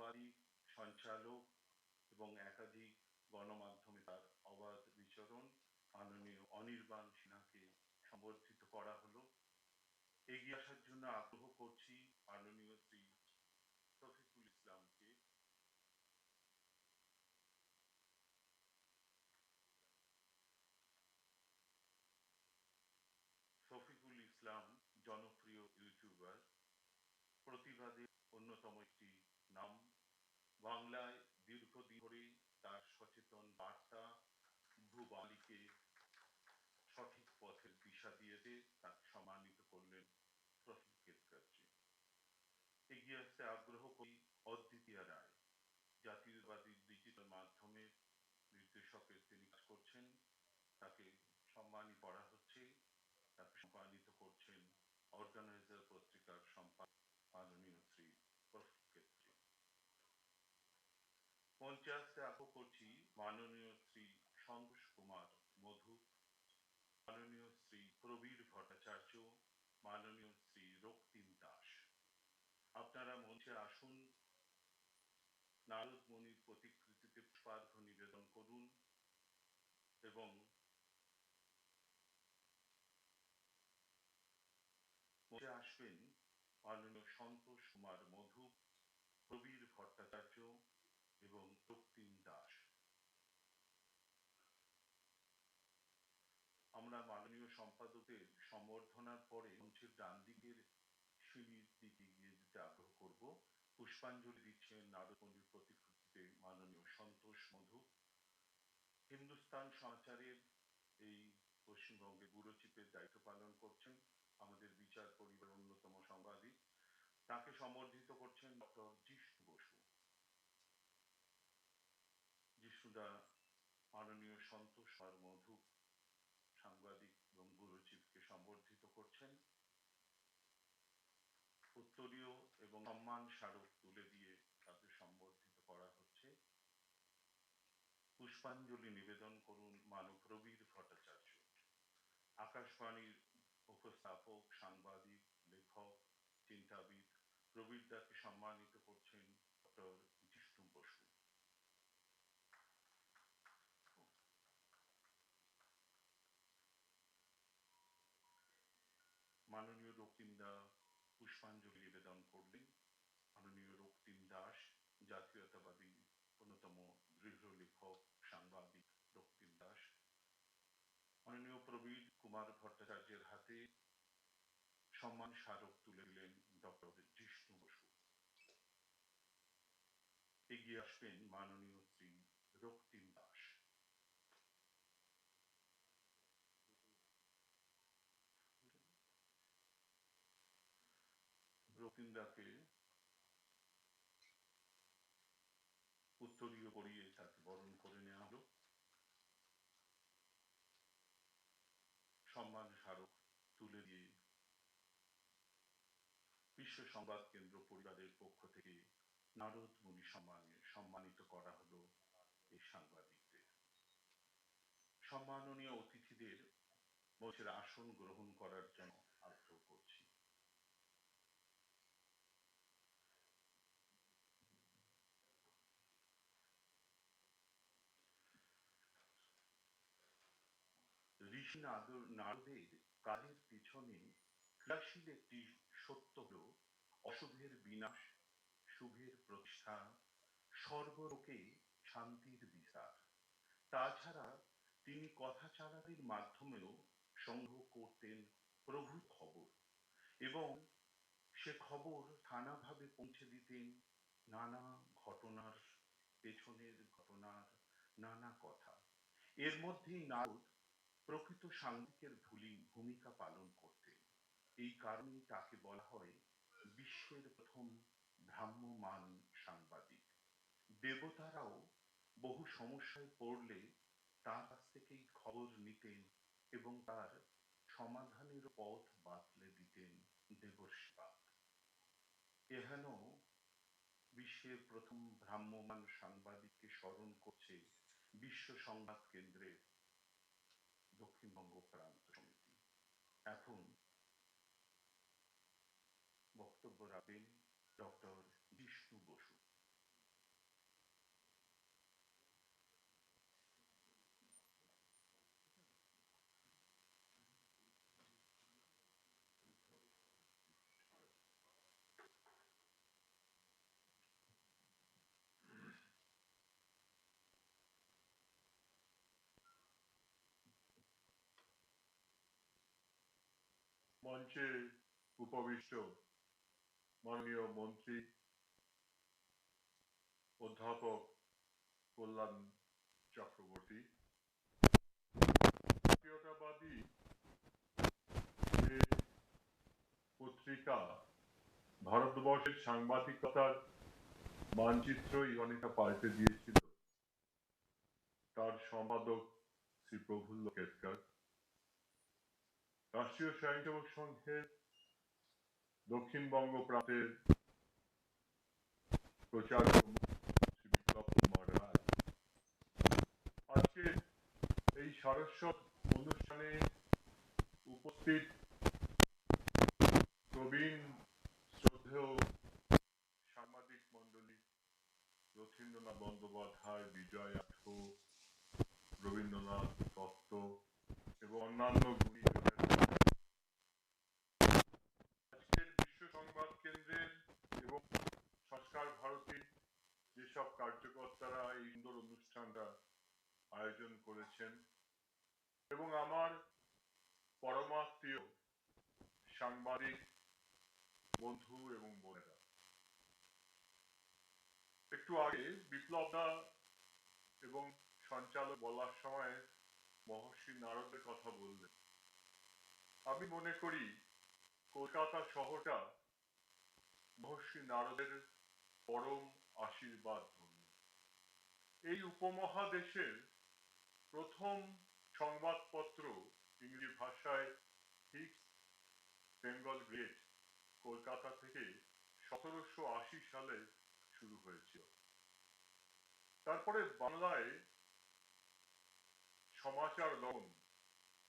সাংবাদিক, সঞ্চালক এবং একাধিক গণমাধ্যমে তার অবাধ বিচরণ মাননীয় অনির্বাণ সিনহাকে সম্বর্ধিত করা হলো। এগিয়ে আসার জন্য আগ্রহ করছি মাননীয় শ্রী শফিকুল ইসলামকে। শফিকুল ইসলাম জনপ্রিয় ইউটিউবার, প্রতিবাদের অন্যতম একটি নাম। বাংলায় দীর্ঘদিন ধরে তার সচেতন বার্তা ভূবালীকে সঠিক পথের দিশা দিয়েছে, তাকে সম্মানিত করলেন প্রফিকের কাছে। এগিয়ে আসতে আগ্রহ করি অদ্বিতীয় রায়, জাতীয়বাদী ডিজিটাল মাধ্যমে নির্দেশকের তিনি কাজ করছেন, তাকে সম্মানিত করা হচ্ছে। তাকে সম্মানিত করছেন অর্গানাইজার পত্রিকার সম্পাদক মাননীয় শ্রী প্রফিকের। মঞ্চে আসতে আগ্রহ করছি মাননীয় শ্রী সন্তোষ কুমার মধু, মাননীয় শ্রী প্রবীর ভট্টাচার্য, মাননীয় শ্রী রক্তিম দাস। আপনারা মঞ্চে আসুন, নারদ মুনির প্রতিকৃতিতে পুষ্পার্ঘ্য নিবেদন করুন এবং মঞ্চে আসবেন মাননীয় সন্তোষ কুমার মধু, প্রবীর ভট্টাচার্য এবং রক্তিম দাস। আমরা মাননীয় সম্পাদকের সম্বর্ধনার পরে মঞ্চের ডান দিকের সিঁড়ির দিকে গিয়ে যেতে আগ্রহ করব। পুষ্পাঞ্জলি দিচ্ছেন নারদ মুনির প্রতিকৃতিতে মাননীয় সন্তোষ মধু। হিন্দুস্তান সমাচারের এই পশ্চিমবঙ্গের ব্যুরো চিফের দায়িত্ব পালন করছেন আমাদের বিচার পরিবার অন্যতম সাংবাদিক, তাকে সম্বর্ধিত করছেন ডক্টর জিষ্ণু বসু। জিষ্ণুদা মাননীয় সন্তোষ আর মধু সাংবাদিক এবং ব্যুরো চিফকে সম্বর্ধিত করছেন। উত্তরীয় এবং সম্মান স্মারক তুলে দিয়ে তাদের সম্বর্ধিত করা হচ্ছে। পুষ্পাঞ্জলি নিবেদন করুন মানব প্রবীর ভট্টাচার্য, আকাশবাণীর উপস্থাপক, সাংবাদিক, লেখক, চিন্তাবিদ। প্রবীর দাকে সম্মানিত করছেন ডক্টর জিষ্ণু বসু। মাননীয় রক্তিম দা পুষ্পাঞ্জলি নিবেদন করলেন। মাননীয় রক্তিম দাস জাতীয়তাবাদী অন্যতম দৃঢ় লেখক, সাংবাদিক রক্তিম দাস। মাননীয় প্রবীর কুমার ভট্টাচার্যের হাতে সম্মান স্মারক তুলে দিলেন ডক্টর জিষ্ণু বসু। এগিয়ে আসবেন মাননীয় শ্রী রক্তিম দাস। রক্তিম দাকে উত্তরীয় পরিয়ে তাকে বরণ করে নেওয়া হলো। সম্মান স্মারক তুলে দিয়ে বিশ্ব সংবাদ কেন্দ্র পরিবারের পক্ষ থেকে নারদ মুনি সম্মানে সম্মানিত করা হলো এই সাংবাদিকদের। সম্মাননীয় অতিথিদের মঞ্চের আসন গ্রহণ করার জন্য আগ্রহ করছি। ঋষি নারদের কাজের পিছনে ক্রিয়াশীল একটি সত্য হল অশুভের বিনাশ, শুভের প্রতিষ্ঠা, সর্বলোকে শান্তির বিস্তার। তাছাড়া তিনি কথা চালানির মাধ্যমেও সংগ্রহ করতেন প্রভূত খবর এবং সে খবর নানাভাবে পৌঁছে দিতেন নানা ঘটনার পেছনের ঘটনার নানা কথা। এর মধ্যেই নারদ প্রকৃত সাংবাদিকের ভূমিকা পালন করতেন। এই কারণেই তাকে বলা হয় বিশ্বের প্রথম ভ্রাম্যমান সাংবাদিক। দেবতারাও বহু সমস্যায় পড়লে তার কাছ থেকেই খবর নিতেন এবং তার সমাধানের পথ বাতলে দিতেন দেবর্ষিবাদ। এহেন বিশ্বের প্রথম ভ্রাম্যমান সাংবাদিককে স্মরণ করছে বিশ্ব সংবাদ কেন্দ্রের দক্ষিণবঙ্গ প্রান্ত সমিতি। এখন বক্তব্য রাখবেন ডক্টর জিষ্ণু বসু। মঞ্চে উপবিষ্ট মাননীয় মন্ত্রী অধ্যাপক কল্যাণ চক্রবর্তী, জাতীয়তাবাদী যে পত্রিকা ভারতবর্ষের সাংবাদিকতার মানচিত্রই অনেকটা পাল্টে দিয়েছিল, তার সম্পাদক শ্রী প্রফুল্ল কেতকর, রাষ্ট্রীয় স্বয়ংসেবক সংঘের দক্ষিণবঙ্গ প্রান্তের প্রচারক শ্রী বিপ্লব কুমার রায়। আজকে এই সারস্বত অনুষ্ঠানে উপস্থিত প্রবীণ শ্রদ্ধেয় সাংবাদিক মন্ডলী রথীন্দ্রনাথ বন্দ্যোপাধ্যায়, বিজয় আঠো, রবীন্দ্রনাথ দত্ত এবং অন্যান্য গুণীজনের আজকের বিশ্ব সংবাদ কেন্দ্রের এবং সংস্কার ভারতীর যেসব কার্যকর্তারা এই সুন্দর অনুষ্ঠানটা আয়োজন করেছেন এবং আমার পরমাত্মীয় সাংবাদিক বন্ধু এবং বোনেরা, একটু আগে বিপ্লবদা এবং সঞ্চালক বলার সময় মহর্ষি নারদের কথা বললেন। আমি মনে করি কলকাতা শহরটা মহর্ষি নারদের পরম আশীর্বাদ ধন্য। এই উপমহাদেশের প্রথম সংবাদপত্র ইংরেজি ভাষায় বেঙ্গল গ্রেট কলকাতা থেকে 1780 সালে শুরু হয়েছিল। তারপরে বাংলায় সমাচার দমন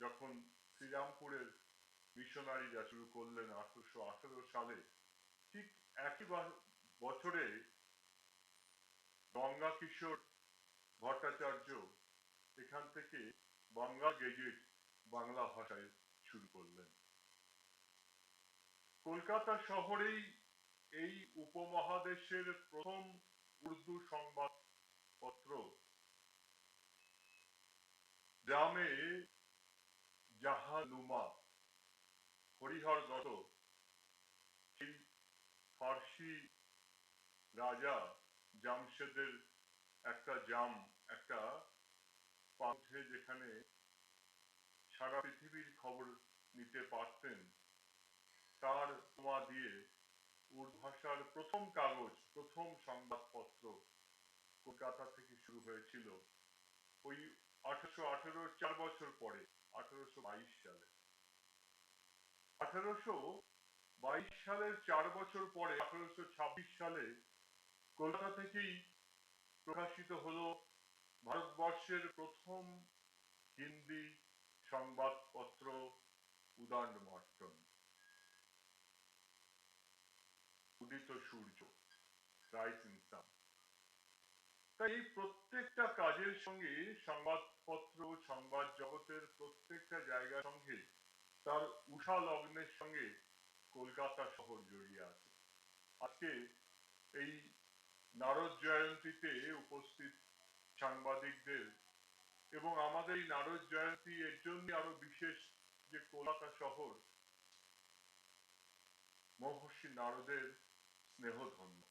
যখন শ্রীরামপুরের মিশনারিরা শুরু করলেন 1818 সালে, ঠিক একই বছরে গঙ্গা কিশোর ভট্টাচার্য এখান থেকে বাংলা গেজেট বাংলা ভাষায় শুরু করলেন। কলকাতা শহরেই এই উপমহাদেশের প্রথম উর্দু সংবাদপত্র গ্রামে জাহানুমা হরিহর দত্ত, এই ফার্সি রাজা জামশেদের একটা পান্থে যেখানে সারা পৃথিবীর খবর নিতে পারতেন, তার উপমা দিয়ে উর্দু ভাষার প্রথম কাগজ, প্রথম সংবাদপত্র কলকাতা থেকে শুরু হয়েছিল ওই 1818 4 বছর পরে 1822 সালে। 1822 সালের 4 বছর পরে 1826 সালে কলকাতা থেকেই প্রকাশিত হলো ভারতবর্ষের প্রথম হিন্দি সংবাদপত্র উদণ্ড মর্তন, উদিত সূর্য, রাইজিং সান। তাই এই প্রত্যেকটা কাজের সঙ্গে সংবাদপত্র, সংবাদ জগতের প্রত্যেকটা জায়গার সঙ্গে তার উষা লগ্নের সঙ্গে কলকাতা শহর জড়িয়ে আছে। আজকে এই নারদ জয়ন্তীতে উপস্থিত সাংবাদিকদের এবং আমাদের এই নারদ জয়ন্তী এর জন্য আরো বিশেষ যে কলকাতা শহর মহর্ষি নারদের স্নেহধন্য।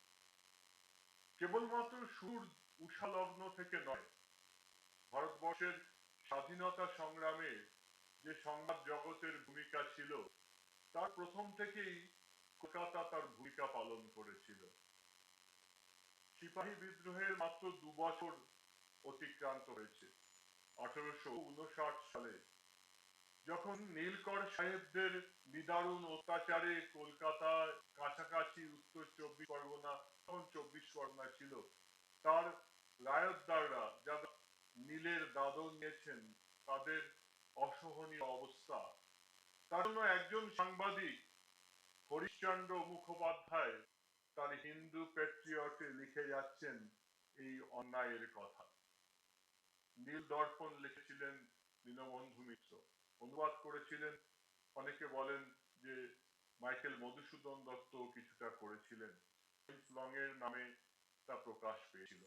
কেবলমাত্র সুর উষালগ্ন থেকে নয়, ভারতবর্ষের স্বাধীনতা সংগ্রামে যে সংবাদ জগতের ভূমিকা ছিল তার প্রথম থেকেই কলকাতা তার ভূমিকা পালন করেছিল। সিপাহী বিদ্রোহের মাত্র 2 বছর অতিক্রান্ত হয়েছে। 1859 সালে যখন নীলকর সাহেবদের নিদারুণ অত্যাচারে কলকাতার কাছাকাছি উত্তর 24 পরগনা, তখন 24 পরগনা ছিল, তার রায়তদাররা যারা নীলের দাদন নিয়েছেন তাদের অসহনীয় অবস্থা, তার জন্য একজন সাংবাদিক হরিশ্চন্দ্র মুখোপাধ্যায় তার হিন্দু প্যাট্রিয়টে লিখে যাচ্ছেন এই অন্যায়ের কথা। নীল দর্পণ লিখেছিলেন দীনবন্ধু মিত্র, অনুবাদ করেছিলেন অনেকে বলেন যে মাইকেল মধুসূদন দত্ত কিছুটা করেছিলেন, লংয়ের নামে তা প্রকাশ পেয়েছিল।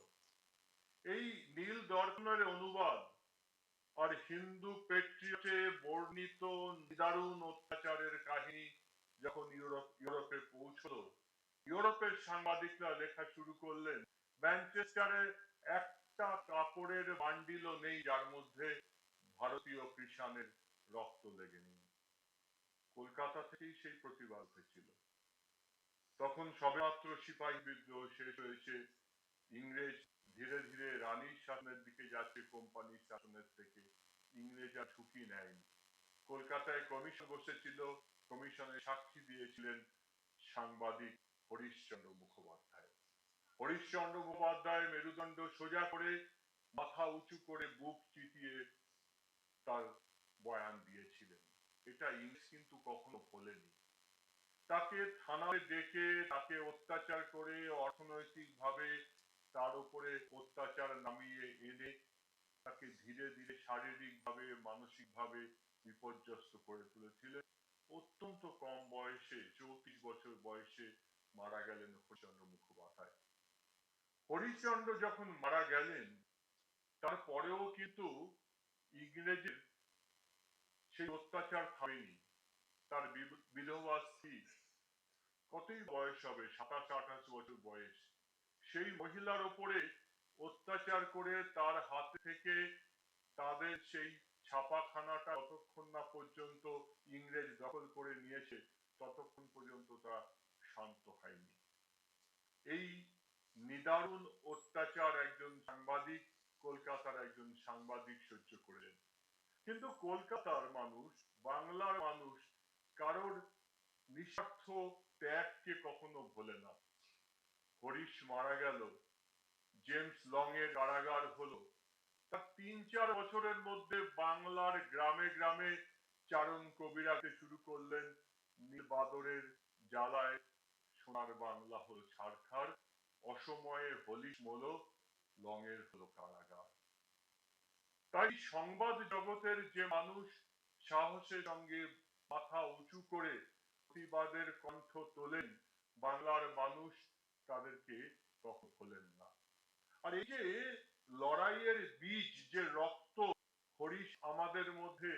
এই নীল দর্পণের অনুবাদ আর হিন্দু পেট্রিয়টে বর্ণিত নিদারুণ অত্যাচারের কাহিনী যখন ইউরোপে পৌঁছলো, ইউরোপের সাংবাদিকরা লেখা শুরু করলেন ম্যানচেস্টারে একটা কাপড়ের বান্ডিলও নেই যার মধ্যে ভারতীয় কৃষাণের রক্ত লেগে নেই। কলকাতা থেকেই সেই প্রতিবাদ হয়েছিল। তখন সবেমাত্র সিপাহী বিদ্রোহ শেষ হয়েছে, ইংরেজ ধীরে ধীরে রানীর শাসনের দিকে যাচ্ছে কোম্পানির শাসনের থেকে, ইংরেজ আর ঝুঁকি নেয়নি। কলকাতায় কমিশন বসেছিল, কমিশনে সাক্ষী দিয়েছিলেন সাংবাদিক হরিশচন্দ্র মুখোপাধ্যায়। হরিশচন্দ্র মুখোপাধ্যায় মেরুদণ্ড সোজা করে মাথা উঁচু করে বুক চিতিয়ে তার বয়ান দিয়েছিলেন। এটা ইংরেজ কিন্তু কখনো ভোলেনি। তাকে থানায় ডেকে তাকে অত্যাচার করে অর্থনৈতিক ভাবে তার উপরে অত্যাচার নামিয়ে এনে তাকে ধীরে ধীরে শারীরিক ভাবে মানসিক ভাবে বিপর্যস্ত করে তুলেছিলেন। অত্যন্ত কম বয়সে 34 বছর বয়সে মারা গেলেন হরিশচন্দ্র মুখোপাধ্যায়। হরিশচন্দ্র যখন মারা গেলেন তারপরেও কিন্তু ইংরেজের সেই অত্যাচার থামেনি। তার বিধবা স্ত্রী, কতই বয়স হবে, 27-28 বছর বয়স, সেই মহিলার উপরে অত্যাচার করে তার হাত থেকে তাদের সেই ছাপাখানাটা যতক্ষণ না পর্যন্ত ইংরেজ দখল করে নিয়েছে ততক্ষণ পর্যন্ত তা শান্ত হয়নি। এই নিদারুণ অত্যাচার একজন সাংবাদিক, কলকাতার একজন সাংবাদিক সহ্য করলেন। কিন্তু কলকাতার মানুষ, বাংলার মানুষ কারোর নিঃস্বার্থ ত্যাগকে কখনো ভোলে না। হরিশ মারা গেল, জেমস লং এর কারাগার হলো, তার 3-4 বছরের মধ্যে বাংলার গ্রামে গ্রামে চারণ কবিরাতে শুরু করলেন, নীলবাদরের জ্বালায় সোনার বাংলা হলো ছারখার, অসময়ে হলিশ মলো, লং এর হলো কারাগার। তাই সংবাদ জগতের যে মানুষ সাহসের সঙ্গে মাথা উঁচু করে প্রতিবাদের কণ্ঠ তোলেন, বাংলার মানুষ তাদেরকে তখন ভোলেন না। আর এই যে লড়াইয়ের বীজ, যে রক্ত হরিশ আমাদের মধ্যে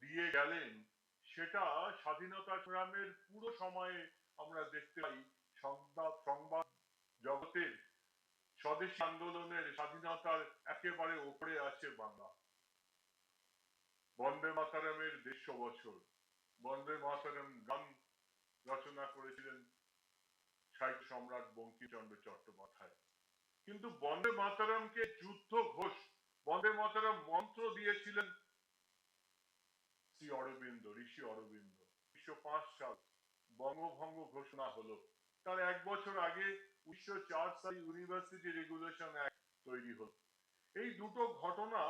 দিয়ে গেলেন, সেটা স্বাধীনতা সংগ্রামের পুরো সময়ে আমরা দেখতে পাই। সংবাদ জগতের স্বদেশী আন্দোলনের স্বাধীনতার একেবারে উপরে আছে বাংলা। বন্দে মাতারামের 150 বছর, বন্দে মাতারাম গান রচনা করেছিলেন সাহিত্য সম্রাট বঙ্কিমচন্দ্র চট্টোপাধ্যায়। কিন্তু বন্দে মাতারামকে যুদ্ধ ঘোষ, বন্দে মাতারাম মন্ত্র দিয়েছিলেন শ্রী অরবিন্দ, ঋষি অরবিন্দ। 1905 সাল বঙ্গভঙ্গ ঘোষণা হলো, তার 1 বছর আগে 1904 সালে ইউনিভার্সিটি রেগুলেশন অ্যাক্ট তৈরি হলো। এই দুটো ঘটনা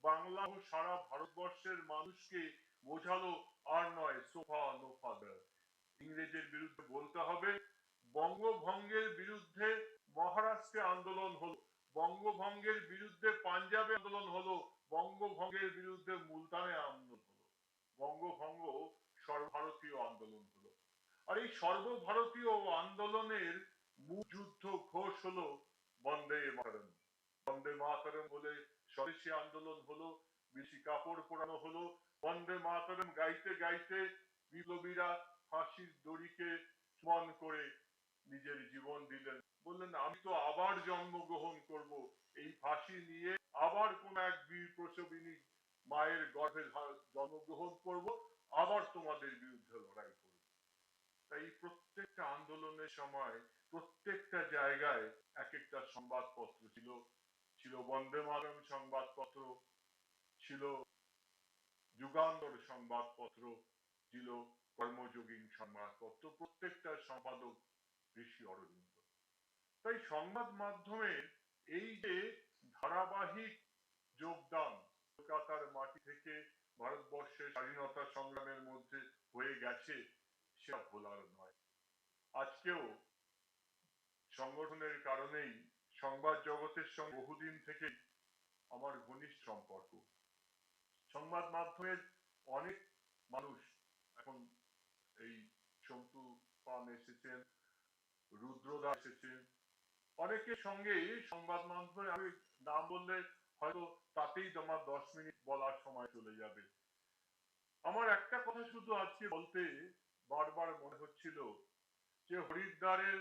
বাংলা ও সারা ভারতবর্ষের মানুষকে বোঝালো আর নয় সোফা নো ফাদার। ইংরেজের বিরুদ্ধে বলতে হবে। বঙ্গভঙ্গের বিরুদ্ধে মহারাষ্ট্রে আন্দোলন হলো, বঙ্গভঙ্গের বিরুদ্ধে পাঞ্জাবে আন্দোলন হলো, বঙ্গভঙ্গের বিরুদ্ধে মুলতানে আন্দোলন হলো, বঙ্গভঙ্গ সর্বভারতীয় আন্দোলন হলো। আর এই সর্বভারতীয় আন্দোলনের মূল যুদ্ধ ঘোষ হলো বন্দে মাতরম। বন্দে মাতরম বলে স্বদেশী আন্দোলন হলো, বেশি কাপড় পরানো হলো, বন্দে মাতরম গাইতে গাইতে বিপ্লবীরা ফাঁসির দড়িকে স্মরণ করে নিজের জীবন দিলেন। বললেন আমি তো আবার জন্মগ্রহণ করব, এই ফাঁসি নিয়ে আবার কোন এক বীর প্রসবিনী মায়ের গর্ভে জন্মগ্রহণ করব, আবার তোমাদের বিরুদ্ধে লড়াই করব। তাই প্রত্যেকটা আন্দোলনের সময় প্রত্যেকটা জায়গায় এক একটা সংবাদপত্র ছিল। ছিল বন্দে মাতরম সংবাদপত্র, ছিল যুগান্তর সংবাদপত্র, ছিল কর্মযোগী সংবাদপত্র, প্রত্যেকটা সম্পাদক ঋষি অরবিন্দ। তাই সংবাদ মাধ্যমের এই যে ধারাবাহিক যোগদান কলকাতার মাটি থেকে ভারতবর্ষের স্বাধীনতা সংগ্রামের মধ্যে হয়ে গেছে, সেটা ভোলার নয়। আজকেও সংগঠনের কারণেই সংবাদ জগতের সঙ্গে বহুদিন থেকে আমার ঘনিষ্ঠ সম্পর্ক। সংবাদ মাধ্যমের অনেক মানুষ, এখন এই সন্তু পান এসেছেন, রুদ্রদা এসেছেন, অনেকের সঙ্গে সংবাদ মাধ্যমে আমি নাম বললে হয়তো তাতেই তোমার 10 মিনিট বলার সময় চলে যাবে। আমার একটা কথা শুধু আজকে বলতে বারবার মনে হচ্ছিল যে হরিদ্বারের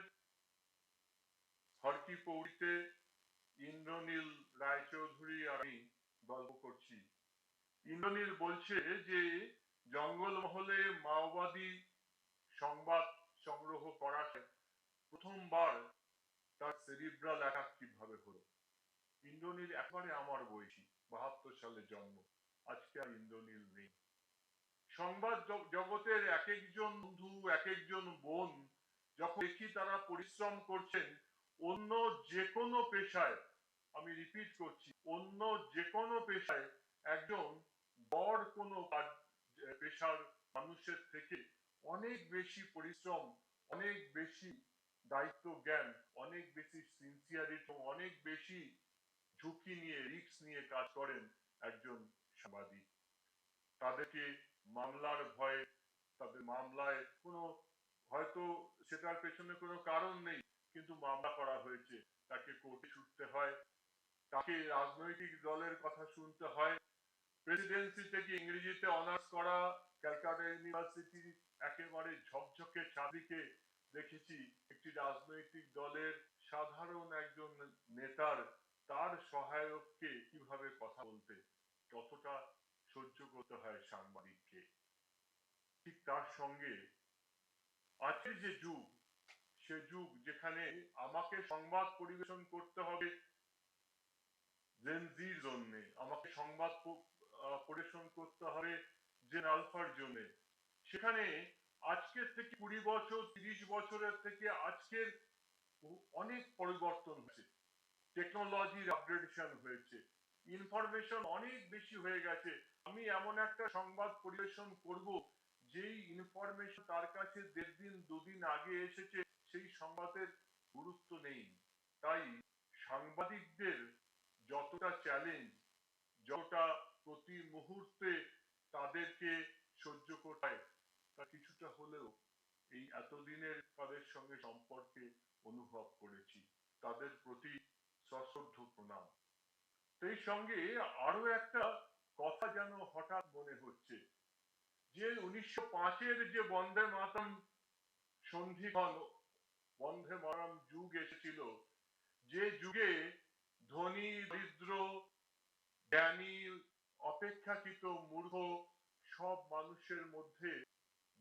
হরকি পৌরিতে ইন্দ্রনীল রায়চৌধুরী আর আমি গল্প করছি। ইন্দ্রনীল বলছে যে জঙ্গলমহলে মাওবাদী সংবাদ সংগ্রহ করার প্রথমবার তার সেরিব্রাল অ্যাটাক কিভাবে হলো। ইন্দ্রনীল একবারে আমার বয়সী, 72 সালে জন্ম। আজকে আর ইন্দ্রনীল নেই। সংবাদ জগতের এক একজন বন্ধু, এক একজন বোন যখন দেখি তারা পরিশ্রম করছেন অন্য যে কোনো পেশায়, আমি রিপিট করছি, অন্য যে কোনো পেশায় একজন বড় কোনো পেশার মানুষের থেকে অনেক বেশি পরিশ্রম, অনেক বেশি দায়িত্ব জ্ঞান, অনেক বেশি সিনসিয়ারিটি, অনেক বেশি ঝুঁকি নিয়ে, রিস্ক নিয়ে কাজ করেন একজন সাংবাদিক। তাদেরকে মামলার ভয়ে, তাদের মামলায় কোনো হয়তো সেটার পেছনে কোনো কারণ নেই, কিন্তু মামলা করা হয়েছে, তাকে কোর্টে ছুটতে হয়, তাকে রাজনৈতিক দলের কথা শুনতে হয়। প্রেসিডেন্সি থেকে ইংরেজিতে অনার্স করা ক্যালকাটা ইউনিভার্সিটির একেবারে ঝকঝকে চাঁদিকে দেখেছি একটি রাজনৈতিক দলের সাধারণ একজন নেতার তার সহায়ককে কিভাবে কথা বলতে, কতটা সহ্য করতে হয় সাংবাদিককে। ঠিক তার সঙ্গে আজকের যে যুগ, সে যুগ যেখানে আমাকে সংবাদ পরিবেশন করতে হবে জেনজির জন্য, আমাকে সংবাদ পরিবেশন করতে হবে জেন আলফার জন্য, সেখানে আজকের থেকে 20 বছর 30 বছরের থেকে আজকের অনেক পরিবর্তন হয়েছে। টেকনোলজির আপগ্রেডেশন হয়েছে, ইনফরমেশন অনেক বেশি হয়ে গেছে। আমি এমন একটা সংবাদ পরিবেশন করব যেই ইনফরমেশন তার কাছে 1.5 দিন 2 দিন আগে এসেছে, সেই সংবাদের গুরুত্ব নেই। তাই সাংবাদিকদের যতটা চ্যালেঞ্জ, যতটা প্রতি মুহূর্তে তাদেরকে সহ্য করতে হয়, তা কিছুটা হলেও এই এতদিনের তাদের সঙ্গে সম্পর্কে অনুভব করেছি। তাদের প্রতি সশ্রদ্ধ প্রণাম। সেই সঙ্গে আরো একটা কথা যেন হঠাৎ মনে হচ্ছে যে 1905-এর যে বন্দে মাতরম সন্ধিক্ষণ, বন্দে মাতরম যুগ এসেছিল, যে যুগে ধনী দরিদ্র জ্ঞানী অপেক্ষাকৃত মূর্খ সব মানুষের মধ্যে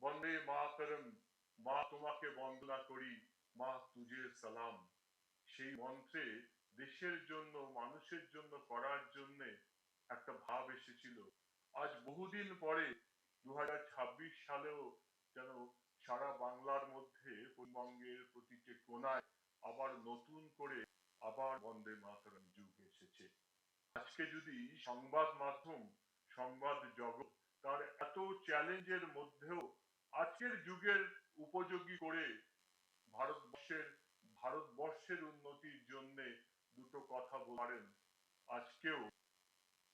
বন্দে মাতরম, মা তোমাকে বন্দনা করি, মা তুঝে সালাম, সেই মন্ত্রে দেশের জন্য মানুষের জন্য করার জন্য একটা ভাব এসেছিল। আজ বহুদিন পরে 2026 সালেও যেন সারা বাংলার মধ্যে পশ্চিমবঙ্গের প্রতিটি কোনায় আবার নতুন করে আবার বন্দে মাতরম যুগ এসেছে। আজকে যদি সংবাদ মাধ্যম, সংবাদ জগৎ তার এত চ্যালেঞ্জের মধ্যেও আজকের যুগের উপযোগী করে ভারতবর্ষের উন্নতির জন্য দুটো কথা বলেন, আজকেও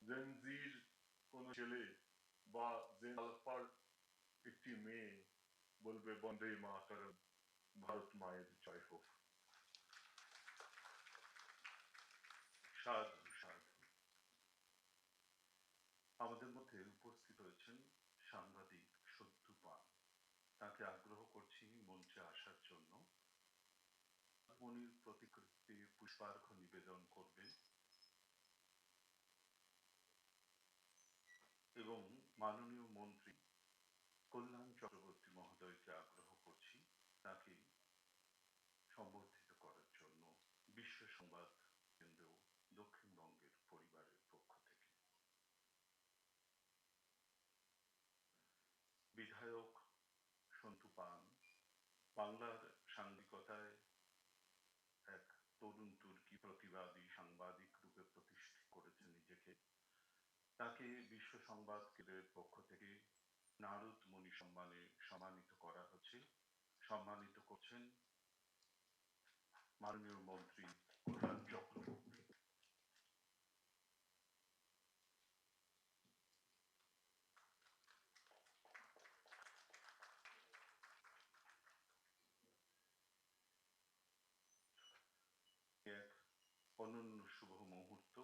জেনজির কোন ছেলে বা জেন আলফার একটি মেয়ে বলবে বন্দে মাতরম, ভারত মায়ের জয় হোক। সাধু সাধু। আমাদের মধ্যে উপস্থিত হয়েছেন সাংবাদিক সত্যু পান। তাকে আগ্রহ করছি মঞ্চে আসার জন্য। মনির প্রতিকৃতিতে পুষ্পার্ঘ নিবেদন করবেন এবং মাননীয় মন্ত্রী কল্যাণ চক্রবর্তী মহোদয়কে আগ্রহ করছি তাকে সম্বর্ধিত করার জন্য বিশ্ব সংবাদ কেন্দ্র দক্ষিণবঙ্গের পরিবারের পক্ষ থেকে। বিধায়ক সন্তু পান বাংলার সাংবাদিকতায় এক তরুণ তুর্কি প্রতিবাদী সাংবাদিক রূপে প্রতিষ্ঠিত করেছেন নিজেকে। তাকে বিশ্ব সংবাদ কেন্দ্রের পক্ষ থেকে নারদ মণি সম্মানে সম্মানিত করা হচ্ছে। সম্মানিত করছেন মাননীয় মন্ত্রী কল্যাণ চক্রবর্তী। এক অনন্য শুভ মুহূর্ত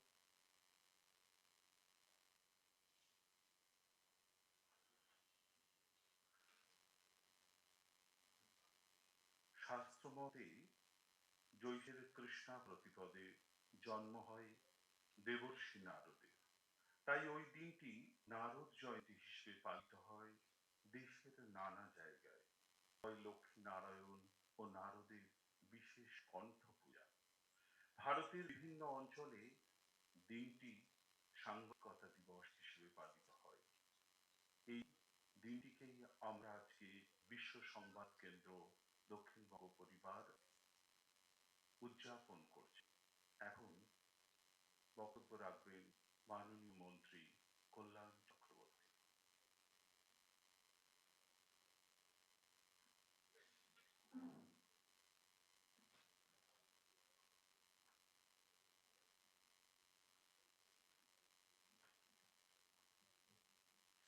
শাস্ত্রমতে জৈষের তৃষ্ণা প্রতিপদে জন্ম হয় দেবর্ষি নারদের। তাই ওই দিনটি নারদ জয়ন্তী হিসেবে পালিত হয় দেশের নানা জায়গায়। হয় লক্ষ্মী নারায়ণ ও নারদের বিশেষ কণ্ঠ পূজা। ভারতের বিভিন্ন অঞ্চলে দিনটি সাংবাদিকতা দিবস হিসেবে পালিত হয়। এই দিনটিকেই আমরা আজকে বিশ্ব সংবাদ কেন্দ্র দক্ষিণবঙ্গ পরিবার উদযাপন করছি। এখন বক্তব্য রাখবেন মাননীয় মন্ত্রী কল্যাণ চক্রবর্তী।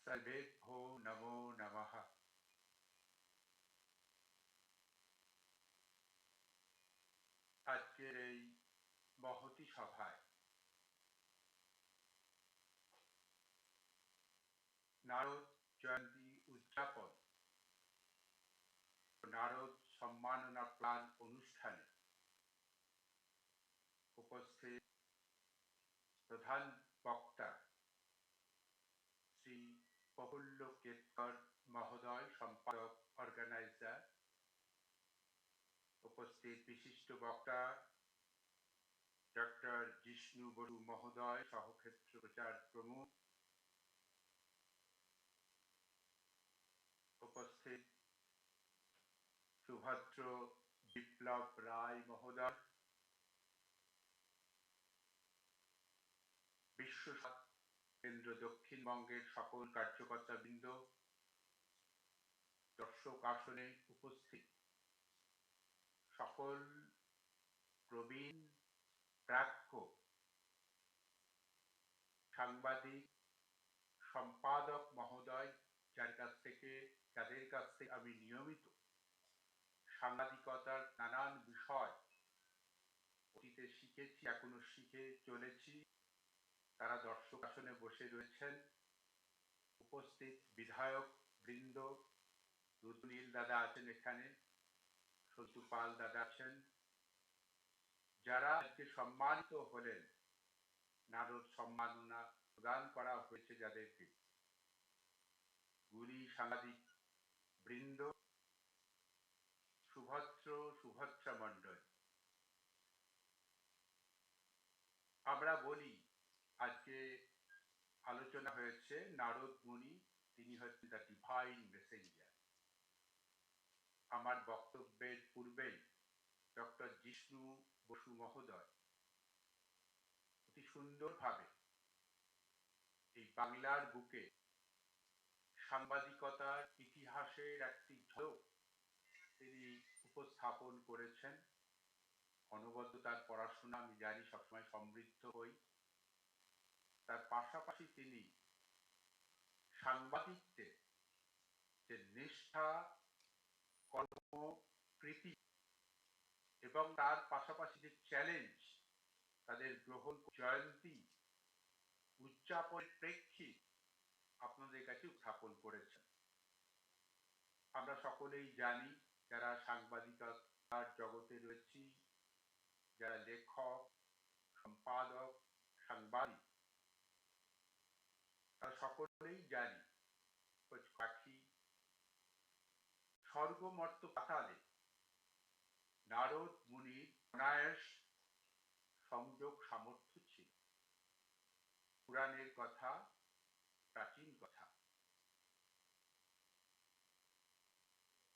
सर्वेभ्यो नमो नमः। আজকের এই মহতী সভায় নারদ জয়ন্তী উদযাপন ও নারদ সম্মাননা প্রাণ অনুষ্ঠানে উপস্থিত প্রধান বক্তা শ্রী প্রফুল্ল কেতকর মহোদয়, সম্পাদক অর্গানাইজার, উপস্থিত বিশিষ্ট বক্তা ডক্টর জিষ্ণু বড়ু মহোদয়, সহক্ষেত্র প্রচার প্রমুখ, উপস্থিত সুভদ্র বিপ্লব রায় মহোদয়, বিশ্ব কেন্দ্র দক্ষিণবঙ্গের সকল কার্যকর্তাবৃন্দ, দর্শক আসনে উপস্থিত সকল প্রবীণ প্রাজ্ঞ সাংবাদিক, সম্পাদক মহোদয়, যাদের কাছ থেকে আমি নিয়মিত সাংবাদিকতার নানান বিষয় অতীতে শিখেছি, এখনো শিখে চলেছি, তারা দর্শক আসনে বসে রয়েছেন। উপস্থিত বিধায়ক বৃন্দ, রুদ্রনীল দাদা আছেন এখানে, সন্তু পাল দাদা আছেন, যারা আজকে সম্মানিত হলেন, নারদ সম্মাননা প্রদান করা হয়েছে যাদেরকে, গুণী সাংবাদিক বৃন্দ, সুভদ্রা মণ্ডল। আমরা বলি আজকে আলোচনা হয়েছে নারদ মুনি, তিনি হচ্ছেন দ্য ডিভাইন মেসেঞ্জার। আমার বক্তব্যের পূর্বেই ডক্টর জিষ্ণু বসু মহোদয় অতি সুন্দরভাবে এই বাংলার বুকে সাংবাদিকতার ইতিহাসের একটি ঝলক তিনি উপস্থাপন করেছেন। অনবদ্য তার পড়াশোনা আমি জানি সবসময় সমৃদ্ধ হই, তার পাশাপাশি তিনি সাংবাদিকদের যে নিষ্ঠা, কর্মকৃতি এবং তার পাশাপাশি যে চ্যালেঞ্জ তাদের গ্রহণ, জয়ন্তী উদযাপনের প্রেক্ষিত আপনাদের কাছে উত্থাপন করেছেন। আমরা সকলেই জানি, যারা সাংবাদিকতার জগতে রয়েছি, যারা লেখক, সম্পাদক, সাংবাদিক, তারা সকলেই জানি পাখি স্বর্গমর্ত পাতালে নারদ মুনির অনায়াস সংযোগ সামর্থ্য ছিল। পুরাণের কথা, প্রাচীন কথা,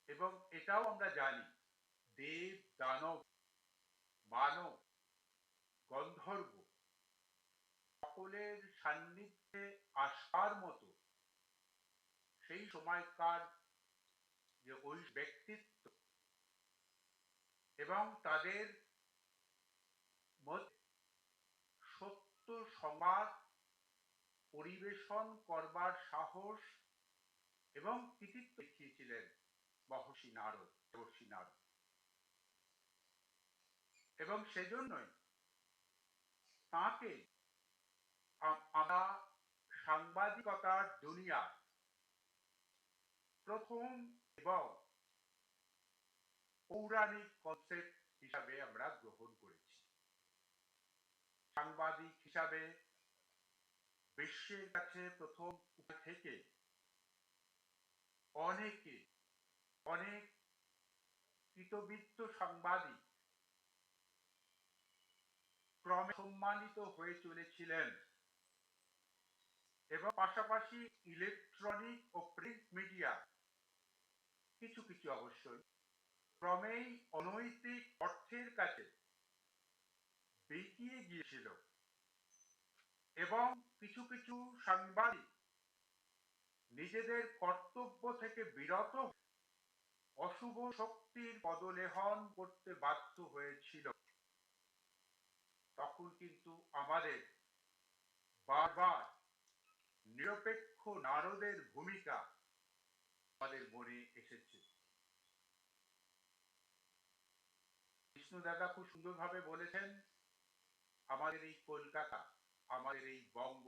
এবং এটাও আমরা জানি দেব, দানব, মানব, গন্ধর্ব সকলের সান্নিধ্যে আসবার মতো সেই সময়কার যে ওই ব্যক্তিত্ব এবং তাদের মধ্যে সত্য সংবাদ পরিবেশন করবার সাহস এবং কৃতিত্ব দেখিয়েছিলেন মহর্ষি নারদ, দেবর্ষি নারদ। এবং সেজন্যই তাঁকে আমরা সাংবাদিকতার দুনিয়ার প্রথম এবং পৌরাণিক কনসেপ্ট হিসাবে আমরা গ্রহণ করেছি। সাংবাদিক হিসাবে বিশ্বের কাছে প্রথম থেকে অনেকে অনেক কৃতবিত্ত সাংবাদিক ক্রমে সম্মানিত হয়ে চলেছিলেন এবং পাশাপাশি ইলেকট্রনিক ও প্রিন্ট মিডিয়া কিছু কিছু অবশ্যই ক্রমেই অনৈতিক অর্থের কাছে বেঁকিয়ে গিয়েছিল এবং কিছু কিছু সাংবাদিক নিজেদের কর্তব্য থেকে বিরত অশুভ শক্তির পদলেহন করতে বাধ্য হয়েছিল। তখন কিন্তু আমাদের বারবার নিরপেক্ষ নারদের ভূমিকা আমাদের মনে এসেছে। বিষ্ণু দাদা খুব সুন্দরভাবে বলেছেন, আমাদের এই কলকাতা, আমাদের এই বঙ্গ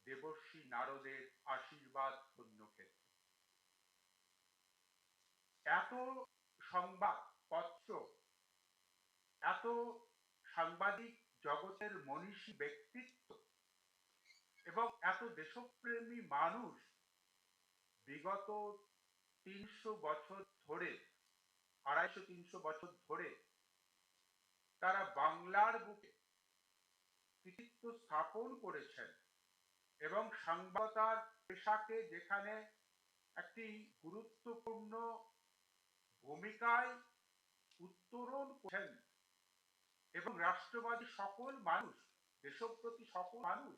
দেবর্ষী নারদের আশীর্বাদ ধন্য ক্ষেত্র। এত সংবাদ পত্র, এত সাংবাদিক জগতের মনীষী ব্যক্তিত্ব এবং এত দেশপ্রেমী মানুষ বিগত 300 বছর ধরে, 250-300 বছর ধরে তারা বাংলার বুকে কৃতিত্ব স্থাপন করেছেন এবং সাংবাদিকতার পেশাকে যেখানে একটি গুরুত্বপূর্ণ ভূমিকায় উত্তরণ করেছেন এবং রাষ্ট্রবাদী সকল মানুষ, দেশপ্রতি সকল মানুষ,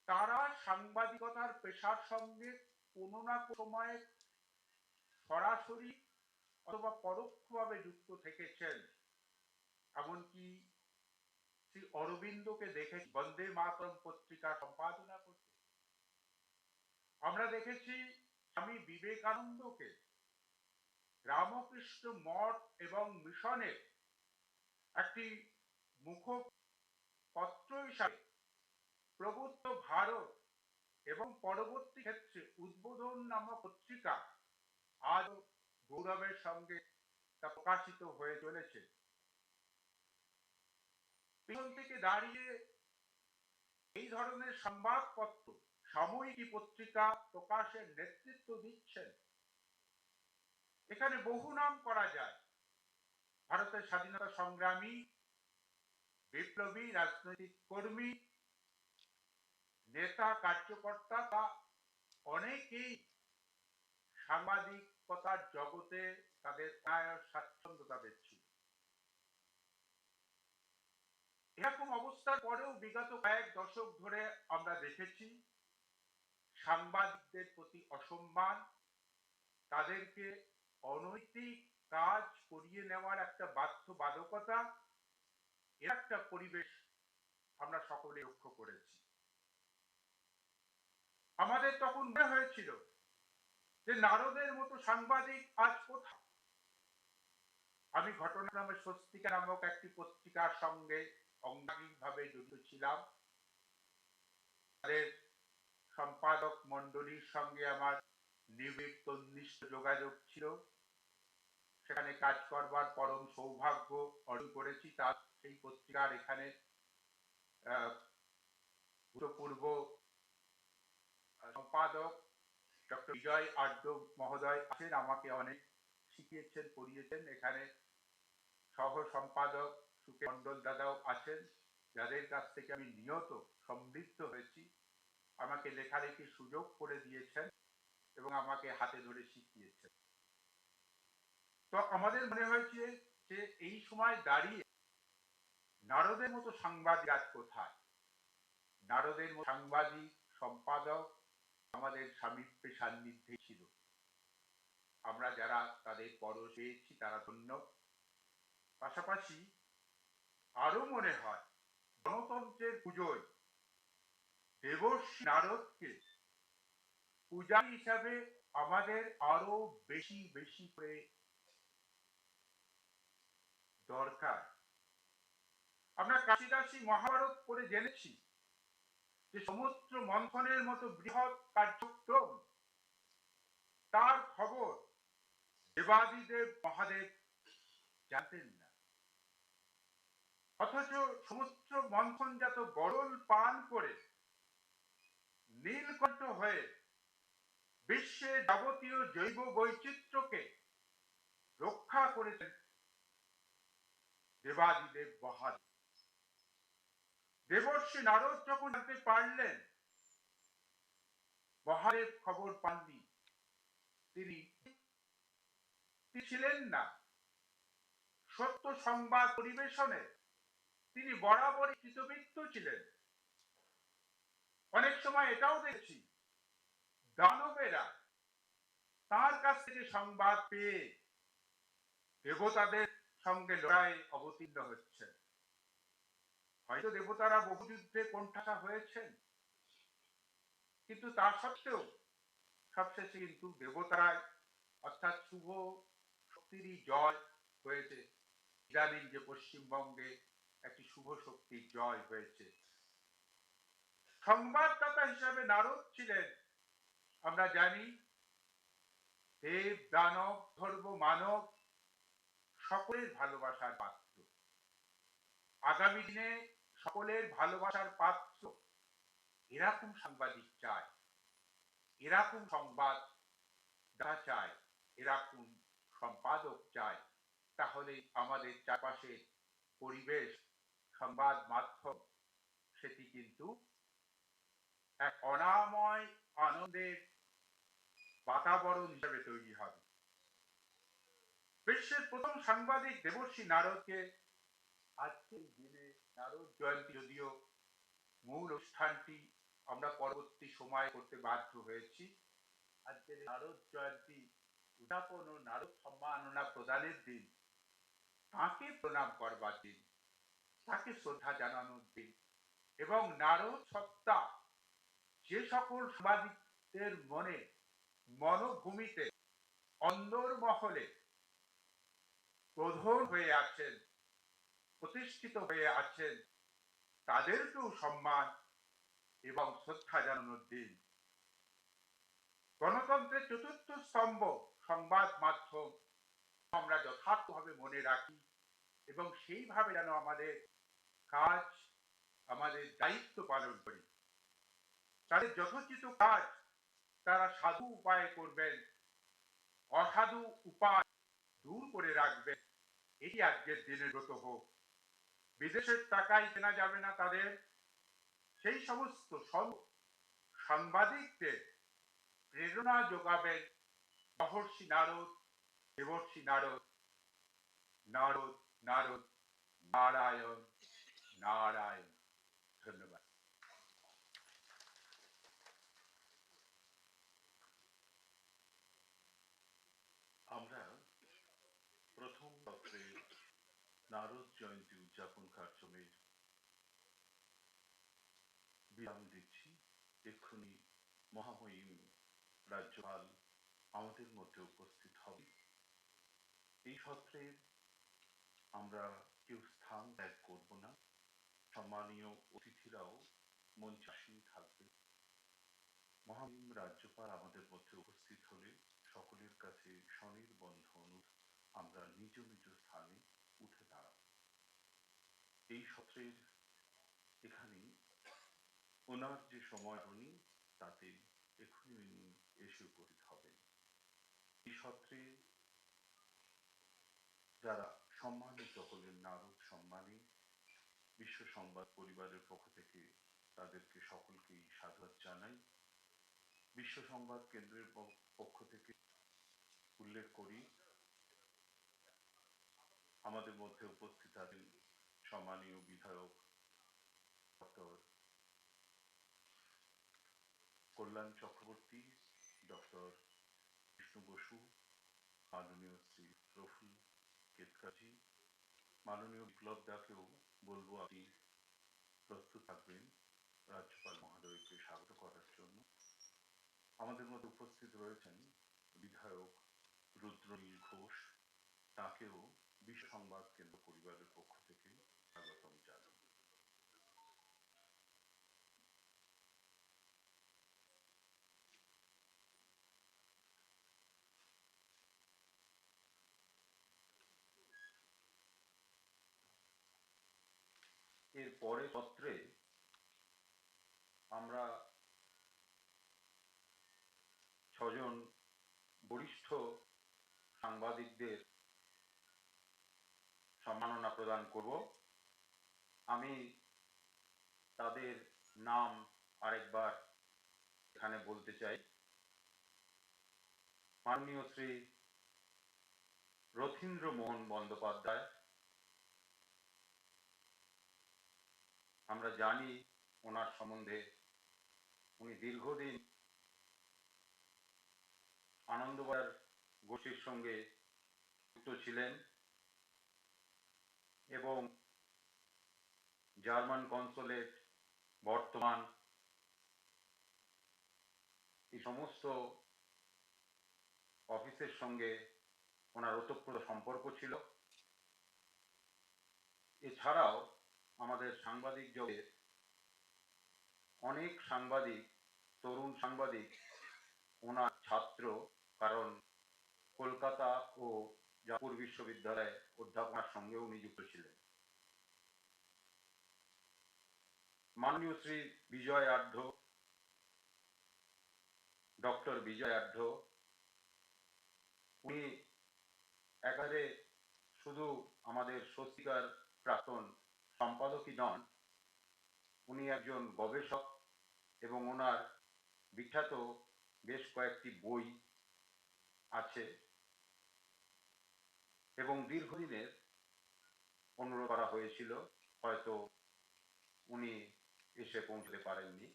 তারা সাংবাদিকতার পেশার সঙ্গে কোনো না কোনো সময়ে সরাসরি অথবা পরোক্ষভাবে যুক্ত থেকেছেন। এমনকি শ্রী অরবিন্দকে দেখেছি বন্দে মাতরম পত্রিকা সম্পাদনা করতে। আমরা দেখেছি স্বামী বিবেকানন্দকে রামকৃষ্ণ মঠ এবং মিশনের একটি মুখপত্র হিসাবে প্রবুদ্ধ ভারত এবং পরবর্তী ক্ষেত্রে উদ্বোধন নামক পত্রিকা আজ গৌরবের সঙ্গে তা প্রকাশিত হয়ে চলেছে। পিছন থেকে দাঁড়িয়ে এই ধরনের সংবাদপত্র, সাময়িকী পত্রিকা প্রকাশের নেতৃত্ব দিচ্ছেন। এখানে বহু নাম করা যায়। ভারতের স্বাধীনতা সংগ্রামী, বিপ্লবী, রাজনৈতিক কর্মী, নেতা, কার্যকর্তা, তা অনেকেই সাংবাদিকতার জগতে তাদের স্বাচ্ছন্দ্য তাদের ছিল। এরকম অবস্থার পরেও বিগত কয়েক দশক ধরে আমরা দেখেছি সাংবাদিকদের প্রতি অসম্মান, তাদেরকে অনৈতিক কাজ করিয়ে নেওয়ার একটা বাধ্যবাধকতা, এর একটা পরিবেশ আমরা সকলে লক্ষ্য করেছি। আমাদের তখন মনে হয়েছিল যে নারদের মতো সাংবাদিক আজ কোথায়। আমি ঘটনাক্রমে স্বস্তিকা নামক একটি পত্রিকার সঙ্গে অঙ্গাঙ্গিকভাবে জড়িত ছিলাম। তাদের সম্পাদক মন্ডলীর সঙ্গে আমার নিবিড় ঘনিষ্ঠ যোগাযোগ ছিল। সেখানে কাজ করবার পরম সৌভাগ্য অর্জন করেছি। তার সেই পত্রিকার এখানে ভূতপূর্ব সম্পাদক ডক্টর বিজয় আর্য মহোদয় আছেন, আমাকে অনেক শিখিয়েছেন, পড়িয়েছেন। এখানে সহ সম্পাদক সুকে মন্ডল দাদাও আছেন, যাদের কাছ থেকে আমি নিয়ত সমৃদ্ধ হয়েছি। আমাকে লেখালেখির সুযোগ করে দিয়েছেন এবং আমাকে হাতে ধরে শিখিয়েছেন। তো আমাদের মনে হয়েছে যে এই সময় দাঁড়িয়ে নারদের মতো সাংবাদিক আজ কোথায়। নারদের মতো সাংবাদিক, সম্পাদক আমাদের সামীপ্যে সান্নিধ্যে ছিল। আমরা যারা তাদের পরশ পেয়েছি তারা ধন্য। পাশাপাশি আরো মনে হয় গণতন্ত্রের পুজোয় দেবর্ষী নারদকে পূজারী হিসাবে আমাদের আরো বেশি বেশি করে দরকার। আমরা কাশিদাসী মহাভারত পড়ে জেনেছি যে সমুদ্র মন্থনের মতো বৃহৎ কার্যক্রম, তার খবর দেবাদিদেব মহাদেব জানতেন না, অথচ সমুদ্র মন্থনজাত গরল পান করে নীলকণ্ঠ হয়ে বিশ্বে যাবতীয় জৈব বৈচিত্র্যকে রক্ষা করেছেন দেবাদিদেব মহাদেব। দেবর্ষি নারদ যখন জানতে পারলেন মহাদেব খবর পাননি, তিনি ছিলেন না সত্য সংবাদ পরিবেশনে, তিনি বরাবরই কৃতবৃত্ত ছিলেন। অনেক সময় এটাও দেখছি দানবেরা তার কাছ থেকে সংবাদ পেয়ে দেবতাদের সঙ্গে লড়াই অবতীর্ণ হচ্ছেন। হয়তো দেবতারা বহু যুদ্ধে কোণঠাসা হয়েছেন, কিন্তু তা সত্ত্বেও সবশেষে কিন্তু দেবতারাই অর্থাৎ শুভ শক্তিরই জয় হয়েছে। ইদানিং যে পশ্চিমবঙ্গে একটি শুভ শক্তির জয় হয়েছে। সংবাদদাতা হিসাবে নারদ ছিলেন, আমরা জানি, দেব দানব ধর্ম মানব সকলের ভালোবাসার পাত্র। আগামী দিনে সকলের ভালোবাসার পাত্র এরকম সাংবাদিক চায়, এরকম সংবাদ দেওয়া চায়, এরকম সম্পাদক চায়। তাহলে আমাদের চারপাশে পরিবেশ, সংবাদ মাধ্যম, সেটি কিন্তু এক অনাময় আনন্দের বাতাবরণ হিসেবে তৈরি হবে। বিশ্বের প্রথম সাংবাদিক দেবর্ষি নারদকে আজকের দিনে নারদ জয়ন্তী, যদিও মূল অনুষ্ঠানটি আমরা পরবর্তী সময় করতে বাধ্য হয়েছি, আজকের নারদ জয়ন্তী উদ্যাপন ও নারদ সম্মাননা প্রদানের দিন, তাকে প্রণাম করবার দিন, তাকে শ্রদ্ধা জানানোর দিন। এবং নারদ সত্তা যে সকল সাংবাদিকদের মনে, মনোভূমিতে, অন্দরমহলে প্রধান হয়ে আছেন, প্রতিষ্ঠিত হয়ে আছেন, তাদেরকেও সম্মান এবং শ্রদ্ধা জানানোর দিন। গণতন্ত্রের চতুর্থ স্তম্ভ সংবাদ মাধ্যম আমরা যথার্থভাবে মনে রাখি এবং সেইভাবে যেন আমাদের কাজ, আমাদের দায়িত্ব পালন করি। তাদের যথোচিত কাজ তারা সাধু উপায়ে করবেন, অসাধু উপায় দূর করে রাখবেন। এটি আজকের দিনের ব্রত হোক। বিদেশের টাকায় কেনা যাবে না তাদের। সেই সমস্ত সাংবাদিকদের প্রেরণা যোগাবেন মহর্ষি নারদ, দেবর্ষি নারদ। নারদ নারদ নারায়ণ নারায়ণ। ধন্যবাদ। আমরা প্রথম পত্রের নারদ জয়ন্তী উদযাপন কার্যক্রমের বিরাম দিচ্ছি। এক্ষুনি মহামহিম রাজ্যপাল আমাদের মধ্যে উপস্থিত হবে। এই সত্রের আমরা কেউ স্থান ত্যাগ করব না। সম্মানীয় অতিথিরাও মঞ্চাসীন থাকবে। মহামহিম রাজ্যপাল আমাদের মধ্যে উপস্থিত হলে সকলের কাছে স্বনির্বন্ধ অনুরোধ, আমরা নিজ নিজ স্থানে উঠে দাঁড়াব। এই সত্রের এখানে ওনার যে সময়রণী, তাতে এক্ষুনি উনি এসে উপস্থিত হবেন। এই সত্রে যারা সম্মানিত হলেন নারদ সম্মানে, বিশ্ব সংবাদ পরিবারের পক্ষ থেকে তাদেরকে সকলকেই সাধুবাদ জানাই। বিশ্ব সংবাদ কেন্দ্রের পক্ষ থেকে উল্লেখ করি, আমাদের মধ্যে উপস্থিত আছেন সম্মানীয় বিধায়ক ডক্টর কল্যাণ চক্রবর্তী, ডক্টর বিষ্ণু বসু, মাননীয় শ্রী প্রফুল কেতকারজি, মাননীয় বিপ্লব দাকেও বলবো আপনি প্রস্তুত থাকবেন রাজ্যপাল মহোদয়কে স্বাগত করার জন্য। আমাদের মধ্যে উপস্থিত রয়েছেন বিধায়ক রুদ্রনীল ঘোষ, তাকেও বিশ্ব সংবাদ কেন্দ্র পরিবারের পক্ষ থেকে স্বাগতম জানাই। এর পরের পত্রে আমরা 6 জন বরিষ্ঠ সাংবাদিকদের সম্মাননা প্রদান করব। আমি তাদের নাম আরেকবার এখানে বলতে চাই। মাননীয় শ্রী রথীন্দ্র মোহন বন্দ্যোপাধ্যায়, আমরা জানি ওনার সম্বন্ধে, উনি দীর্ঘদিন আনন্দবাজার গোষ্ঠীর সঙ্গে যুক্ত ছিলেন এবং জার্মান কনসুলেট, বর্তমান, এই সমস্ত অফিসের সঙ্গে ওনার ওতপ্রোত সম্পর্ক ছিল। এছাড়াও আমাদের সাংবাদিক জগতের অনেক সাংবাদিক, তরুণ সাংবাদিক ওনার ছাত্র, কারণ কলকাতা ও জাপুর বিশ্ববিদ্যালয়ে অধ্যাপনার সঙ্গে উনি যুক্ত ছিলেন। মাননীয় শ্রী বিজয় আঢ্য, ডক্টর বিজয় আঢ্য, উনি একাধারে শুধু আমাদের স্বস্তিকার প্রাক্তন সম্পাদকই নন, উনি একজন গবেষক এবং ওনার বিখ্যাত বেশ কয়েকটি বই আছে এবং দীর্ঘদিনের অনুরোধ করা হয়েছিল, হয়তো উনি এসে পৌঁছতে পারেননি।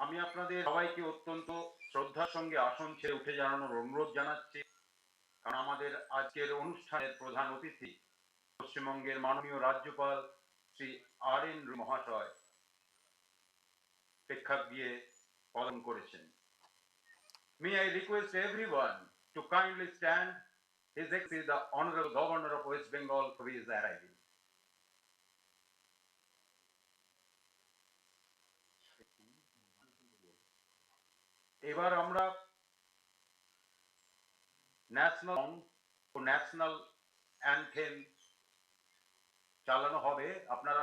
আমি আপনাদের সবাইকে অত্যন্ত শ্রদ্ধার সঙ্গে আসন ছেড়ে উঠে দাঁড়ানোর অনুরোধ জানাচ্ছি, কারণ আমাদের আজকের অনুষ্ঠানের প্রধান অতিথি পশ্চিমবঙ্গের মাননীয় রাজ্যপাল শ্রী RN মহাশয় প্রেক্ষাগ দিয়ে পালন করেছেন। May I request everyone to kindly stand. His Excellency the Honorable Governor of West Bengal for his arrival. এবার আমরা ন্যাশনাল ও ন্যাশনাল অ্যানথেম চালানো হবে। আপনারা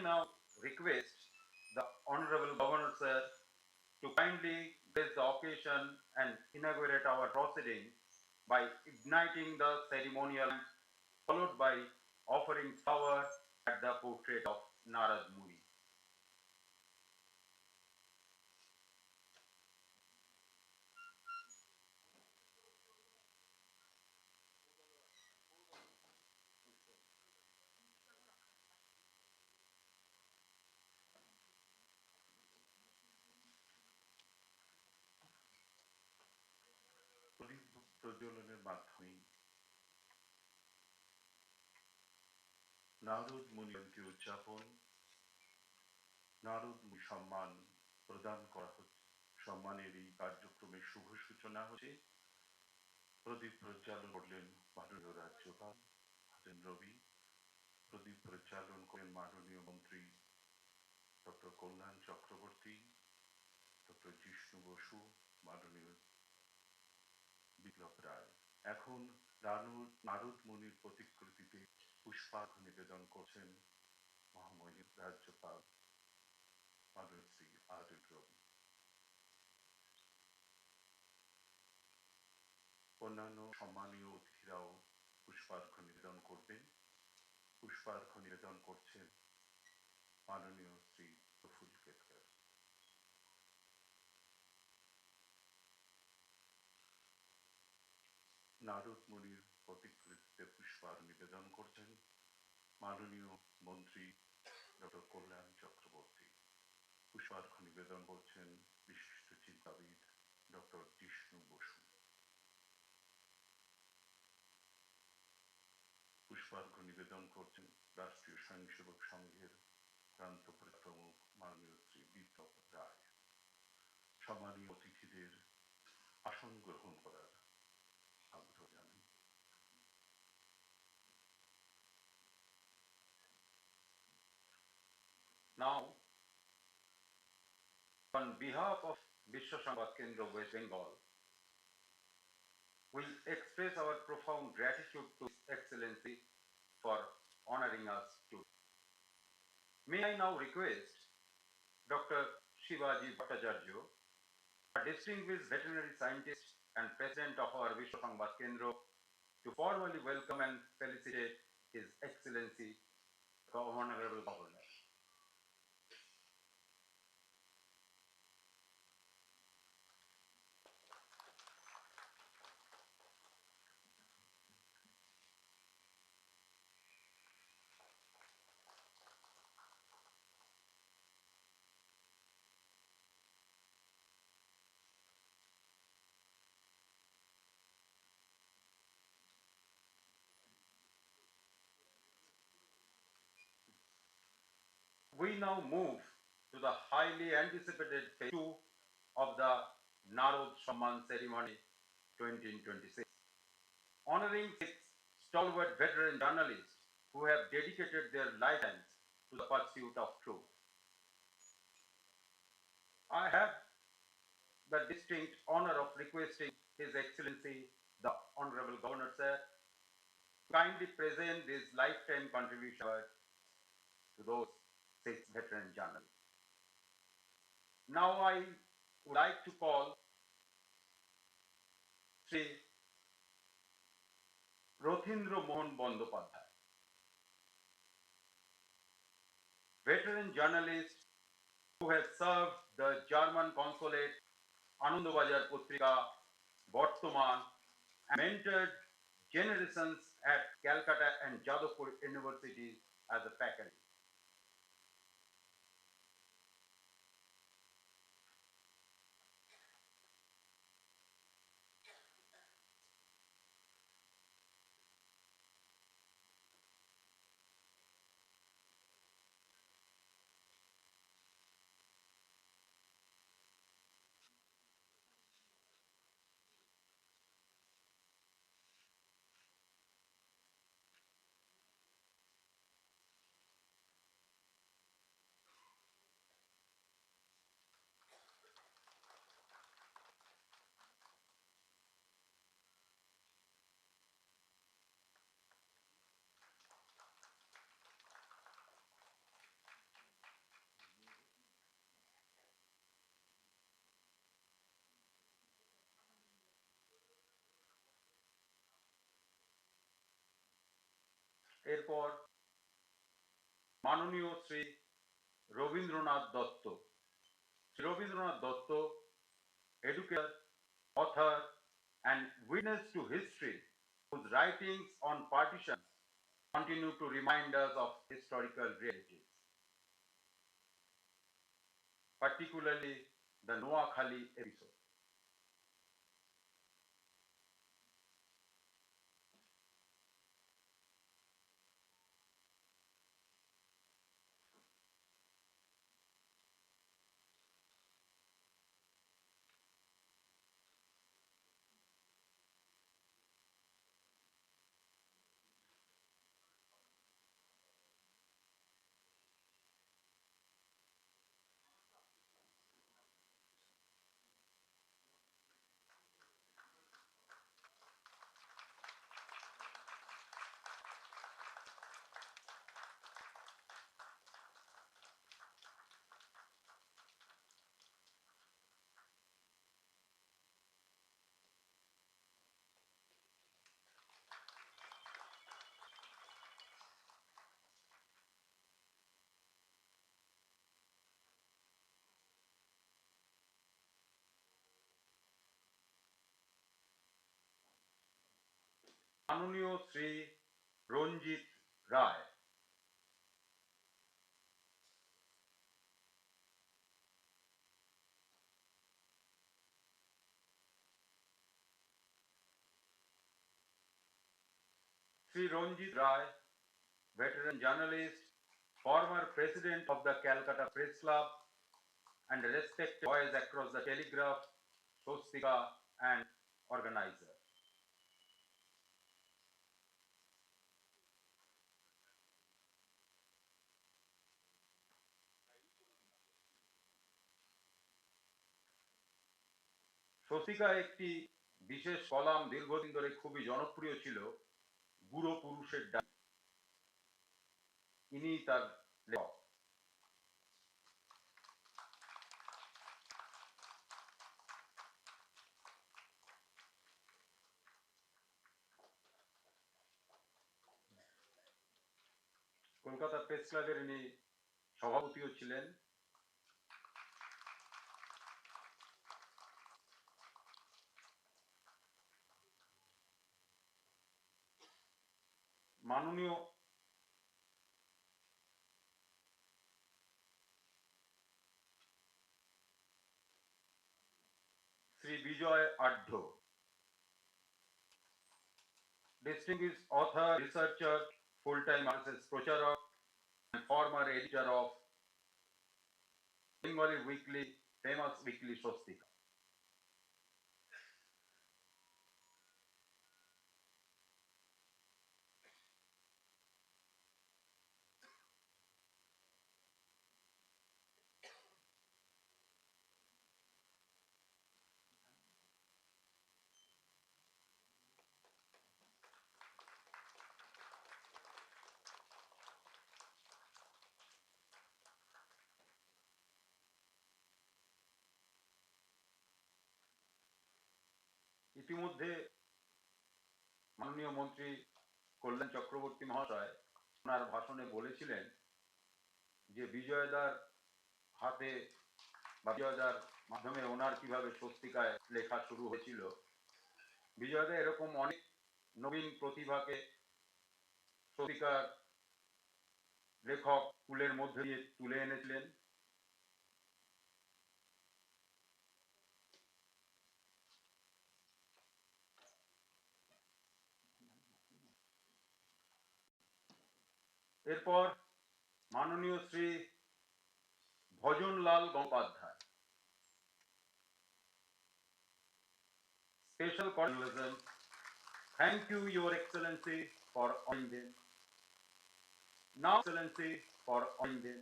now request the Honorable Governor Sir to kindly grace the occasion and inaugurate our proceedings by igniting the ceremonial, followed by offering flowers at the portrait of Narad Muni. প্রদীপ প্রজ্বলনের মাধ্যমে নারদ মুনি জয়ন্তী উদযাপন, নারদ মুনি সম্মান প্রদান করা হচ্ছে। সম্মানের এই কার্যক্রমের শুভ সূচনা হচ্ছে। প্রদীপ প্রজ্বালন করলেন মাননীয় রাজ্যপাল রবি, প্রদীপ প্রজ্বালন করেন মাননীয় মন্ত্রী ডক্টর কল্যাণ চক্রবর্তী, ডক্টর জিষ্ণু বসু, মাননীয় বিপ্লব রায়। এখন নারদ মুনির প্রতিকৃতিতে পুষ্পার্ঘ নিবেদন করছেন মহামহিম রাজ্যপাল মাননীয় শ্রী রবি। অন্যান্য সম্মানীয় অতিথিরাও পুষ্পার্ঘ নিবেদন করবেন। পুষ্পার্ঘ নিবেদন করছেন মাননীয় শ্রী প্রফুল কেতকর। নারদ মুনির প্রতিকৃতিতে পুষ্পার্ঘ নিবেদন করছেন মাননীয় মন্ত্রী ডক্টর কল্যাণ চক্রবর্তী। পুষ্পার্ঘ নিবেদন করছেন বিশিষ্ট চিন্তাবিদ ডক্টর জিষ্ণু বসু। পুষ্পার্ঘ নিবেদন করছেন রাষ্ট্রীয় স্বয়ংসেবক সংঘের প্রান্ত প্রমুখ মাননীয় শ্রী বিপ্লব রায়। সম্মানীয় অতিথিদের আসন গ্রহণ করার আগ্রহ জানাই। Now, on behalf of Vishwa Samvad Kendra, West Bengal, we express our profound gratitude to His Excellency for honoring us today. May I now request Dr. Shivaji Bhattacharya, a distinguished veterinary scientist and president of our Vishwa Samvad Kendra, to formally welcome and felicitate His Excellency, the Honorable Governor. We now move to the highly anticipated phase 2 of the Narad Samman Ceremony 2026, honoring 6 stalwart veteran journalists who have dedicated their lifetimes to the pursuit of truth. I have the distinct honor of requesting His Excellency, the Honorable Governor Sir, to kindly present this lifetime contribution to those 6 veteran journalists. Now I would like to call Sri Rothindra Mohan Bandyopadhyay, veteran journalist who has served the German consulate, Anandabazar Putrika, Bartoman, and mentored generations at Calcutta and Jadavpur universities as a faculty. এরপর মাননীয় Shri Rabindranath Dutta. Shri Rabindranath Dutta, educator, author, and witness to history, whose writings on partition continue to remind us of historical realities, particularly the Noakhali episode. মাননীয় শ্রী রঞ্জিত রায়। Sri Ranjit Rai, veteran journalist, former president of the Calcutta Press Club, and a respected voice across the telegraph, swastika, and organizer. Swastika একটি বিশেষ column দীর্ঘদিন ধরে খুবই জনপ্রিয় ছিল, বুড়ো পুরুষের ডাক। ইনি তার লেখক। কলকাতা প্রেস ক্লাবের ইনি সভাপতিও ছিলেন। মাননীয় শ্রী বিজয় Adhya, distinguished author, researcher, full-time RSS প্রচারক, and former editor of Bengali weekly, famous weekly Swastika. ইতিমধ্যে মাননীয় মন্ত্রী কল্যাণ চক্রবর্তী মহাশয় ওনার ভাষণে বলেছিলেন যে বিজয়দার হাতে বা বিজয়দার মাধ্যমে ওনার কিভাবে স্বস্তিকায় লেখা শুরু হয়েছিল। বিজয়দা এরকম অনেক নবীন প্রতিভাকে স্বস্তিকার লেখক কুলের মধ্যে দিয়ে তুলে এনেছিলেন। এরপর মাননীয় Shri Bhajanlal Gangopadhyay, special journalism. Thank you, Your Excellency, for honoring them. Now, Excellency, for honoring them.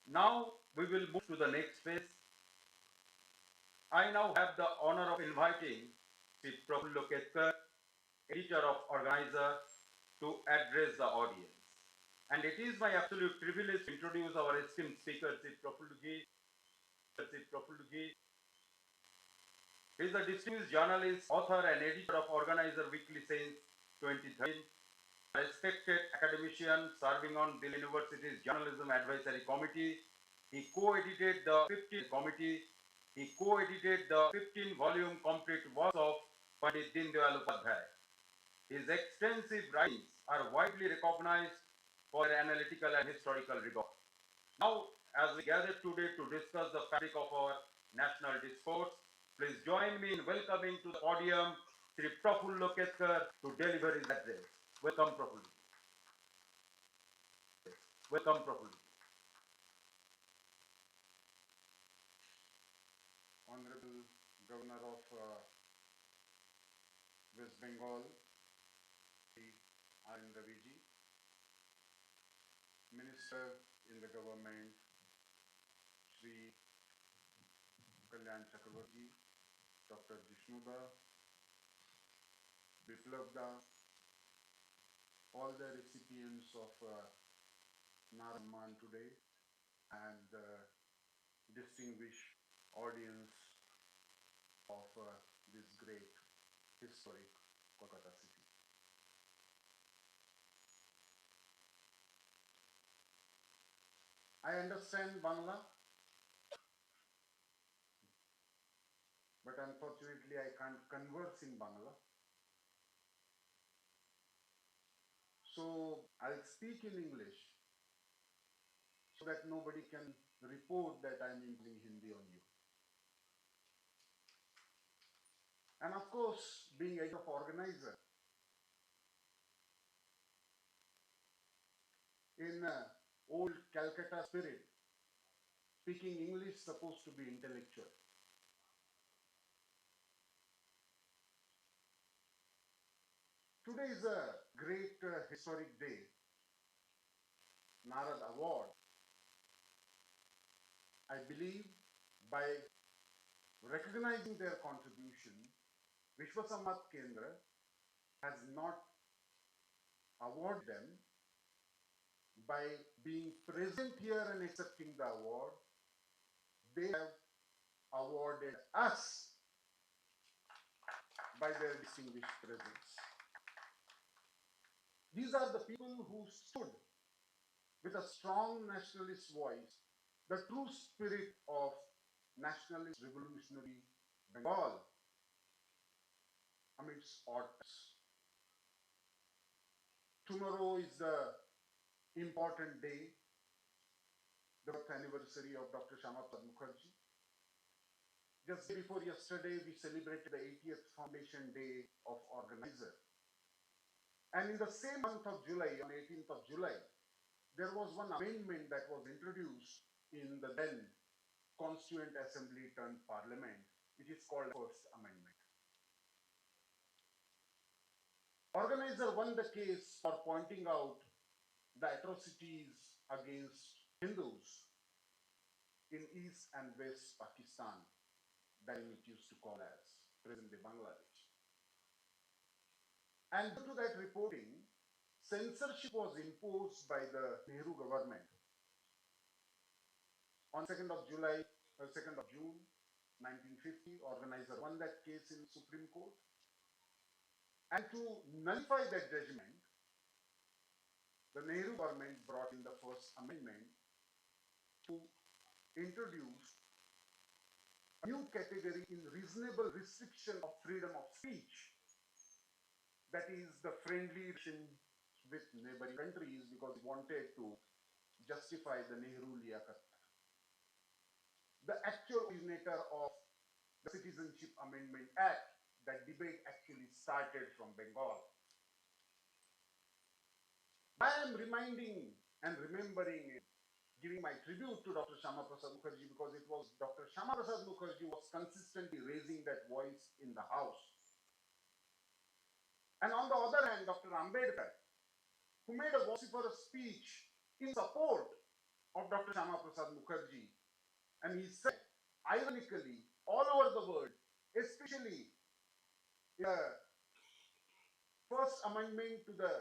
Now we will move to the next phase. I now have the honor of inviting Sri Prafullo Ketkar, editor of Organizer, to address the audience. And it is my absolute privilege to introduce our esteemed speaker, Sri Prafullo Ji. He is a distinguished journalist, author, and editor of Organizer Weekly since 2013. respected academician serving on Delhi University's Journalism Advisory Committee. He co-edited the 15-volume complete works of Pandit Dindayal Upadhyay. His extensive writings are widely recognized for their analytical and historical rigor. Now, as we gather today to discuss the fabric of our national discourse, please join me in welcoming to the podium Sri Prafullo Ketkar to deliver his address. Welcome, Prafullo. Welcome, Prafullo. Honorable Governor of West Bengal, Sri Ravi, Minister in the government, Sri Kalyan Chakravarti, Dr. Jishnuda, Biplavda, all the recipients of Narad today, and distinguished audience of this great historic Kolkata city. I understand Bangla, but unfortunately I can't converse in Bangla. So I'll speak in English so that nobody can report that I'm using Hindi on you. And of course, being a organizer, in old Calcutta spirit, speaking English is supposed to be intellectual. Today is a great historic day, Narad Award. I believe by recognizing their contribution, Vishwa Samvad Kendra has not awarded them. By being present here and accepting the award, they have awarded us by their distinguished presence. These are the people who stood with a strong nationalist voice, the true spirit of nationalist revolutionary Bengal amidst odds. Tomorrow is the important day, the birth anniversary of Dr. Shyama Mukherjee. Just before yesterday, we celebrated the 80th Foundation Day of Organizer. And in the same month of July, on 18th of July, there was one amendment that was introduced in the then Constituent Assembly turned Parliament, which is called First Amendment. Organizer won the case for pointing out the atrocities against Hindus in East and West Pakistan, that it used to call as present-day Bangladesh. And due to that reporting, censorship was imposed by the Nehru government. On 2nd of July, 2nd of June, 1950, organizer won that case in Supreme Court. And to nullify that judgment, the Nehru government brought in the First Amendment to introduce a new category in reasonable restriction of freedom of speech. That is the friendly relation with neighboring countries, because it wanted to justify the Nehru Liaquat. The actual originator of the Citizenship Amendment Act, that debate actually started from Bengal. I am reminding and remembering, giving my tribute to Dr. Shyama Prasad Mukherjee, because it was Dr. Shyama Prasad Mukherjee was consistently raising that voice in the House. And on the other hand, Dr. Ambedkar, who made a vociferous speech in support of Dr. Shyama Prasad Mukherjee, and he said, ironically, all over the world, especially the First Amendment to the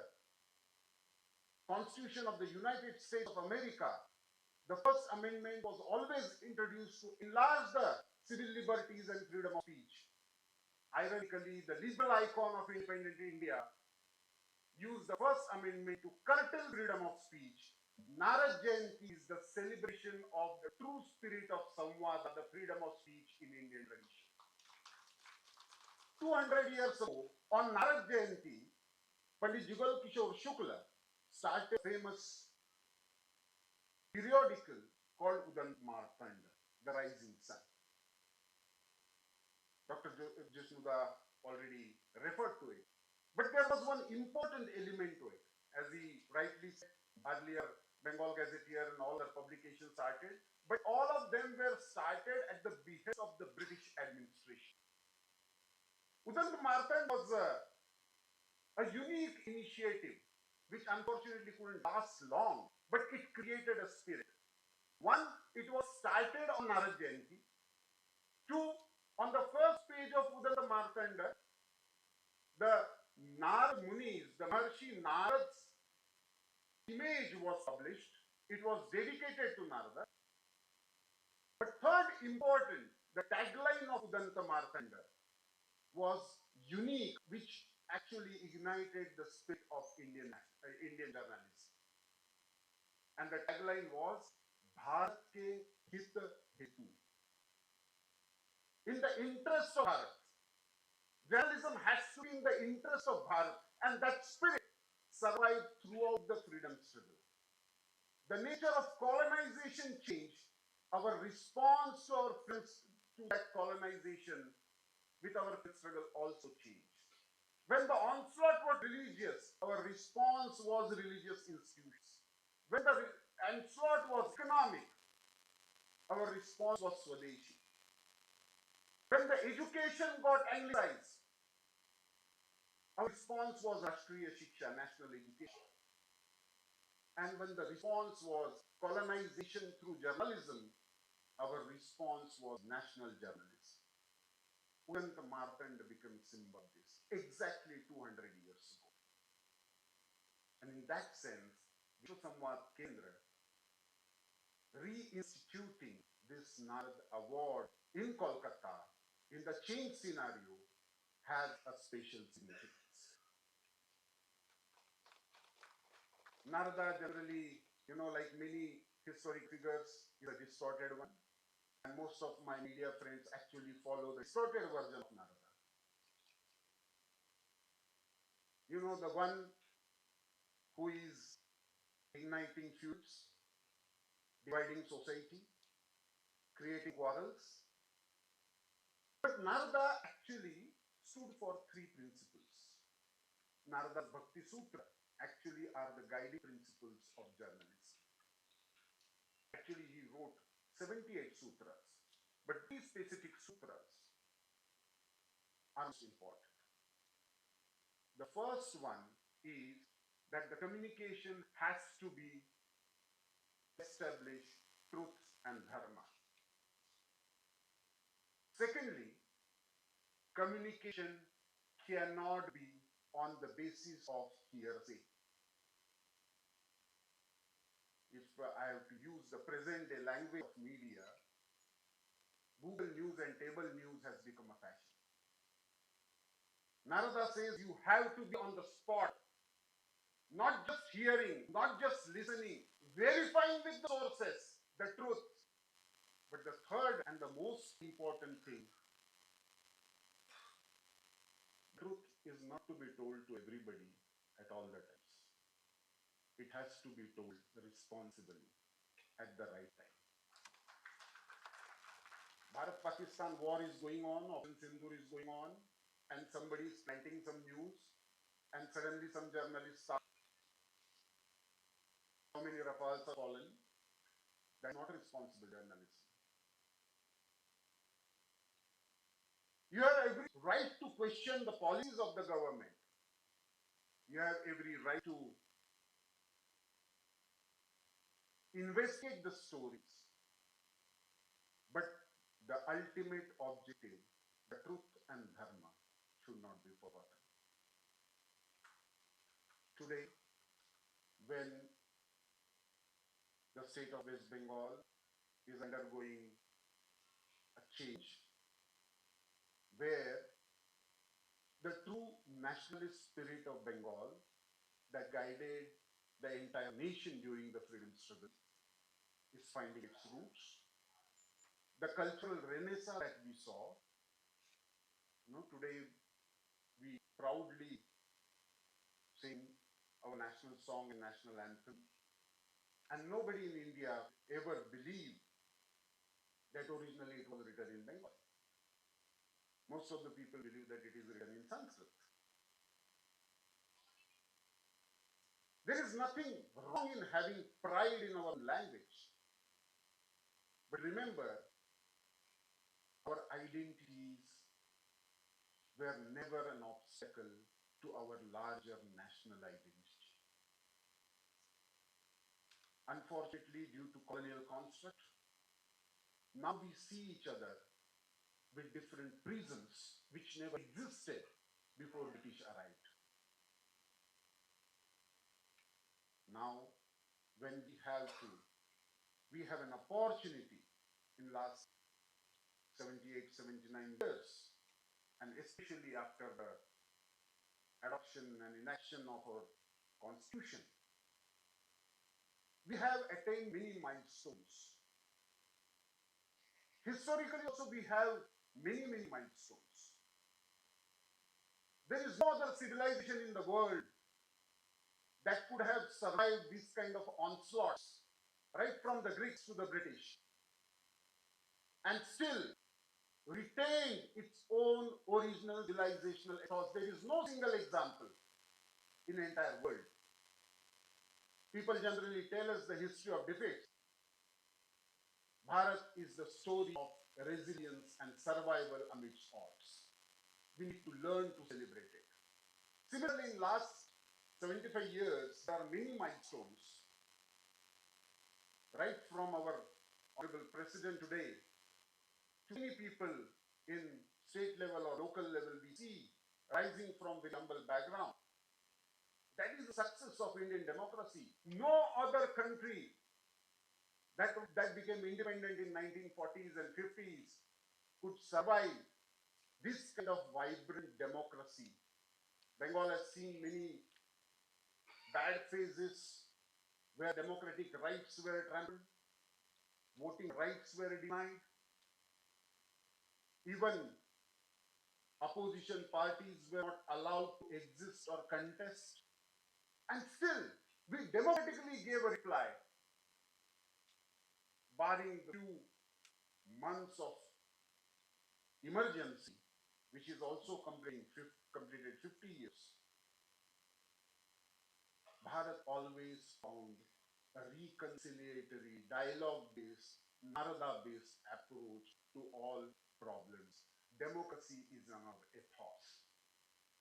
Constitution of the United States of America, the First Amendment was always introduced to enlarge the civil liberties and freedom of speech. Ironically, the liberal icon of independent India used the First Amendment to curtail freedom of speech, Narad Jayanti is the celebration of the true spirit of Samvad, the freedom of speech in Indian tradition. 200 years ago, on Narad Jayanti, Pandit Jugal Kishore Shukla started a famous periodical called Udant Martanda, the Rising Sun. Dr. Jisnuda already referred to it. But there was one important element to it. As he rightly said earlier, Bengal Gazetteer and all the publications started, but all of them were started at the behest of the British administration. Udant Martand was a unique initiative which unfortunately couldn't last long, but it created a spirit. One, it was started on Narad Jayanti. Two, on the first page of Udant Martanda, the Narad Munis, the Maharishi Narad's image was published. It was dedicated to Narada. But third important, the tagline of Udanta Martanda was unique, which actually ignited the spirit of Indian journalism. And the tagline was Bharat ke hit hetu. In the interest of Bharat. Journalism has to be in the interest of Bharat, and that spirit survived throughout the freedom struggle. The nature of colonization changed. Our response to that colonization with our struggle also changed. When the onslaught was religious, our response was religious institutions. When the onslaught was economic, our response was Swadeshi. When the education got anglicized, our response was Rashtriya Shiksha, national education. And when the response was colonization through journalism, our response was national journalism. Udanta Martanda became symbol of this exactly 200 years ago. And in that sense, Vishwa Samvad Kendra reinstituting this Narad Award in Kolkata in the change scenario has a special significance. Narada generally, like many historic figures, is a distorted one. And most of my media friends actually follow the distorted version of Narada. The one who is igniting feuds, dividing society, creating quarrels. But Narada actually stood for three principles. Narada's Bhakti Sutra actually are the guiding principles of journalism. Actually, he wrote 78 sutras, but these specific sutras are most important. The first one is that the communication has to be establish truth and dharma. Secondly, communication cannot be on the basis of hearsay. If I have to use the present day language of media, Google News and table news has become a fashion. Narada says you have to be on the spot, not just hearing, not just listening, verifying with the sources the truth. But the third and the most important thing, truth is not to be told to everybody at all the times. It has to be told responsibly at the right time. Bharat-Pakistan war is going on, Operation Sindoor is going on, and somebody is planting some news, and suddenly some journalists start, how many Rafales are fallen? That's not responsible journalism. You have every right to question the policies of the government. You have every right to investigate the stories. But the ultimate objective, the truth and dharma, should not be forgotten. Today, when the state of West Bengal is undergoing a change, where the true nationalist spirit of Bengal that guided the entire nation during the freedom struggle is finding its roots. The cultural renaissance that we saw, today we proudly sing our national song and national anthem, and nobody in India ever believed that originally it was written in Bengal. Most of the people believe that it is written in Sanskrit. There is nothing wrong in having pride in our language. But remember, our identities were never an obstacle to our larger national identity. Unfortunately, due to colonial construct, now we see each other with different prisms which never existed before British arrived. Now, when we have an opportunity in last 78, 79 years, and especially after the adoption and enaction of our constitution, we have attained many milestones. Historically also we have many milestones. There is no other civilization in the world that could have survived this kind of onslaughts, right from the Greeks to the British, and still retained its own original civilizational ethos. There is no single example in the entire world. People generally tell us the history of defeats. Bharat is the story of resilience and survival amidst odds. We need to learn to celebrate it. Similarly, in last 75 years, there are many milestones. Right from our Honorable President today, to many people in state level or local level, we see rising from very humble background. That is the success of Indian democracy. No other country that became independent in 1940s and 50s could survive this kind of vibrant democracy. Bengal has seen many bad phases where democratic rights were trampled, voting rights were denied, even opposition parties were not allowed to exist or contest, and still we democratically gave a reply, barring the few months of emergency, which is also completed 50 years. Bharat always found a reconciliatory, dialogue-based, Narada-based approach to all problems. Democracy is our ethos.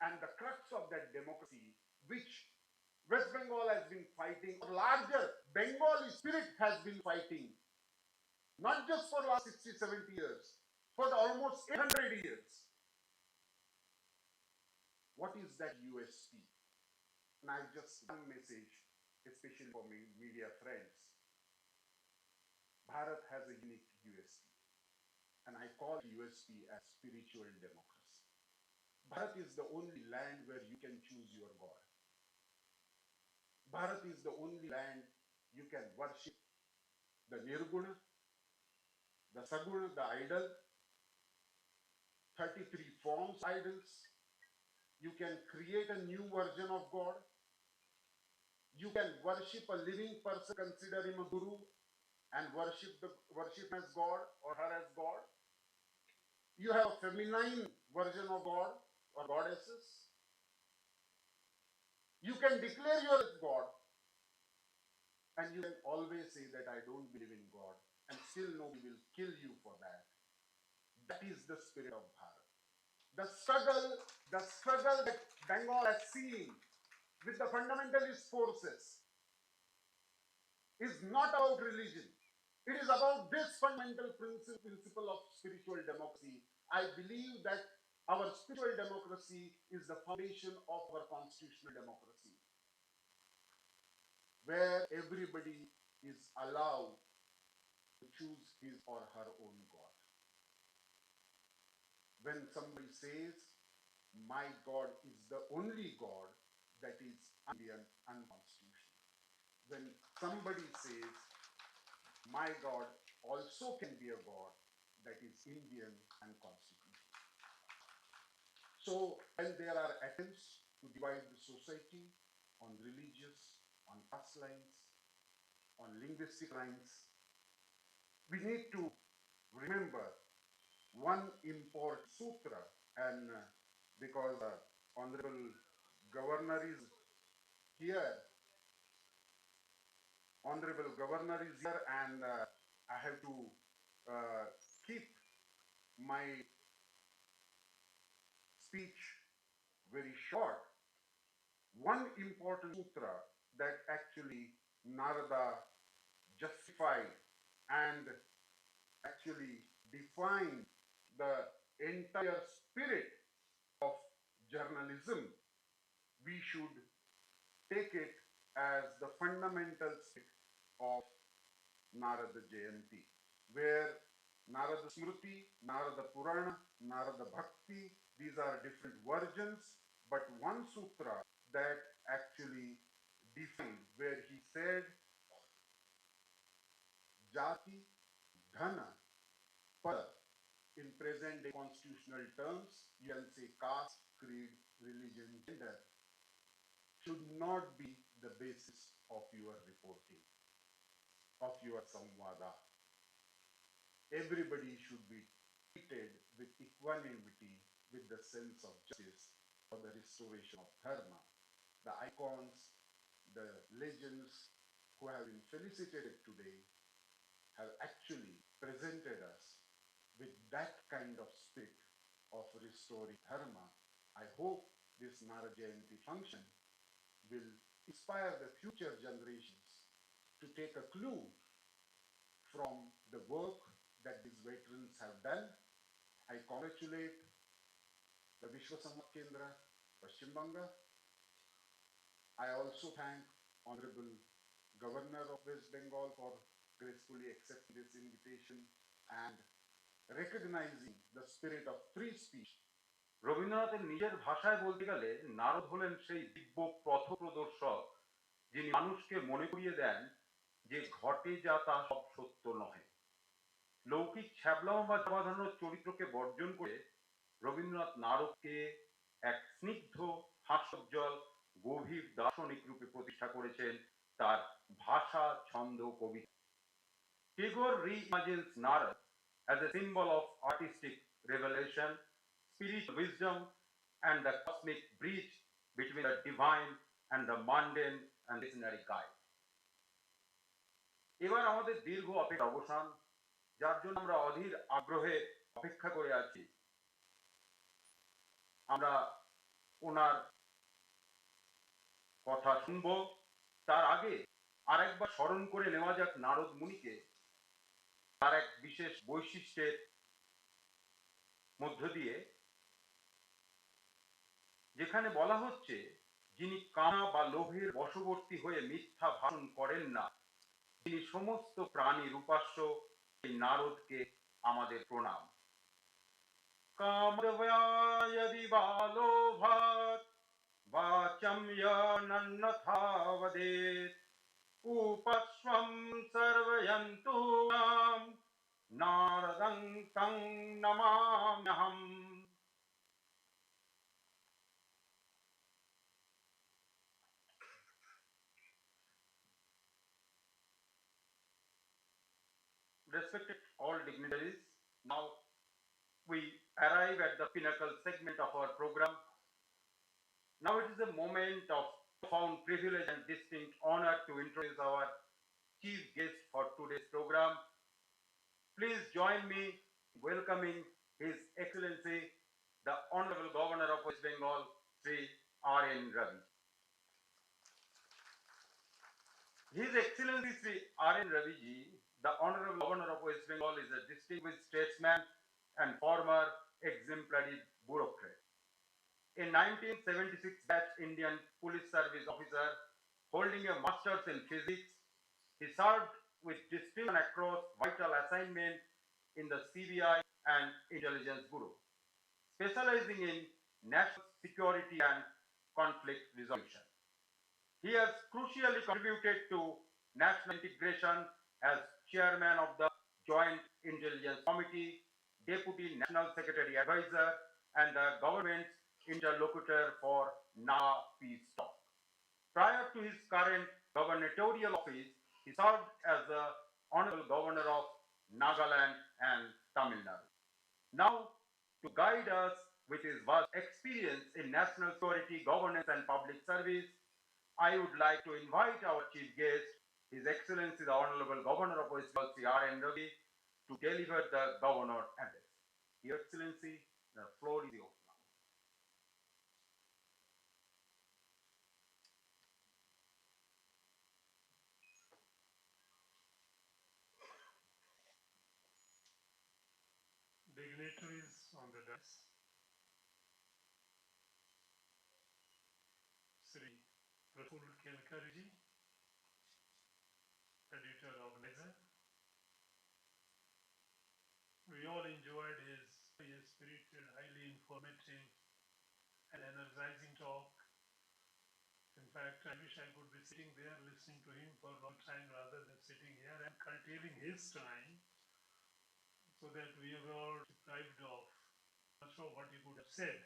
And the crux of that democracy, which West Bengal has been fighting, or larger Bengali spirit has been fighting, not just for the last 60, 70 years, for almost 800 years. What is that USP? And I just one message, especially for media friends. Bharat has a unique USP, and I call USP as spiritual democracy. Bharat is the only land where you can choose your God. Bharat is the only land you can worship the Nirguna, the Saguna, the idol, 33 forms idols. You can create a new version of God. You can worship a living person, consider him a guru, and worship as God or her as God. You have a feminine version of God or goddesses. You can declare you are God, and you can always say that I don't believe in God, and still nobody will kill you for that. That is the spirit of Bharat. The struggle that Bengal has seen with the fundamentalist forces is not about religion. It is about this fundamental principle of spiritual democracy. I believe that our spiritual democracy is the foundation of our constitutional democracy, where everybody is allowed to choose his or her own God. When somebody says, my God is the only God, that is Indian unconstitutional. When somebody says, my God also can be a God that is Indian and constitutional. So when there are attempts to divide the society on religious, on caste lines, on linguistic lines, we need to remember one important sutra, and because Honorable Governor is here, Honorable Governor is here, and I have to keep my speech very short. One important sutra that actually Narada justified and actually defined the entire spirit of journalism, we should take it as the fundamental spirit of Narada Jayanti, where Narada Smriti, Narada Purana, Narada Bhakti, these are different versions, but one sutra that actually defined, where he said, Jati, Dhana, Pada. In present day constitutional terms, you can say caste, creed, religion, gender should not be the basis of your reporting, of your samvada. Everybody should be treated with equanimity, with the sense of justice for the restoration of dharma. The icons, the legends who have been felicitated today have actually presented us with that kind of spirit of restoring dharma. I hope this Narad Jayanti function will inspire the future generations to take a clue from the work that these veterans have done. I congratulate the Vishwa Samvad Kendra, Dakshinbanga. I also thank Honorable Governor of West Bengal for gracefully accepting this invitation and recognizing the spirit of free speech. রবীন্দ্রনাথের নিজের ভাষায় বলতে গেলে নারদ হলেন সেই দিব্য পথপ্রদর্শক যিনি মানুষকে মনে করিয়ে দেন যে ঘটে যা তা সব সত্য নহে। লৌকিক ছ্যাবলামো বা বাঁধানোর চরিত্রকে বর্জন করে রবীন্দ্রনাথ নারদকে এক স্নিগ্ধ হাস্যোজ্জ্বল গভীর দার্শনিক রূপে প্রতিষ্ঠা করেছেন তার ভাষা ছন্দ কবিতা। Tagore reimagines Narad as a symbol of artistic revelation, spiritual wisdom, and the cosmic bridge between the divine and the mundane and visionary guide. এবার আমাদের দীর্ঘ অপেক্ষার অবসান, যার জন্য আমরা অধীর আগ্রহে অপেক্ষা করে আছি। আমরা ওনার কথা শুনব, তার আগে আরেকবার স্মরণ করে নেওয়া যাক নারদ মুনিকে, তার এক বিশেষ বৈশিষ্ট্যের মধ্য দিয়ে, যেখানে বলা হচ্ছে যিনি কামনা বা লোভের বশবর্তী হয়ে মিথ্যা ভাষণ করেন না, যিনি সমস্ত প্রাণীর উপাস্য, এই নারদকে আমাদের প্রণাম। কামদব্যায়দি বালোভাত বাচম যন্নথা বদেত উপস্বম সর্বয়ন্তু মাম নারদং তং নমাম্যহম। Respected all dignitaries, now we arrive at the pinnacle segment of our program. Now it is a moment of profound privilege and distinct honor to introduce our chief guest for today's program. Please join me in welcoming His Excellency, the Honorable Governor of West Bengal, Sri R.N. Ravi. His Excellency Sri R.N. Ravi ji, the Honorable Governor of West Bengal, is a distinguished statesman and former exemplary bureaucrat. A 1976 batch Indian Police Service officer holding a master's in physics, he served with distinction across vital assignments in the CBI and Intelligence Bureau, specializing in national security and conflict resolution. He has crucially contributed to national integration as chairman of the Joint Intelligence Committee, Deputy National Secretary Advisor, and the government's interlocutor for NA peace talk. Prior to his current gubernatorial office, he served as the Honorable Governor of Nagaland and Tamil Nadu. Now, to guide us with his vast experience in national security, governance, and public service, I would like to invite our chief guest, His Excellency the Honorable Governor of West Bengal, R. N. Ravi, to deliver the Governor address. Your Excellency, the floor is yours. Dignitaries on the dais, Sri Praful Kelkariji, editor organizer. We all enjoyed his spirited, highly informative, and energizing talk. In fact, I wish I could be sitting there listening to him for a long time rather than sitting here and curtailing his time so that we are all deprived of much of what he could have said.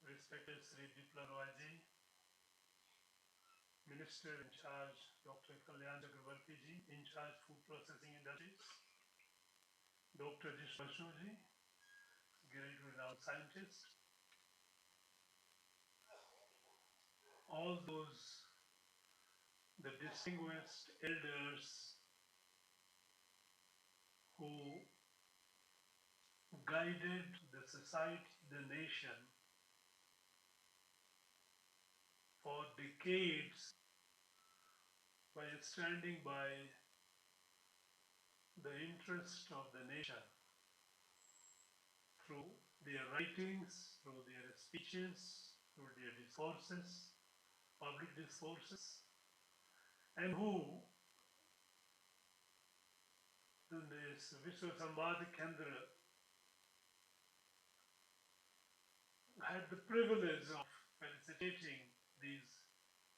Respected Sri Dipla Royji, Minister in charge, Dr. Kalyan Chakrabarti ji, in charge food processing industries, Dr. Vishwa ji, great renowned scientist, all those, the distinguished elders who guided the society, the nation for decades by standing by the interest of the nation through their writings, through their speeches, through their discourses, public discourses, and who in this Vishwa Samvad Kendra had the privilege of felicitating these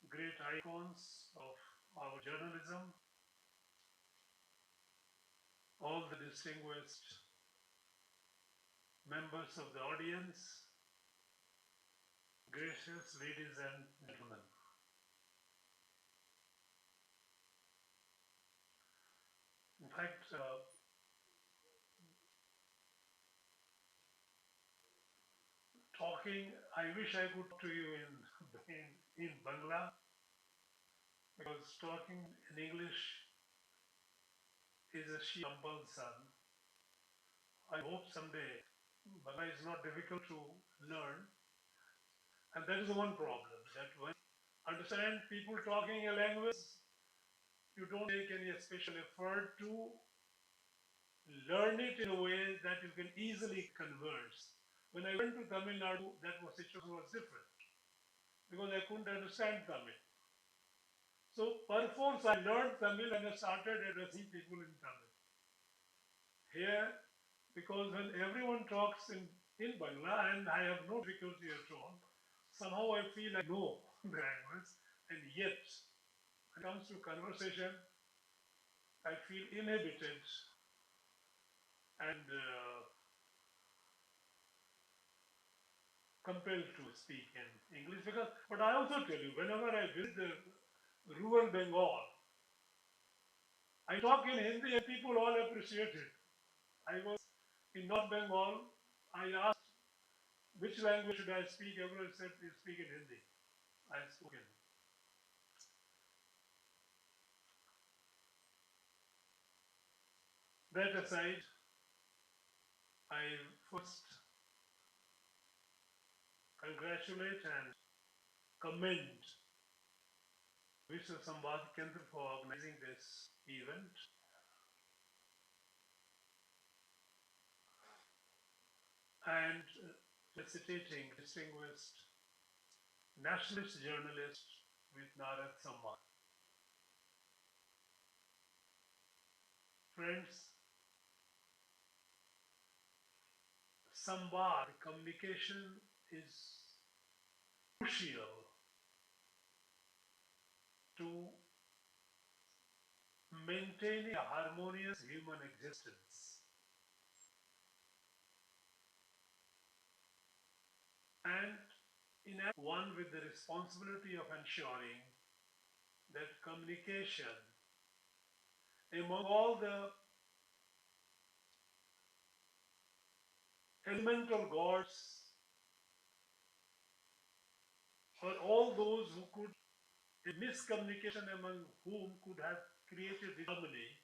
great icons of our journalism, all the distinguished members of the audience, gracious ladies and gentlemen. In fact, I wish I could talk to you in Bangla, because talking in English is a sheer compulsion. I hope someday Bangla is not difficult to learn, and that is the one problem, that when you understand people talking a language, you don't take any special effort to learn it in a way that you can easily converse. When I went to Tamil Nadu, that situation was different, because I couldn't understand Tamil. So perforce I learned Tamil and I started addressing people in Tamil. Here, because when everyone talks in Bangla, and I have no difficulty at all, somehow I feel I know the language, and yet when it comes to conversation, I feel inhibited and compelled to speak in English. But I also tell you, whenever I visit the rural Bengal, I talk in Hindi and people all appreciate it. I was in North Bengal, I asked which language should I speak. Everyone said, please speak in Hindi. I spoke in. That aside, I first congratulate and commend Vishwa Samvad Kendra for organizing this event. And felicitating distinguished nationalist journalist with Narad Samvad. Friends, Samvad communication is crucial to maintaining a harmonious human existence. And in one with the responsibility of ensuring that communication among all the elemental gods or all those who could, a miscommunication among whom could have created disharmony,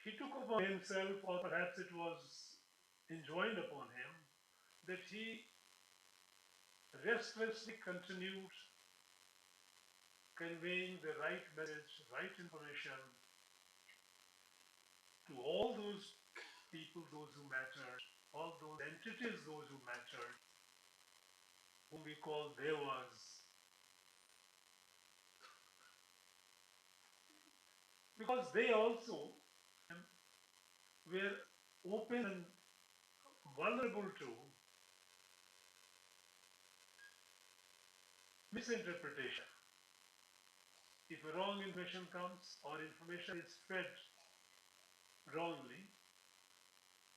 he took upon himself, or perhaps it was enjoined upon him, that he restlessly continued conveying the right message, right information to all those people, those who mattered, all those entities, those who mattered, whom we call devas. Because they also were open and vulnerable to misinterpretation. If a wrong information comes or information is fed wrongly,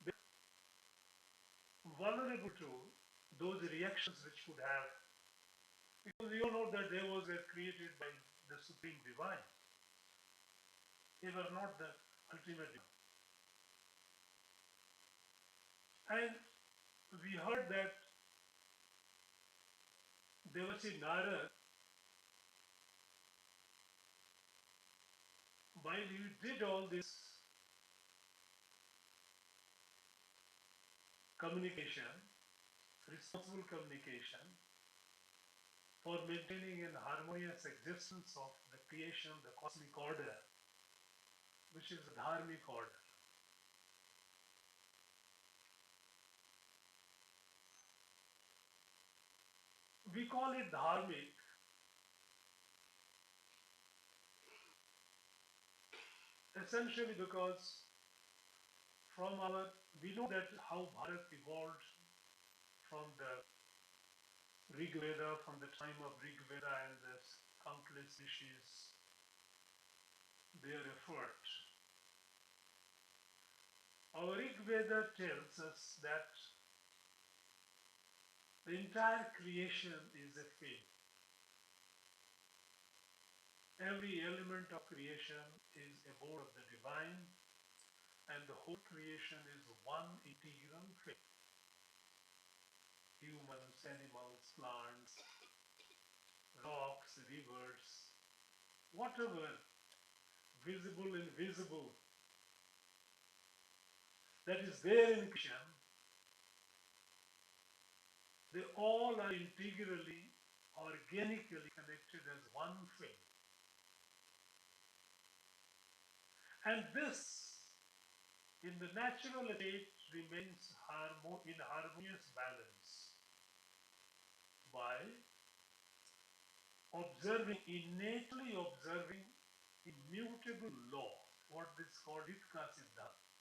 they're vulnerable to those reactions which could have, because you know that devas were created by the Supreme Divine. They were not the ultimate divine. And we heard that Devasi Narad, while he did all this communication, responsible communication, for maintaining an harmonious existence of the creation, the cosmic order, which is the dharmic order. We call it dharmic essentially because we know that how Bharat evolved from the Rig Veda, from the time of Rig Veda and the countless rishis, their effort. Our Rig Veda tells us that the entire creation is a field. Every element of creation is abode of the divine, and the whole creation is one integral field. Humans, animals, plants, rocks, rivers, whatever visible, invisible, that is there in creation, they all are integrally, organically connected as one field. And this, in the natural state, remains in harmonious balance by innately observing immutable law, what is called Itka Siddhanta.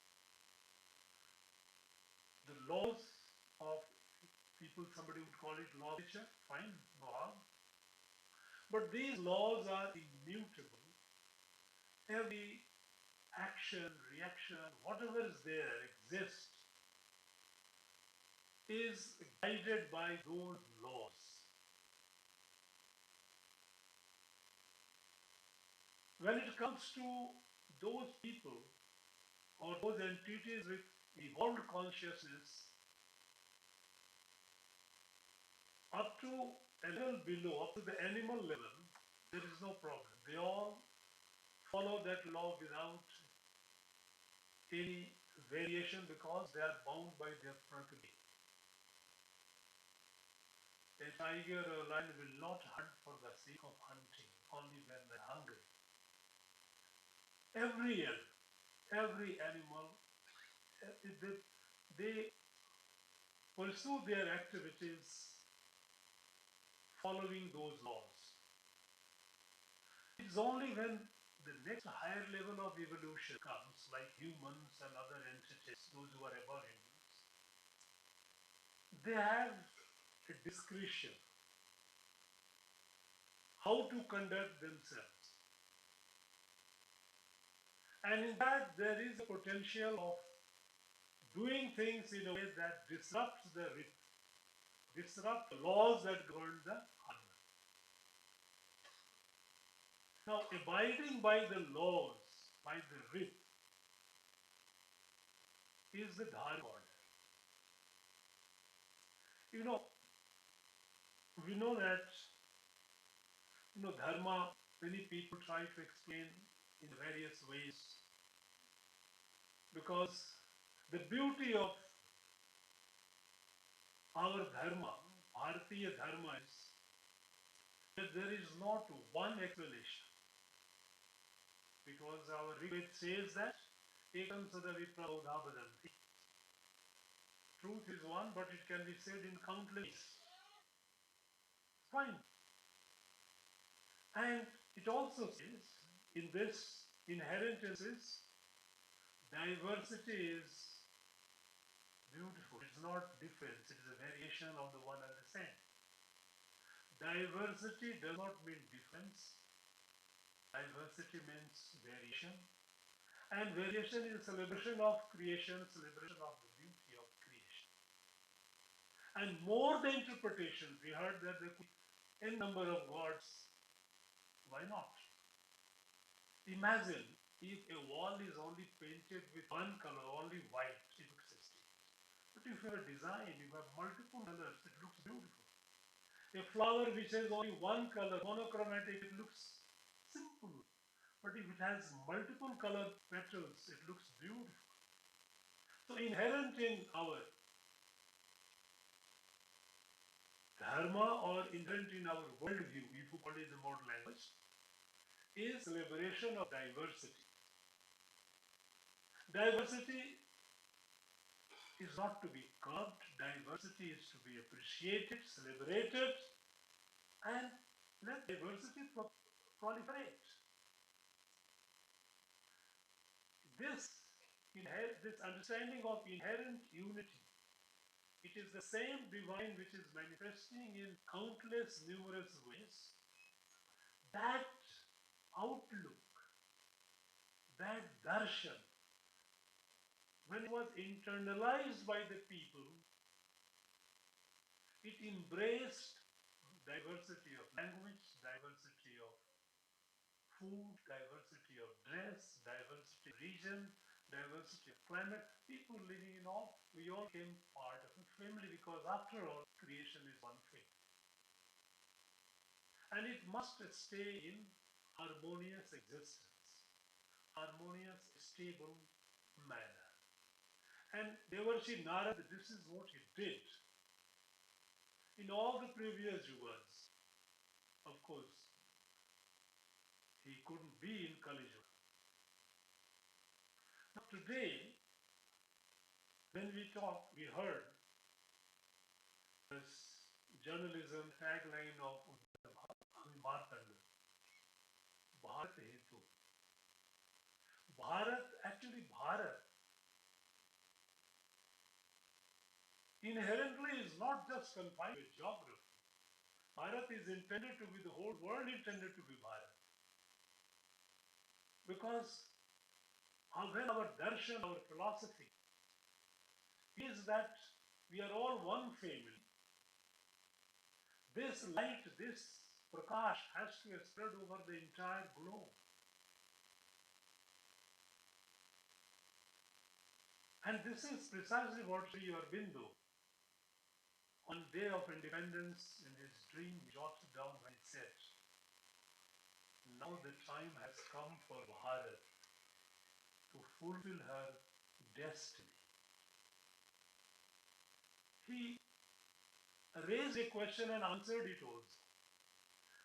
The laws of people, somebody would call it law of nature, fine, no harm. But these laws are immutable. Every action, reaction, whatever is there, exists, is guided by those laws. When it comes to those people or those entities with evolved consciousness, up to a level below, up to the animal level, there is no problem. They all follow that law without any variation because they are bound by their prakriti. A tiger or a lion will not hunt for the sake of hunting, only when they're hungry. Every animal, they pursue their activities following those laws. It's only when the next higher level of evolution comes, like humans and other entities, those who are above humans, they have a discretion how to conduct themselves. And in that, there is a potential of doing things in a way that disrupts the rhythm, disrupt the laws that govern the other. Now, abiding by the laws, by the rhythm, is the dharma order. You know, we know that, dharma, many people try to explain in various ways because the beauty of our dharma, Bharatiya dharma, is that there is not one explanation. Because our Rigveda says that ekam sada vipra bodha badanti. Truth is one, but it can be said in countless ways. Fine. And it also says in this inherent is diversity is beautiful. It's not difference, it is a variation of the one and the same. Diversity does not mean difference. Diversity means variation. And variation is a celebration of creation, celebration of the beauty of creation. And more the interpretation, we heard that there could be n number of gods. Why not? Imagine if a wall is only painted with one color, only white, it looks aesthetic. But if you have a design, you have multiple colors, it looks beautiful. A flower which has only one color, monochromatic, it looks simple. But if it has multiple colored petals, it looks beautiful. So inherent in our dharma or inherent in our worldview, if you call it the modern language, is celebration of diversity. Diversity is not to be curbed, diversity is to be appreciated, celebrated, and let diversity proliferate. This understanding of inherent unity, it is the same divine which is manifesting in countless numerous ways. That outlook, that darshan, when it was internalized by the people, it embraced diversity of language, diversity of food, diversity of dress, diversity of region, diversity of climate. People living in all, we all became part of a family because after all, creation is one family. And it must stay in harmonious existence, harmonious, stable manner. And Devarshi Narad, this is what he did. In all the previous yugas, of course, he couldn't be in Kali Yuga. Now today, when we talk, we heard this journalism tagline of Martanda, Bharat Hetu. Bharat, actually Bharat, inherently is not just confined with geography. Bharat is intended to be the whole world, intended to be Bharat. Because when our darshan, our philosophy is that we are all one family, this light, this prakash has to spread over the entire globe. And this is precisely what Sri Aurobindo, on day of independence, in his dream, jotted down when he said, now the time has come for Bharat to fulfill her destiny. He raised a question and answered it also.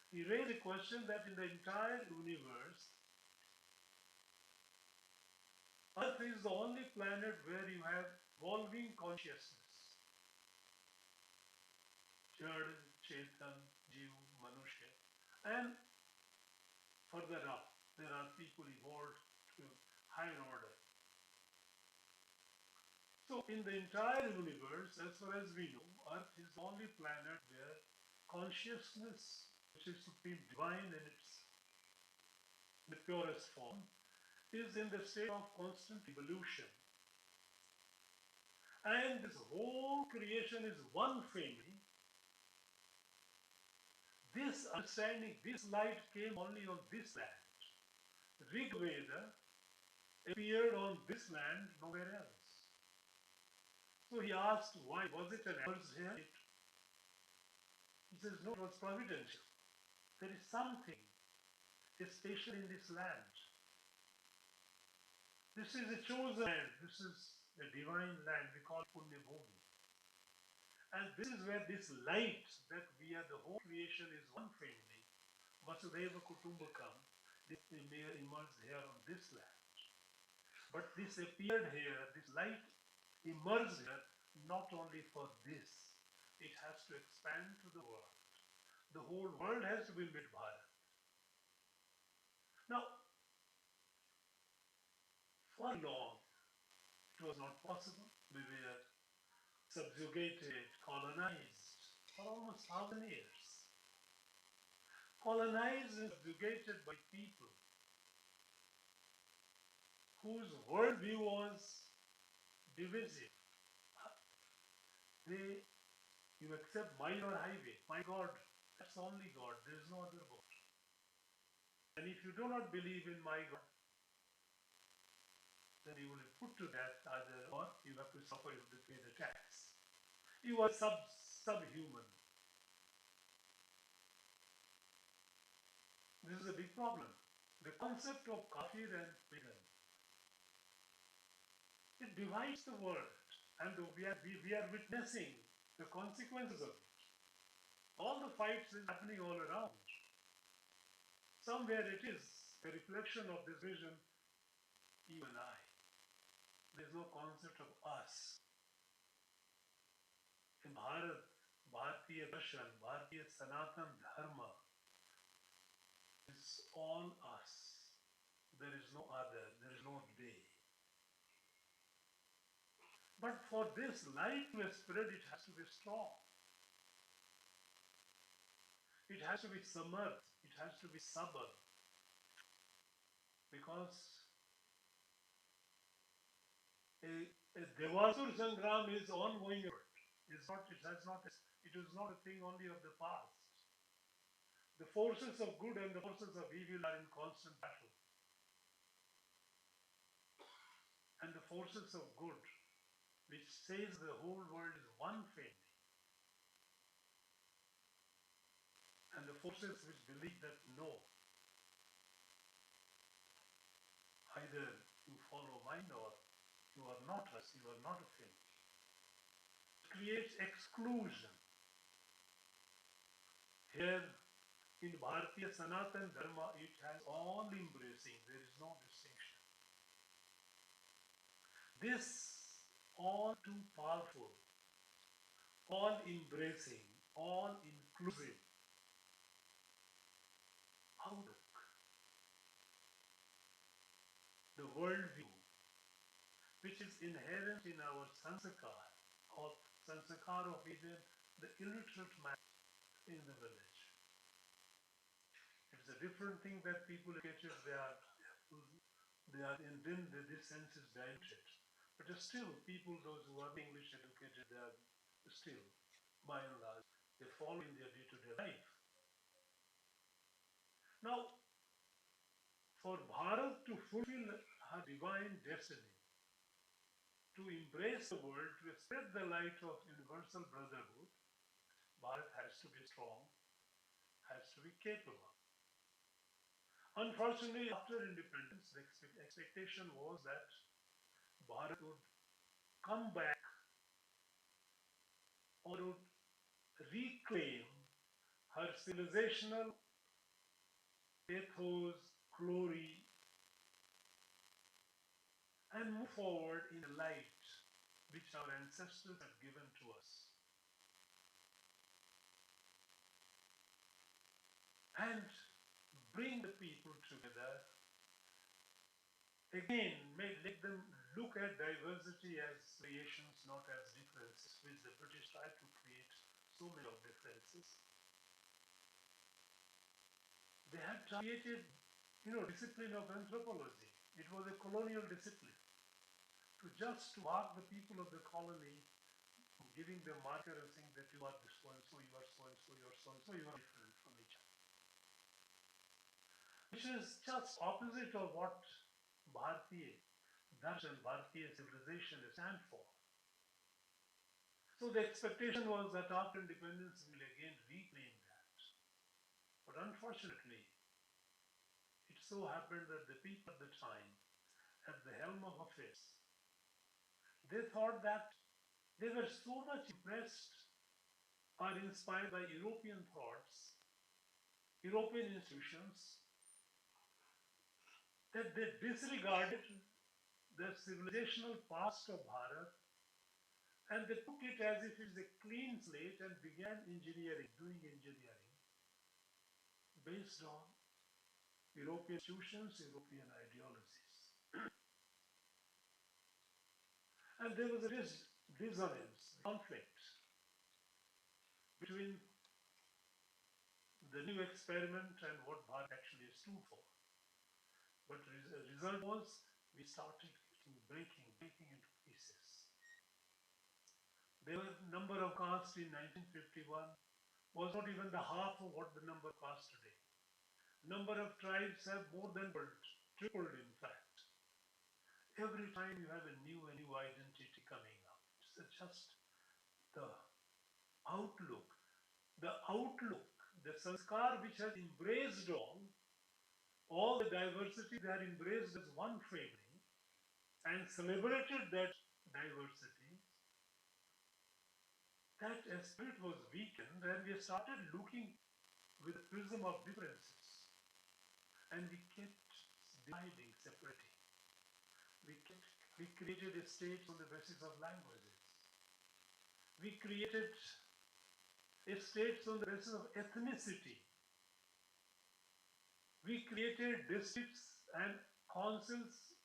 He raised a question that in the entire universe, Earth is the only planet where you have evolving consciousness. Jad, Chetan, Jeev, Manushya. And further up, there are people evolved to higher order. So So in the entire universe, as far as we know, Earth is the only planet where consciousness, which is supreme divine in its the purest form, is in the state of constant evolution. And this whole creation is one family. This understanding, this light came only on this land. Rig Veda appeared on this land, nowhere else. So he asked, why was it an error here? He says, no, it was providential. There is something special in this land. This is a chosen land. This is a divine land. We call it Punya Bhumi. And this is where this light that we are, the whole creation is one family, Vasudeva Kutumbakam, this emerged here on this land. But this appeared here, this light emerged here not only for this, it has to expand to the world. The whole world has to be made Bharat. Now, for long, it was not possible. We were subjugated, colonized for almost 1,000 years. Colonized and subjugated by people whose worldview was divisive. You accept mile or highway. My God, that's only God. There is no other God. And if you do not believe in my God, then you will be put to death either, or you have to suffer, you have to pay the tax. You are subhuman. This is a big problem. The concept of kafir and pagan, it divides the world, and we are witnessing the consequences of it. All the fights is happening all around. Somewhere it is a reflection of this vision, you and I. There is no concept of us. In Bharat, Bharatiya Darshan, Bharatiya Sanatani Dharma is all us. There is no other, there is no they. But for this light to spread, it has to be strong. It has to be samarth, it has to be sabal. Because a Devasur Sangram is ongoing effort. It is not a thing only of the past. The forces of good and the forces of evil are in constant battle. And the forces of good, which says the whole world is one family, and the forces which believe that no, either you follow mine or you are not us, you are not a family. It creates exclusion. Here in Bharatiya Sanatani Dharma, it has all embracing, there is no distinction. This all too powerful, all embracing, all inclusive outlook, the worldview, which is inherent in our sanskar, or sanskar of even the illiterate man in the village. It's a different thing that people educated, they are in them, this sense is diluted. But still, people, those who are English educated, they are still, by and large, they follow in their day-to-day life. Now, for Bharat to fulfill her divine destiny, to embrace the world, to spread the light of universal brotherhood, Bharat has to be strong, has to be capable. Unfortunately, after independence, the expectation was that Bharat would come back or would reclaim her civilizational ethos, glory, and move forward in the light which our ancestors had given to us. And bring the people together, again, let them look at diversity as variations, not as differences, which the British tried to create so many of differences. They had created, discipline of anthropology. It was a colonial discipline to just mark the people of the colony, giving them marker and saying that you are this one, so you are so and so, you are so and so, you are different from each other. Which is just opposite of what Bharatiya darshan, Bharatiya civilization stand for. So the expectation was that after independence we will again reclaim that. But unfortunately, it so happened that the people at the time, at the helm of affairs, they thought that they were so much impressed or inspired by European thoughts, European institutions, that they disregarded the civilizational past of Bharat and they took it as if it's a clean slate and began doing engineering based on European institutions, European ideologies. And there was a dissonance, conflict between the new experiment and what Bharat actually stood for. But the result was we started breaking into pieces. There were number of castes in 1951 was not even the half of what the number of castes today. Number of tribes have more than tripled in fact. Every time you have a new identity coming up. It's just the outlook, the sanskar which has embraced all the diversity, they are embraced as one family and celebrated that diversity. That spirit was weakened and we started looking with a prism of differences. And we kept dividing, separating. We created states on the basis of languages. We created states on the basis of ethnicity. We created districts and councils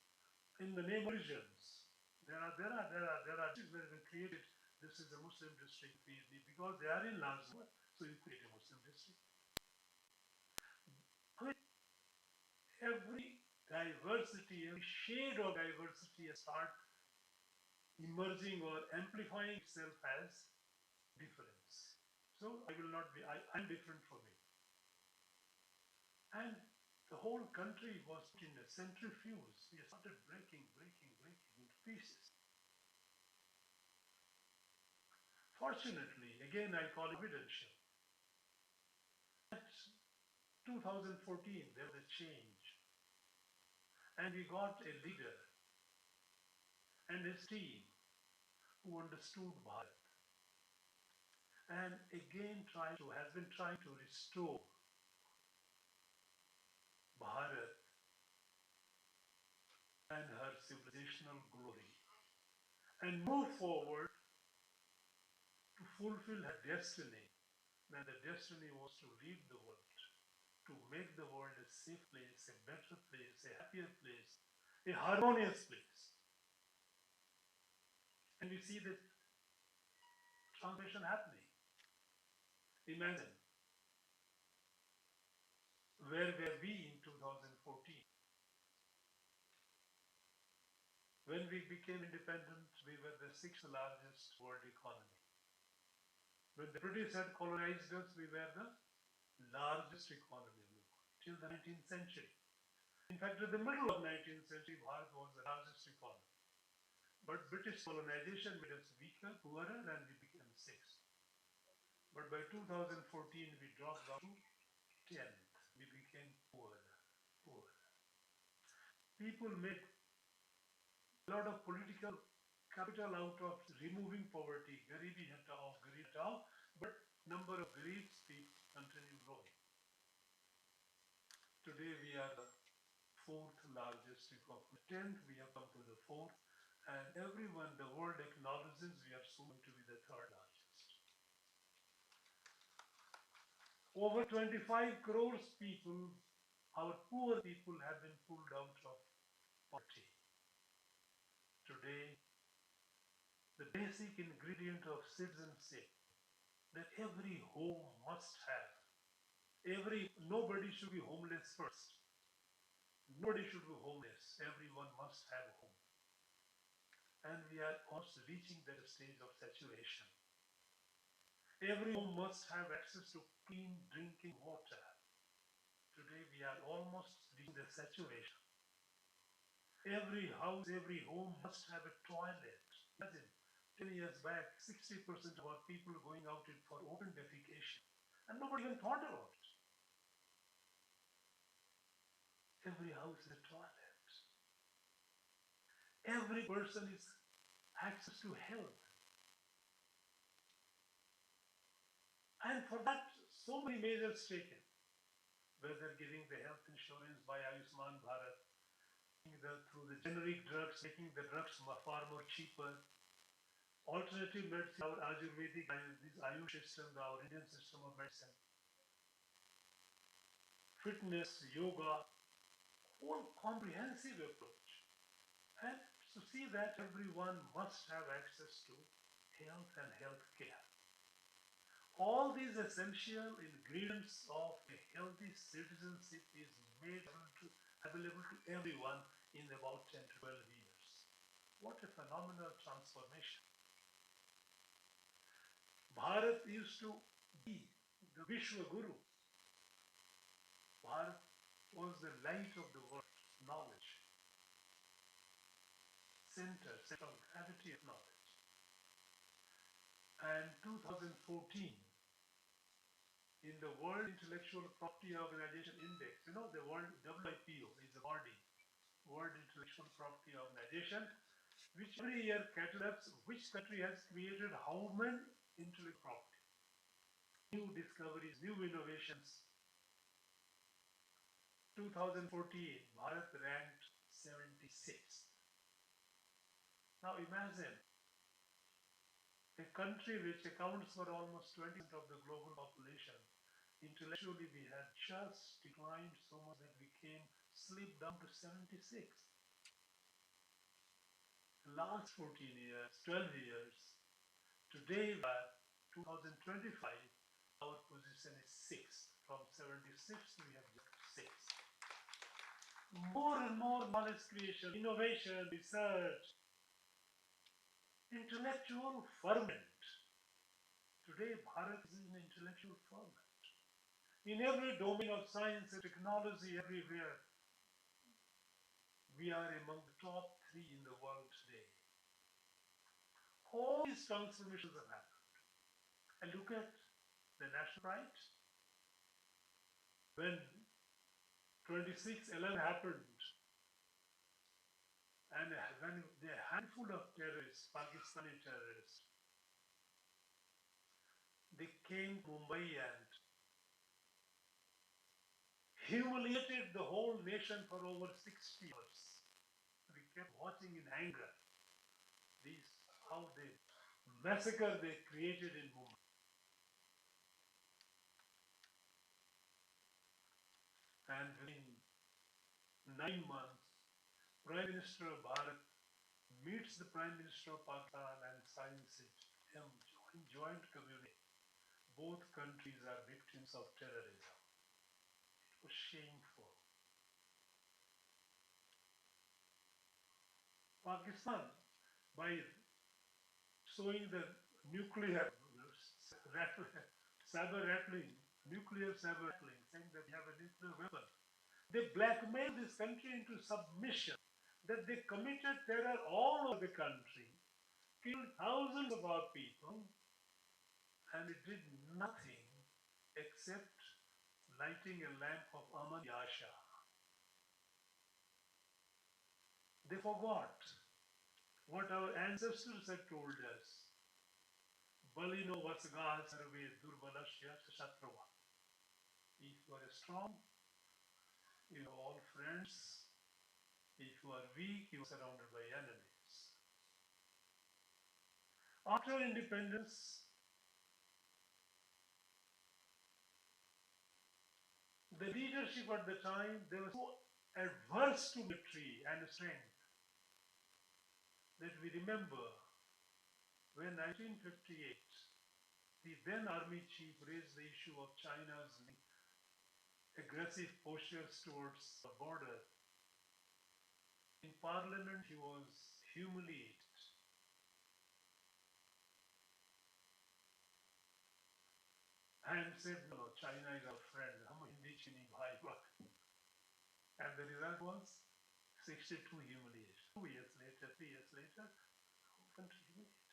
in the name of religions. There are districts that have been created. This is a Muslim district because they are in large number, so you create a Muslim district. I mean, every diversity, every shade of diversity start emerging or amplifying itself as difference. So I will not be, I'm different from you. And the whole country was put in a centrifuge. We started breaking into pieces. Fortunately, again I call it evidential. At 2014, there was a change. And we got a leader and his team who understood Bharat. And again has been trying to restore Bharat and her civilizational glory and move forward to fulfill her destiny. Then the destiny was to lead the world, to make the world a safe place, a better place, a happier place, a harmonious place. And we see the transformation happening. Imagine where were we in 2014? When we became independent, we were the 6th largest world economy. When the British had colonized us, we were the largest economy of the world till the 19th century. In fact, in the middle of 19th century, Bharat was the largest economy. But British colonization made us weaker, poorer, and we became 6th. But by 2014, we dropped down to 10th. We became poorer. People made a lot of political capital out of removing poverty, garibi hatao, but number of Greeks people continue growing. Today we are the 4th largest economy. 10th we have come to the 4th, and everyone, the world acknowledges we are soon to be the 3rd largest. Over 25 crores people, our poor people, have been pulled out of poverty. today the basic ingredient of citizenship that every home must have. Nobody should be homeless first. Nobody should be homeless. Everyone must have a home. And we are also reaching that stage of saturation. Every home must have access to clean drinking water. Today we are almost reaching the saturation. Every house, every home must have a toilet. Imagine, 10 years back, 60% of our people going out for open defecation. And nobody even thought about it. Every house is a toilet. Every person is access to health. And for that, so many measures taken. Whether giving the health insurance by Ayushman Bharat, through the generic drugs, making the drugs far more cheaper, alternative medicine, our Ayurvedic, this Ayush system, our Indian system of medicine, fitness, yoga, whole comprehensive approach. And to see that everyone must have access to health and health care. All these essential ingredients of a healthy citizenship is made available to everyone in about 10 to 12 years. What a phenomenal transformation. Bharat used to be the Vishwa Guru. Bharat was the light of the world, knowledge, center of gravity of knowledge. And 2014, in the World Intellectual Property Organization Index, the World WIPO is a body, World Intellectual Property Organization, which every year catalogs which country has created how many intellectual property, new discoveries, new innovations. 2014, Bharat ranked 76th. Now imagine a country which accounts for almost 20% of the global population. Intellectually, we had just declined so much that we slipped down to 76. The last 14 years, 12 years, today, 2025, our position is 6th. From 76, we have jumped 6th. More and more knowledge creation, innovation, research, intellectual ferment. Today, Bharat is an intellectual ferment. In every domain of science and technology, everywhere, we are among the top 3 in the world today. All these transformations have happened. And look at the national pride. When 26/11 happened, and when the handful of terrorists, Pakistani terrorists, they came to Mumbai and humiliated the whole nation for over 60 years. We kept watching in anger how the massacre they created in Mumbai. And within 9 months, Prime Minister of Bharat meets the Prime Minister of Pakistan and signs it, joint communique. Both countries are victims of terrorism. It was shameful. Pakistan, by showing the nuclear saber rattling, saying that they have a nuclear weapon, they blackmailed this country into submission, that they committed terror all over the country, killed thousands of our people, and it did nothing except lighting a lamp of Aman Yasha. They forgot what our ancestors had told us. Balino vasgah sarve durbalasya shatrava. If you are strong, you are all friends. If you are weak, you are surrounded by enemies. After independence, the leadership at the time, they were so adverse to military and strength. that we remember when 1958, the then army chief raised the issue of China's aggressive postures towards the border. In parliament, he was humiliated. And said, no, China is our friend. Hum Hindi chini bhai bhai. And the result was 62 humiliation. 2 years later, 3 years later, the whole country humiliated.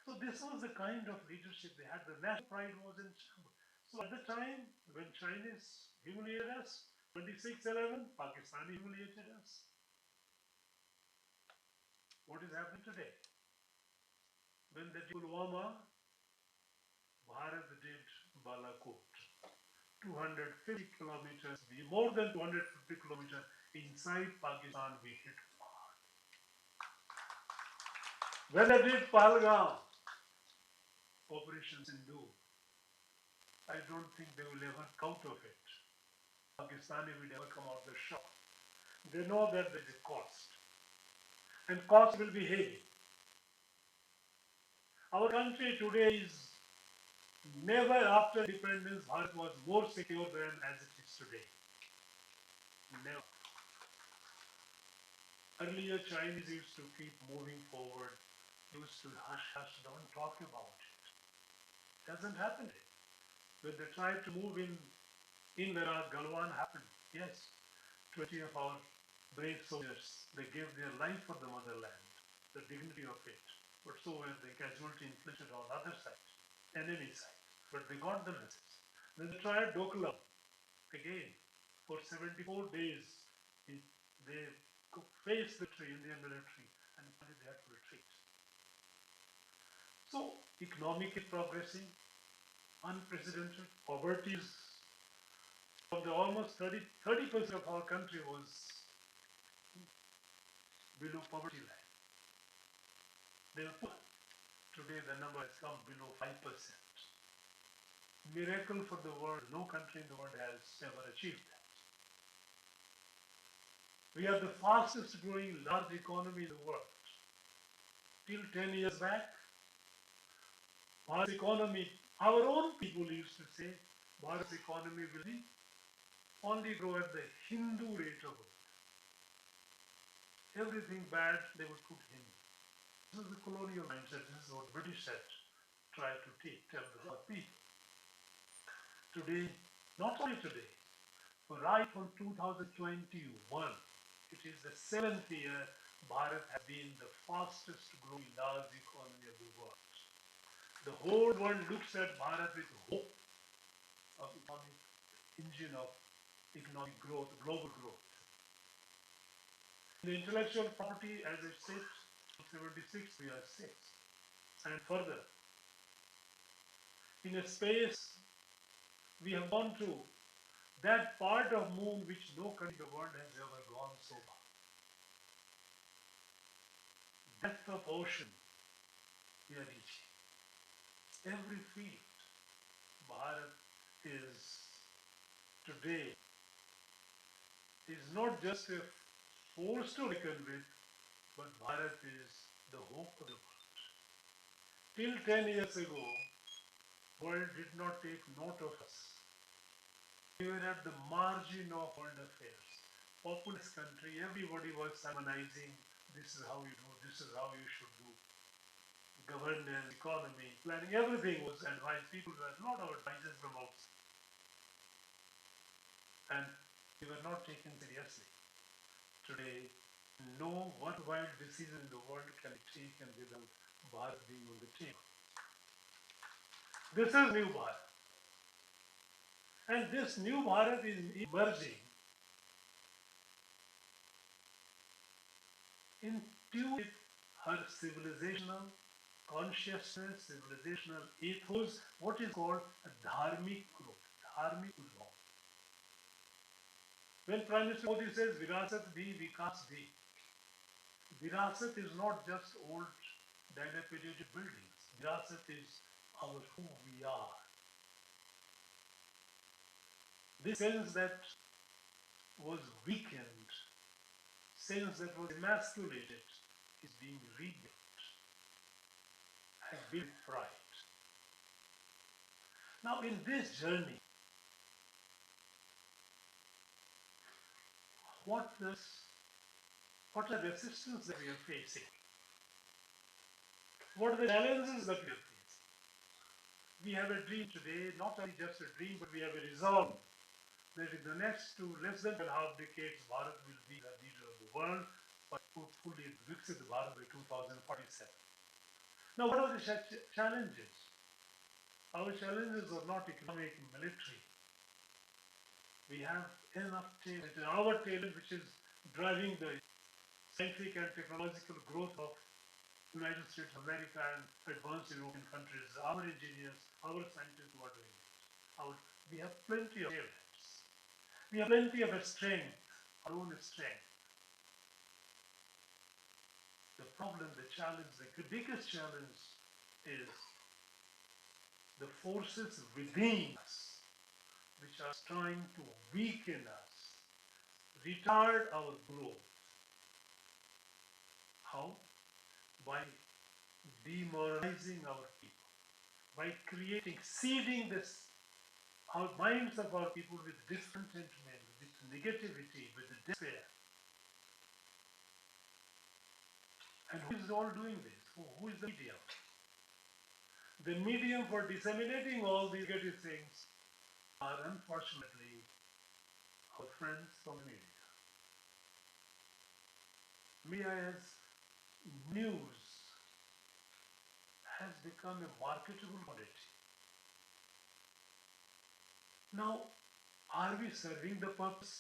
So this was the kind of leadership they had. The national pride was in China. So at the time when Chinese humiliated us, 26/11, Pakistani humiliated us. What is happening today? When they did Pulwama, Bharat did Balakot. 250 kilometers, more than 250 kilometers inside Pakistan, we hit hard. When they did Pahalgam, Operation Sindhu, I don't think they will ever come out of it. Pakistani will never come out of the shock. They know that there is a cost. And cost will be heavy. Our country today is never after independence, Bharat was more secure than as it is today. Never. Earlier, Chinese used to keep moving forward, used to hush, hush, don't talk about it. Doesn't happen. When they tried to move in Narad, Galwan happened. Yes, 20 of our brave soldiers, they gave their life for the motherland, the dignity of it. But so were the casualty inflicted on other side, enemy side. But they got the message. Then they tried Dokulam again. For 74 days, they faced the Indian military and finally they had to retreat. So, economically progressing, unprecedented, poverty is from the almost 30% of our country was below poverty line. They were poor. Today the number has come below 5%. Miracle for the world. No country in the world has ever achieved that. We are the fastest growing large economy in the world. Till 10 years back, Bharat's economy, our own people used to say, Bharat's economy will be only grow at the Hindu rate of growth. Everything bad, they would put Hindu. This is the colonial mindset. This is what British had tried to tell the people. Today, not only today, but right from 2021, it is the 7th year Bharat has been the fastest growing large economy of the world. The whole world looks at Bharat with hope of economic engine of economic growth, global growth. The intellectual property, as I said, 76, we are 6th. And further, in a space, we have gone to that part of moon which no country in the world has ever gone so far. Depth of ocean, we are reaching. Every field, Bharat is today is not just a force to reckon with, but Bharat is the hope of the world. Till 10 years ago, world did not take note of us. We were at the margin of world affairs. Populous country, everybody was sermonizing, this is how you do, this is how you should do. Governance, economy, planning, everything was advised. People were a lot of advices from outside. And we were not taken seriously. Today, no worthwhile decision in the world can be taken without Bharat being on the table. This is new Bharat. And this new Bharat is emerging in tune with her civilizational consciousness, civilizational ethos, what is called a dharmic growth, dharmic growth. When Prime Minister Modi says Virasat bhi, Vikas bhi, Virasat is not just old dilapidated buildings. Virasat is our who we are. This sense that was weakened, sense that was emasculated, is being rebuilt and built with pride. Now, in this journey, what are the resistance that we are facing? What are the challenges that we are facing? We have a dream today, not only just a dream, but we have a resolve that in the next less than 2.5 decades, Bharat will be the leader of the world, but fully Viksit Bharat by 2047. Now, what are the challenges? Our challenges are not economic and military. We have enough talent, our talent which is driving the scientific and technological growth of United States of America and advanced European countries, our engineers, our scientists who are doing it. We have plenty of talents. We have plenty of strength, our own strength. The problem, the challenge, the biggest challenge is the forces within us which are trying to weaken us, retard our growth. How? By demoralizing our people, by seeding our minds of our people with discontentment, with negativity, with despair. And who is all doing this? Who is the medium? The medium for disseminating all these negative things are unfortunately our friends from media. Media news has become a marketable commodity. Now, are we serving the purpose?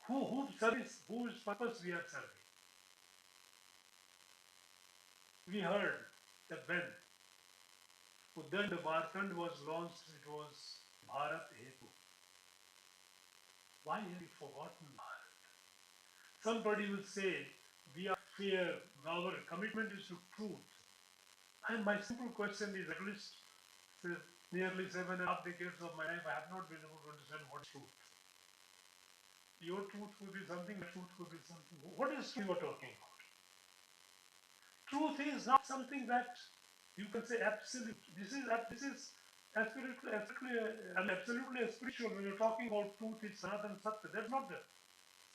Whose purpose we are serving? We heard that when Uddand Bharkand was launched, it was Bharat Hetu. Why have we forgotten Bharat? Somebody will say, we are fair, our commitment is to truth. And my simple question is, at least nearly 7.5 decades of my life, I have not been able to understand what is truth. Your truth could be something, my truth could be something. What is truth you are talking about? Truth is not something that you can say absolute. This is absolutely spiritual. When you're talking about truth, it's Sanatani Satya. That's not that.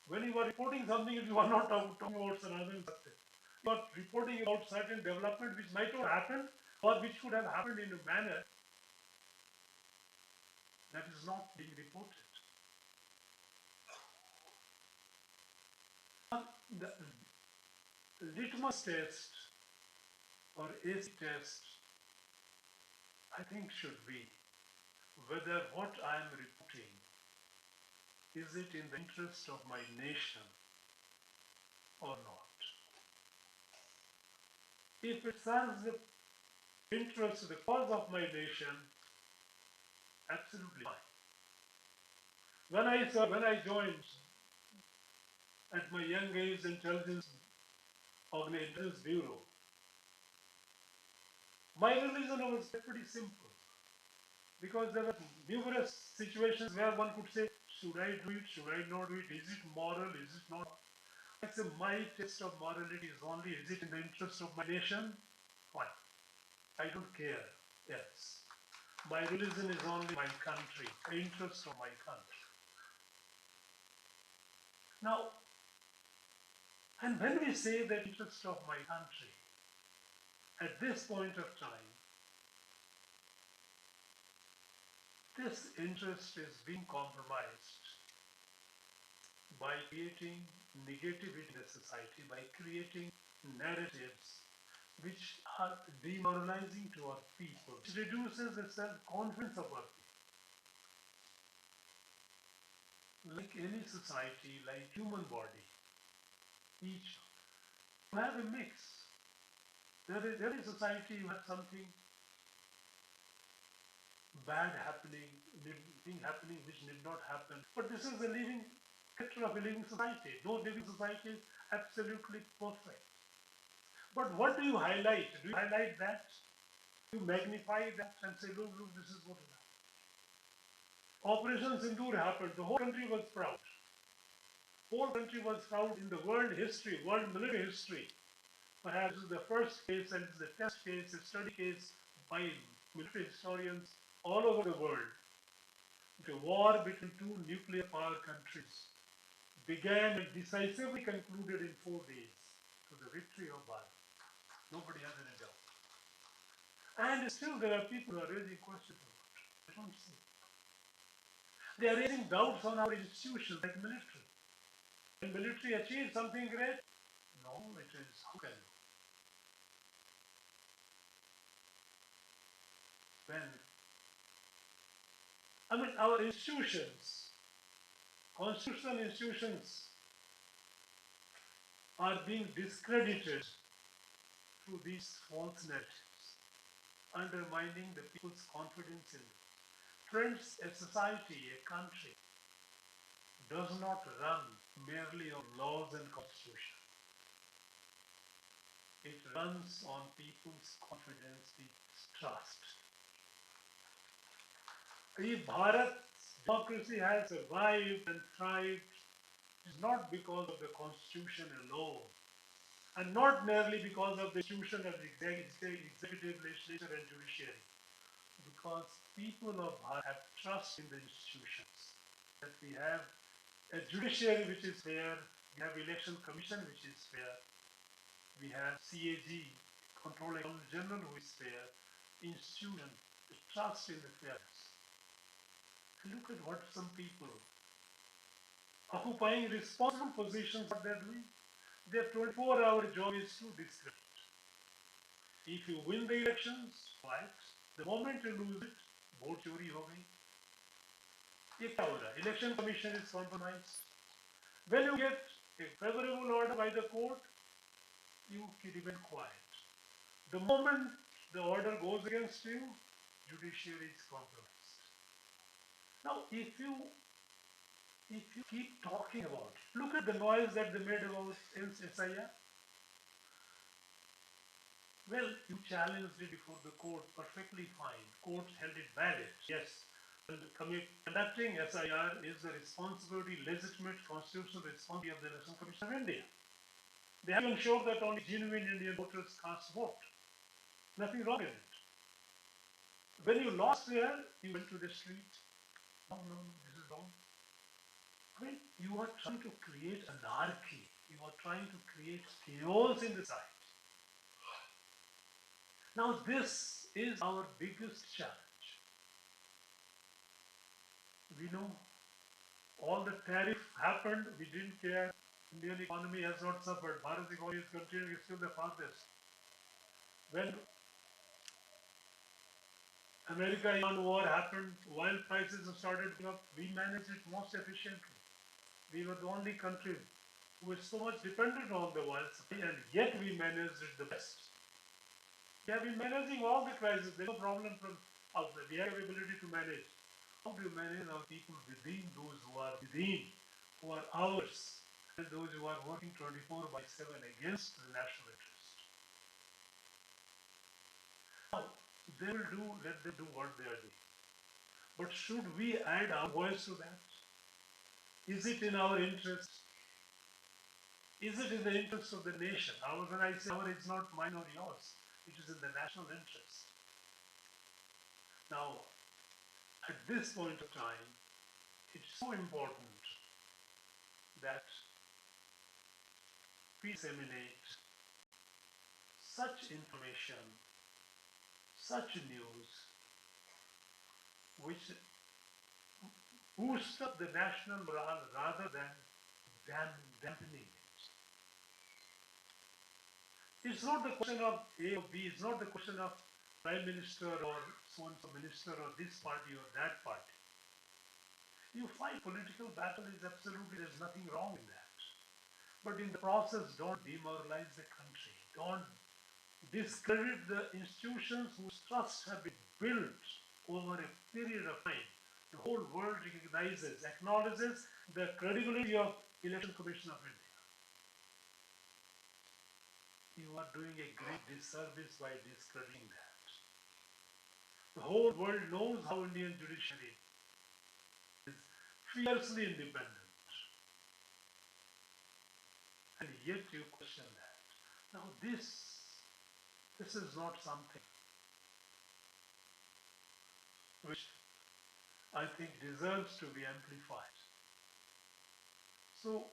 When you are reporting something, you are not talking about Sanatani Satya. You are reporting about certain development which might have happened or which could have happened in a manner that is not being reported. The litmus test or AC test, I think, should be whether what I am reporting is it in the interest of my nation or not. If it serves the interest, the cause of my nation, absolutely fine. When I joined at my young age intelligence bureau, my religion was pretty simple because there were numerous situations where one could say, should I do it, should I not do it, is it moral, is it not? I say my test of morality is only, is it in the interest of my nation? Fine. I don't care else. My religion is only my country, the interest of my country. Now, and when we say the interest of my country, at this point of time, this interest is being compromised by creating negativity in the society, by creating narratives which are demoralizing to our people, which reduces the self-confidence of our people. Like any society, like human body, each have a mix. Every society you have something bad happening, thing happening which did not happen. But this is a living picture of a living society. No living society is absolutely perfect. But what do you highlight? Do you highlight that? You magnify that and say, look, this is what is happening. Operation Sindoor happened. The whole country was proud. Whole country was proud in the world history, world military history. perhaps this is the first case and it's the test case, a study case by military historians all over the world. The war between two nuclear power countries began and decisively concluded in 4 days to the victory of Bharat. Nobody has any doubt. And still there are people who are raising questions about it. I don't see. They are raising doubts on our institutions like military. Can military achieve something great? No, it is how can you? Our institutions, constitutional institutions, are being discredited through these false narratives, undermining the people's confidence in them. Friends, a society, a country, does not run merely on laws and constitution. It runs on people's confidence, people's trust. If Bharat's democracy has survived and thrived, it is not because of the constitution alone, and not merely because of the institution of the executive, legislature and judiciary, because people of Bharat have trust in the institutions, that we have a judiciary which is fair, we have election commission which is fair, we have CAG, controlling general who is fair, institution, trust in the fairness. And look at what some people occupying responsible positions, what they're doing. Their 24-hour job is to discredit. If you win the elections, right, the moment you lose it, vote chori ho gayi. Ye kya ho raha? Election commission is compromised. When you get a favorable order by the court, you remain quiet. The moment the order goes against you, judiciary is compromised. Now, if you keep talking about it, look at the noise that they made about SIR. Well, you challenged it before the court, perfectly fine. Court held it valid. Yes, conducting SIR is the responsibility, legitimate constitutional responsibility of the Election Commission of India. They have ensured that only genuine Indian voters cast vote. Nothing wrong in it. When you lost there, you went to the street. No, this is wrong. I mean, you are trying to create anarchy. You are trying to create chaos in the site. Now, this is our biggest challenge. We know all the tariff happened, we didn't care. Indian economy has not suffered. Bharat's economy is continuing, it's still the farthest. When America-Iran war happened, oil prices started going up, we managed it most efficiently. We were the only country who was so much dependent on the oil supply, and yet we managed it the best. We have been managing all the crises. There's no problem from outside. We have the ability to manage. How do you manage our people within, those who are within, who are ours, and those who are working 24/7 against the national interest? Now, they will do, let them do what they are doing. But should we add our voice to that? Is it in our interest? Is it in the interest of the nation? When I say our, it's not mine or yours. It is in the national interest. Now, at this point of time, it's so important that we disseminate such information, such news, which boosts up the national morale rather than dampening it. It's not the question of A or B, it's not the question of Prime Minister or so-and-so minister or this party or that party. You fight political battle is absolutely, there's nothing wrong in that. But in the process, don't demoralize the country. Don't discredit the institutions whose trusts have been built over a period of time. The whole world recognizes, acknowledges the credibility of Election Commission of India. You are doing a great disservice by discrediting that. The whole world knows how Indian judiciary is fiercely independent. And yet you question that. Now this is not something which I think deserves to be amplified. So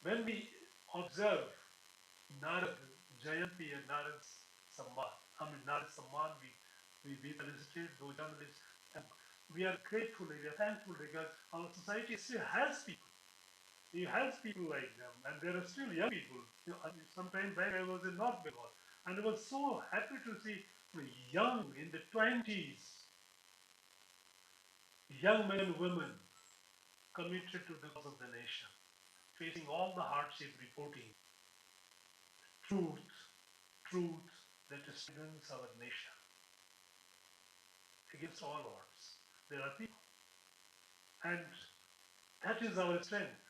when we observe Narad, Jayanti and Narad's Samvad, Narad Samman, we felicitate those journalists, and we are grateful, we are thankful because our society still has people. It has people like them, and there are still young people. Some time back I was in North Bengal, and I was so happy to see young in the 20s, young men and women committed to the cause of the nation, facing all the hardship, reporting truth, truth that strengthens our nation against all odds. There are people, and that is our strength.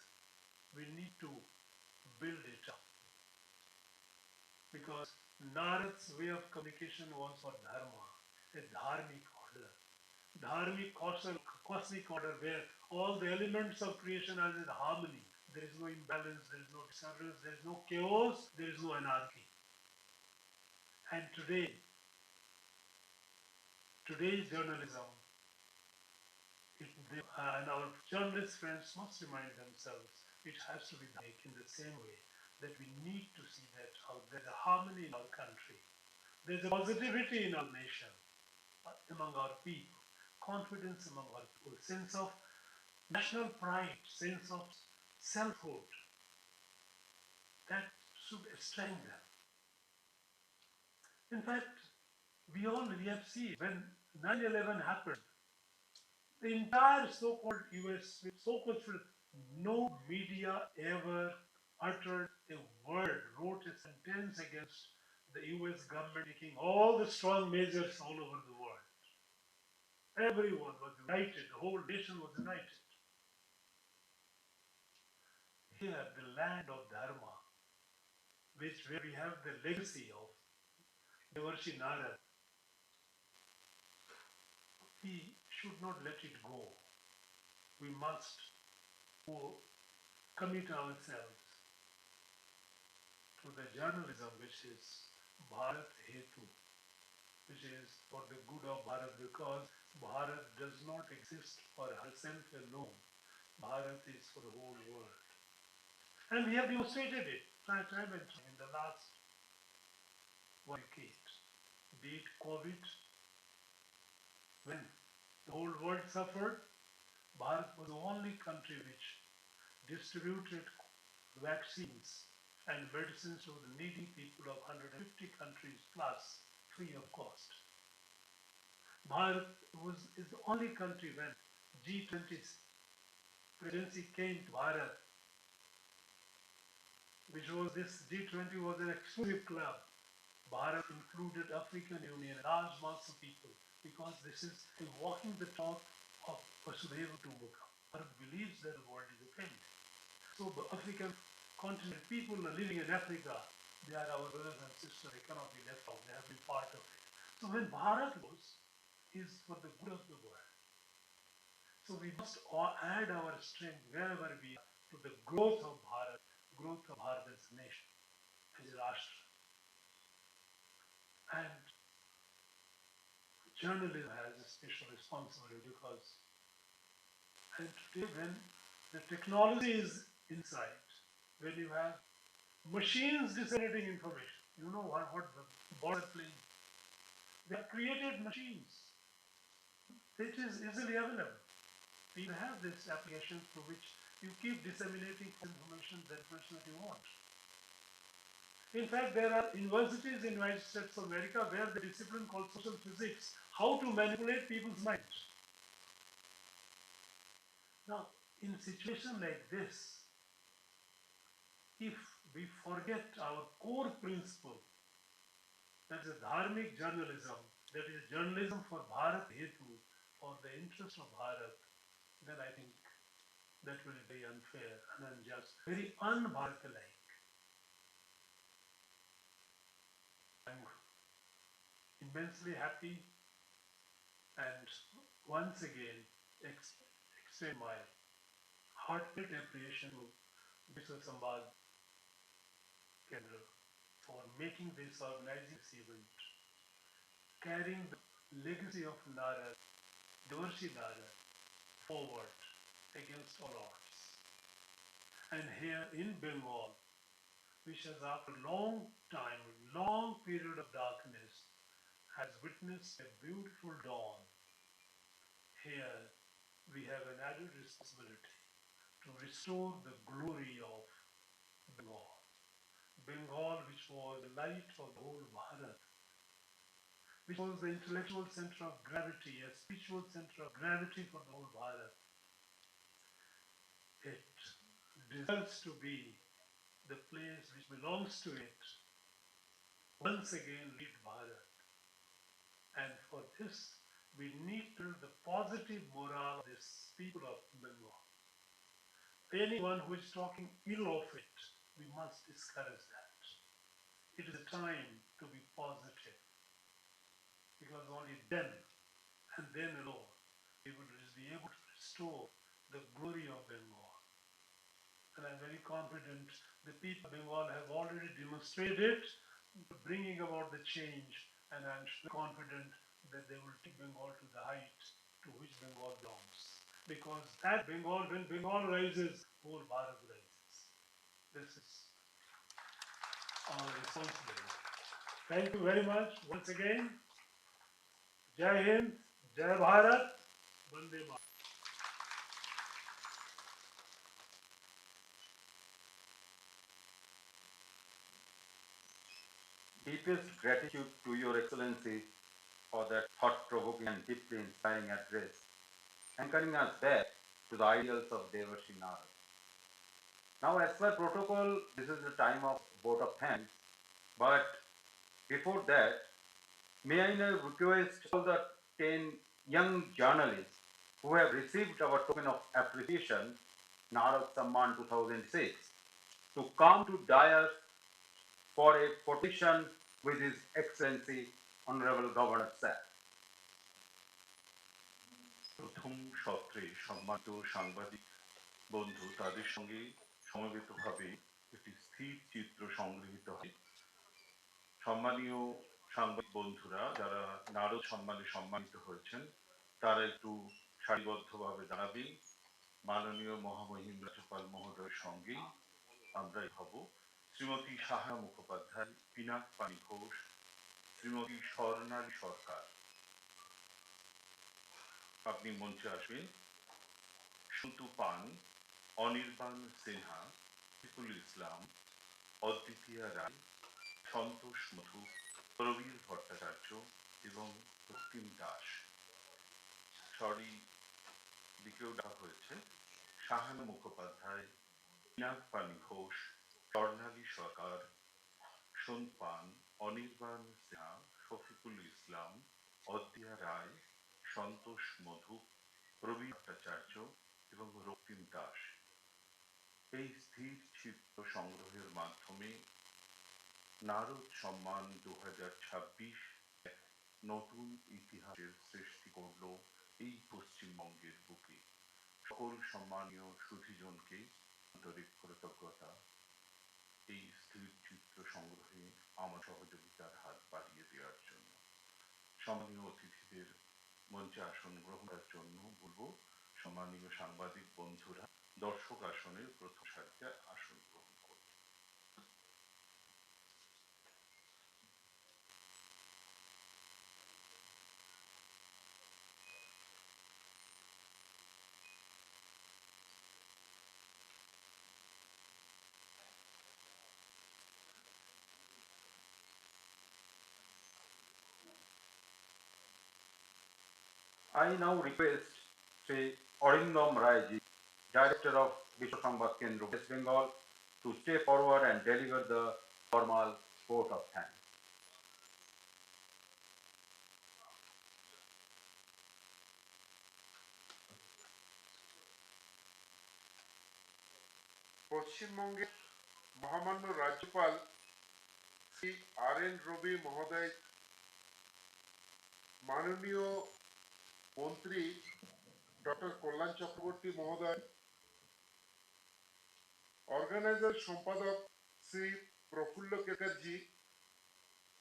We need to build it up because Narad's way of communication was for dharma, a dharmic order, dharmic cosmic order where all the elements of creation are in harmony. There is no imbalance, there is no disturbance, there is no chaos, there is no anarchy. And today's journalism, and our journalist friends must remind themselves it has to be done in the same way that we need to see that there's a harmony in our country, there's a positivity in our nation, among our people, confidence among our people, sense of national pride, sense of selfhood that should strengthen. In fact, we have seen when 9/11 happened, the entire so-called US, so-called no media ever uttered a word, wrote a sentence against the US government taking all the strong measures all over the world. Everyone was united, the whole nation was united. Here, the land of Dharma, where we have the legacy of Devarshi Narad, we should not let it go. We must commit ourselves to the journalism which is Bharat Hetu, which is for the good of Bharat, because Bharat does not exist for herself alone. Bharat is for the whole world. And we have demonstrated it time and time in the last one decade. Be it COVID, when the whole world suffered, Bharat was the only country which distributed vaccines and medicines to the needy people of 150 countries plus, free of cost. Bharat is the only country when G20 presidency came to Bharat, which was this G20 was an exclusive club. Bharat included African Union, large mass of people, because this is walking the talk of Vasudhaiva Kutumbakam. Bharat believes that the world is a family. So the African continent, people are living in Africa, they are our brothers and sisters, they cannot be left out, they have been part of it. So when Bharat goes, is for the good of the world. So we must add our strength wherever we are to the growth of Bharat as a nation, as a Rashtra. And journalism has a special responsibility because, and today when the technology is inside, when you have machines disseminating information, you know what the border plane, they have created machines. It is easily available. You have this application through which you keep disseminating information that you want. In fact, there are universities in the United States of America where the discipline called social physics, how to manipulate people's minds. Now, in a situation like this, if we forget our core principle, that is dharmic journalism, that is journalism for Bharat Hetu, for the interest of Bharat, then I think that will be very unfair and unjust, very un-Bharat-like. I'm immensely happy and once again extend my heartfelt appreciation to Vishwa Samvad Kendra, for making this, organizing this event, carrying the legacy of Narad, Devarshi Narad, forward against all odds. And here in Bengal, which has after a long time, long period of darkness, has witnessed a beautiful dawn. Here we have an added responsibility to restore the glory of Bengal. Bengal, which was the light of the whole Bharat, which was the intellectual center of gravity, a spiritual center of gravity for the whole Bharat. It deserves to be the place which belongs to it. Once again, lead Bharat. And for this, we need to build the positive morale of this people of Bengal. Anyone who is talking ill of it, we must discourage that. It is a time to be positive, because only then and then alone we will be able to restore the glory of Bengal. And I'm very confident the people of Bengal have already demonstrated bringing about the change, and I'm confident that they will take Bengal to the height to which Bengal belongs. Because that Bengal, when Bengal rises, whole Bharat rises. This is our responsibility. Thank you very much once again. Jai Hind, Jai Bharat, Vande Mataram. Deepest gratitude to Your Excellency for that thought-provoking and deeply inspiring address, anchoring us back to the ideals of Devarshi Narad. Now, as per protocol, this is the time of vote of thanks, but before that, may I now request all the 10 young journalists who have received our token of appreciation, Narad Samman 2006, to come to dais for a petition with His Excellency Honorable Governor Sir. প্রথম সত্রে সম্মানিত সাংবাদিক বন্ধু তাদের সঙ্গে সমবেতভাবে একটি স্থির চিত্র সংগৃহীত হয়। সম্মানীয় সাংবাদিক বন্ধুরা যারা নারদ সম্মানে সম্মানিত হয়েছেন তারা একটু সারিবদ্ধভাবে দাঁড়াবেন। মাননীয় মহামহিম রাজ্যপাল মহোদয়ের সঙ্গে আমরাই হব। শ্রীমতী সাহা মুখোপাধ্যায়, পিনাক পানি ঘোষ, শ্রীমতী স্বর্ণালী সরকার, আপনি মঞ্চে আসবেন। সন্তু পান, অনির্বাণ সিনহা, শফিকুল ইসলাম, অদ্বিতীয়া রায়, সন্তোষ মধু, প্রবীর ভট্টাচার্য এবং রক্তিম দাস। সরি দিকেও ডাকা হয়েছে সাহানা মুখোপাধ্যায়, পিনাক পানি ঘোষ, স্বর্ণালী সরকার, সন্তু পান, অনির্বাণ সিনহা, শফিকুল ইসলাম, অদ্বিতীয়া রায়, সন্তোষ মধু, প্রবীর ভট্টাচার্য এবং রক্তিম দাস। এই স্থির চিত্র সংগ্রহের মাধ্যমে নারদ সম্মান 2026 এক নতুন ইতিহাসের সৃষ্টি করল এই পশ্চিমবঙ্গের বুকে। সকল সম্মানীয় সুধীজনকে আন্তরিক কৃতজ্ঞতা এই স্থির চিত্র সংগ্রহে আমার সহযোগিতার হাত বাড়িয়ে দেওয়ার জন্য। সম্মানীয় অতিথিদের মঞ্চে আসন গ্রহণের জন্য বলবো সম্মানীয় সাংবাদিক বন্ধুরা দর্শক আসনের প্রথম সারিতে আসন গ্রহণ করুন। I now request Sri Arindam Rai, Director of Vishwa Samvad Kendra, West Bengal, to step forward and deliver the formal vote of thanks. পশ্চিমবঙ্গের মহামান্য রাজ্যপাল শ্রী আর.এন. রবি মহোদয়, মাননীয় মন্ত্রী ডক্টর কল্যাণ চক্রবর্তী মহোদয়, অর্গানাইজার সম্পাদক শ্রী প্রফুল্ল কেকারজি,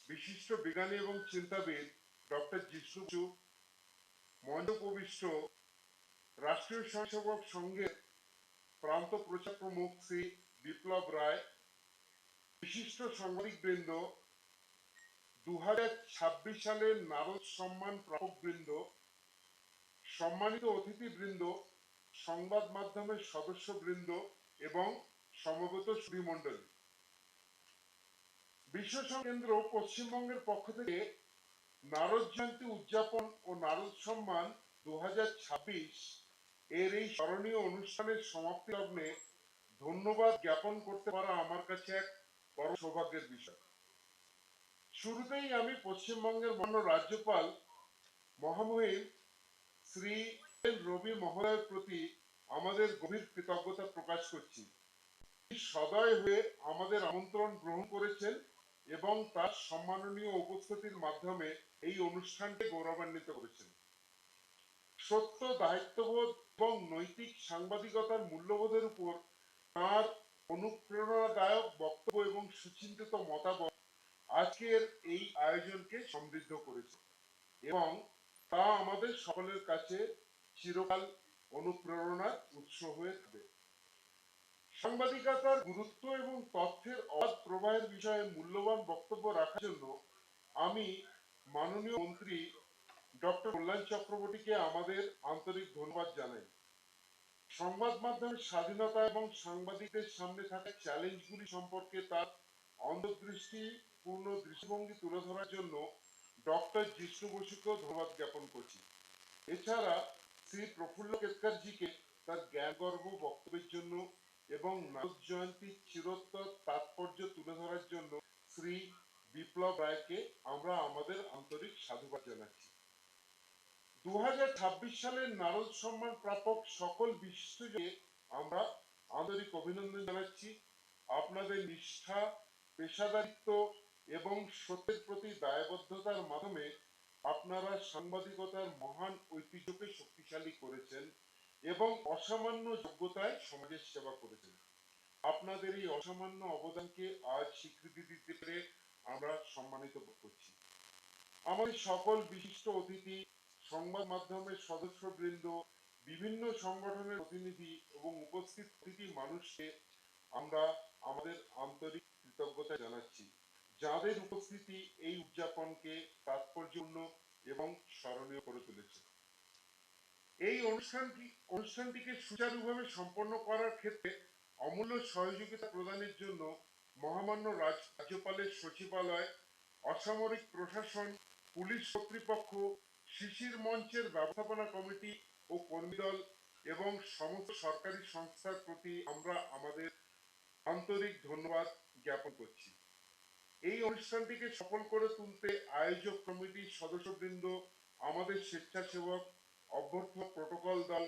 বিশিষ্ট বিজ্ঞানী এবং চিন্তাবিদ ডক্টর জিষ্ণু বসু, মঞ্চ উপবিষ্ট রাষ্ট্রীয় স্বয়ংসেবক সংঘের প্রান্ত প্রচার প্রমুখ শ্রী বিপ্লব রায়, বিশিষ্ট সাংবাদিকবৃন্দ, 2026 সালের নারদ সম্মান প্রাপক বৃন্দ, সম্মানিত অতিথিবৃন্দ, সংবাদ মাধ্যমের সদস্যবৃন্দ এবং সমবেত সুধীমণ্ডলী, বিশ্ব কেন্দ্র পশ্চিমবঙ্গের পক্ষ থেকে নারদ জয়ন্তী উদযাপন ও নারদ সম্মান 2026 এর এই স্মরণীয় অনুষ্ঠানের সমাপ্তি লগ্নে ধন্যবাদ জ্ঞাপন করতে পারা আমার কাছে এক বড় সৌভাগ্যের বিষয়। শুরুতেই আমি পশ্চিমবঙ্গের মাননীয় রাজ্যপাল মহামহিম শ্রী রবি মহোদয়ের প্রতি আমাদের গভীর কৃতজ্ঞতা প্রকাশ করছি। সদয় হয়ে আমাদের আমন্ত্রণ গ্রহণ করেছেন এবং তার সম্মাননীয় উপস্থিতির মাধ্যমে এই অনুষ্ঠানকে গৌরবান্বিত করেছেন। সত্য, দায়িত্ববোধ এবং নৈতিক সাংবাদিকতার মূল্যবোধের উপর তাঁর অনুপ্রেরণাদায়ক বক্তব্য এবং সুচিন্তিত মতামত আজকের এই আয়োজনকে সমৃদ্ধ করেছে এবং তা আমাদের সকলের কাছে চিরকাল অনুপ্রেরণার উৎস হয়ে থাকবে। সাংবাদিকতার গুরুত্ব এবং তথ্যের অবাধ প্রবাহের বিষয়ে মূল্যবান বক্তব্য রাখার জন্য আমি মাননীয় মন্ত্রী ডক্টর কল্যাণ চক্রবর্তীকে আমাদের আন্তরিক ধন্যবাদ জানাই। সংবাদ মাধ্যমের স্বাধীনতা এবং সাংবাদিকদের সামনে থাকা চ্যালেঞ্জগুলি সম্পর্কে তার অন্তর্দৃষ্টিপূর্ণ দৃষ্টিভঙ্গি তুলে ধরার জন্য ডক্টর জিষ্ণু বসুকেও ধন্যবাদ জ্ঞাপন করছি। এছাড়া শ্রী প্রফুল্ল কেতকারজিকে তার জ্ঞানগর্ভ বক্তব্যের জন্য এবং নারদ জয়ন্তীর চিরোত্তর তাৎপর্য তুলে ধরার জন্য শ্রী বিপ্লব রায়কে আমরা আমাদের আন্তরিক সাধুবাদ জানাচ্ছি। 2026 সালের নারদ সম্মান প্রাপক সকল বিশিষ্টজনকে আমরা আন্তরিক অভিনন্দন জানাচ্ছি। আপনাদের নিষ্ঠা, পেশাদারিত্ব এবং সত্যের প্রতি দায়বদ্ধতার মাধ্যমে আপনারা সাংবাদিকতার মহান ঐতিহ্যকে শক্তিশালী করেছেন এবং অসামান্য যোগ্যতায় সমাজের সেবা করেছেন। আপনাদের এই অসামান্য অবদানকে আজ স্বীকৃতি দিতে পেরে আমরা সম্মানিত বোধ করছি। আমাদের সকল বিশিষ্ট অতিথি, সংবাদ মাধ্যমের সদস্যবৃন্দ, বিভিন্ন সংগঠনের প্রতিনিধি এবং উপস্থিত প্রতিটি মানুষকে আমরা আমাদের আন্তরিক কৃতজ্ঞতা জানাচ্ছি, যাদের উপস্থিতি এই উদযাপনকে তাৎপর্যপূর্ণ এবং স্মরণীয় করে তুলেছে। এই অনুষ্ঠানটিকে সুচারুভাবে সম্পন্ন করার ক্ষেত্রে অমূল্য সহযোগিতা প্রদানের জন্য মহামান্য রাজ্যপালের সচিবালয়, অসামরিক প্রশাসন, পুলিশ কর্তৃপক্ষ, শিশির মঞ্চের ব্যবস্থাপনা কমিটি ও কর্মীদল এবং সমস্ত সরকারি সংস্থার প্রতি আমরা আমাদের আন্তরিক ধন্যবাদ জ্ঞাপন করছি। এই অনুষ্ঠানটিকে সফল করে তুলতে আয়োজক কমিটির সদস্যবৃন্দ, আমাদের স্বেচ্ছাসেবক, অভ্যর্থক প্রটোকল দল,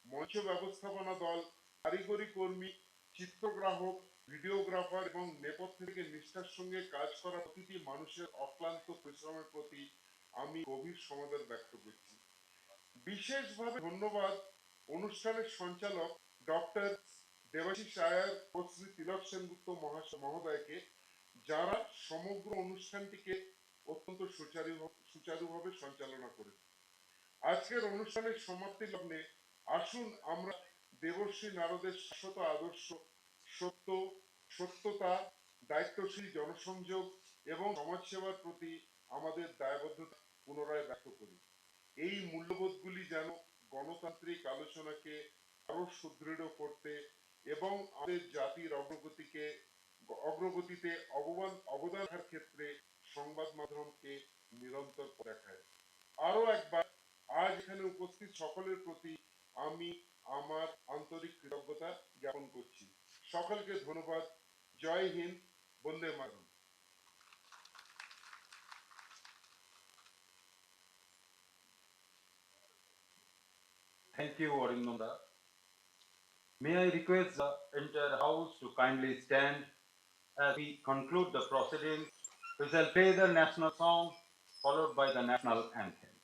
মঞ্চ ব্যবস্থাপনা দল, কারিগরি কর্মী, চিত্রগ্রাহক, ভিডিওগ্রাফার এবং নেপথ্য থেকে নিষ্ঠার সঙ্গে কাজ করা প্রতিটি মানুষের অক্লান্ত পরিশ্রমের প্রতি আমি গভীর সমবেদনা ব্যক্ত করছি। বিশেষভাবে ধন্যবাদ অনুষ্ঠানের সঞ্চালক ডক্টর দেবাশিস আয়ার ও শ্রী তিলক সেনগুপ্ত মহোদয়কে, যারা সমগ্র অনুষ্ঠানটিকে অত্যন্ত সুচারুভাবে সঞ্চালনা করেছে। আজকের অনুষ্ঠানের সমাপ্তি লগ্নে আসুন আমরা দেবশ্রী নারদের শাশ্বত আদর্শ, সত্য, সত্যতা, দায়িত্বশীল জনসংযোগ এবং সমাজসেবার প্রতি আমাদের দায়বদ্ধতা পুনরায় ব্যক্ত করি। এই মূল্যবোধগুলি যেন গণতান্ত্রিক আলোচনাকে আরো সুদৃঢ় করতে এবং আমাদের জাতির অগ্রগতিতে অবদান রাখার ক্ষেত্রে সংবাদ মাধ্যমকে নিরন্তর দেখায়। আরো একবার আজ এখানে উপস্থিত সকলের প্রতি আমি আমার আন্তরিক কৃতজ্ঞতা জ্ঞাপন করছি। সকলকে ধন্যবাদ। জয় হিন্দ, বন্দে মাতরম। Thank you, Arindamda. May I request the entire House to kindly stand as we conclude the proceedings. We shall play the national song followed by the national anthem.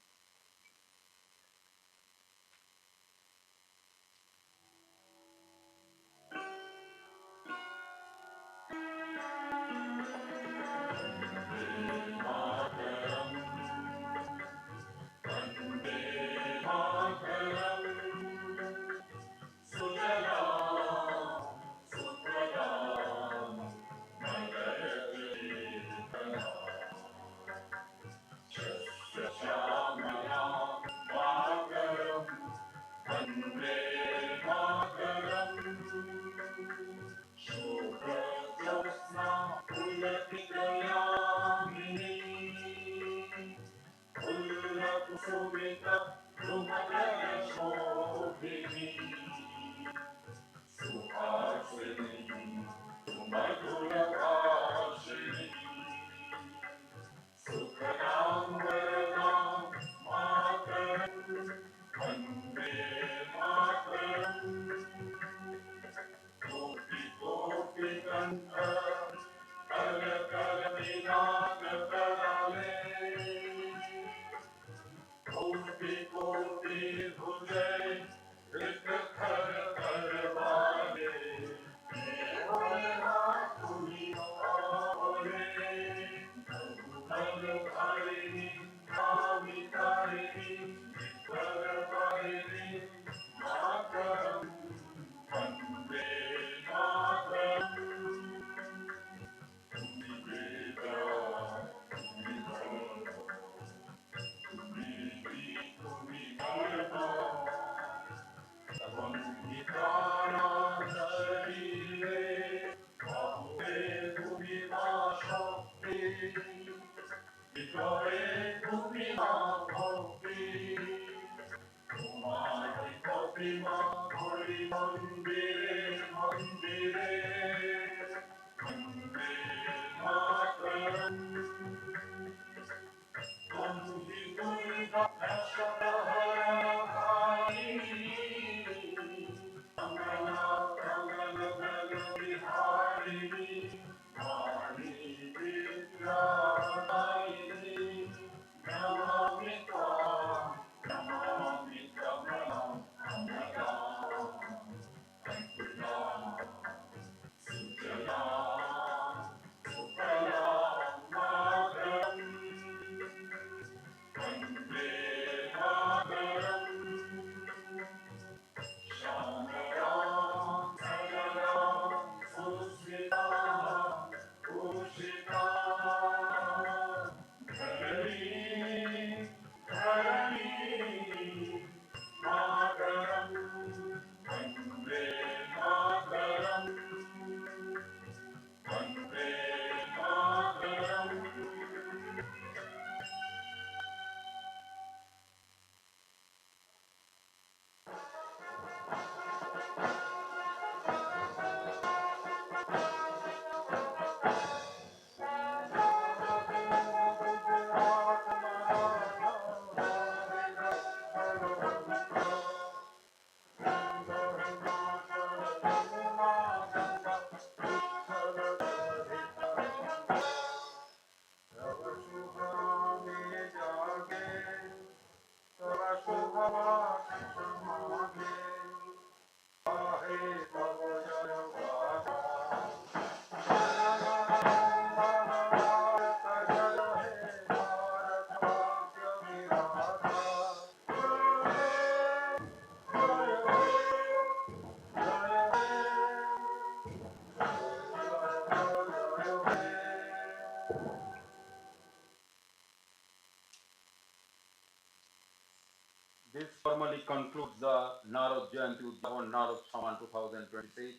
This formally concludes the Narad Jayanti Udyavan Narad Saman 2026.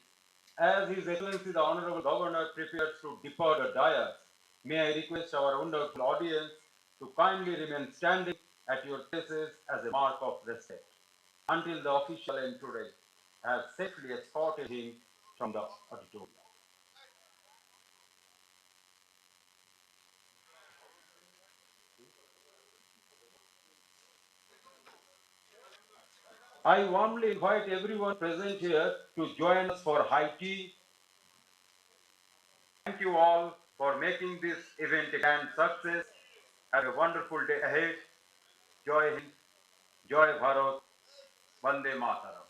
As His Excellency the Honorable Governor prepares to depart the dais, may I request our wonderful audience to kindly remain standing at your places as a mark of respect until the official entourage has safely escorted him from the auditorium. I warmly invite everyone present here to join us for high tea. Thank you all for making this event a grand success. Have a wonderful day ahead. Joy Hind, Joy Bharat, Vande Mataram.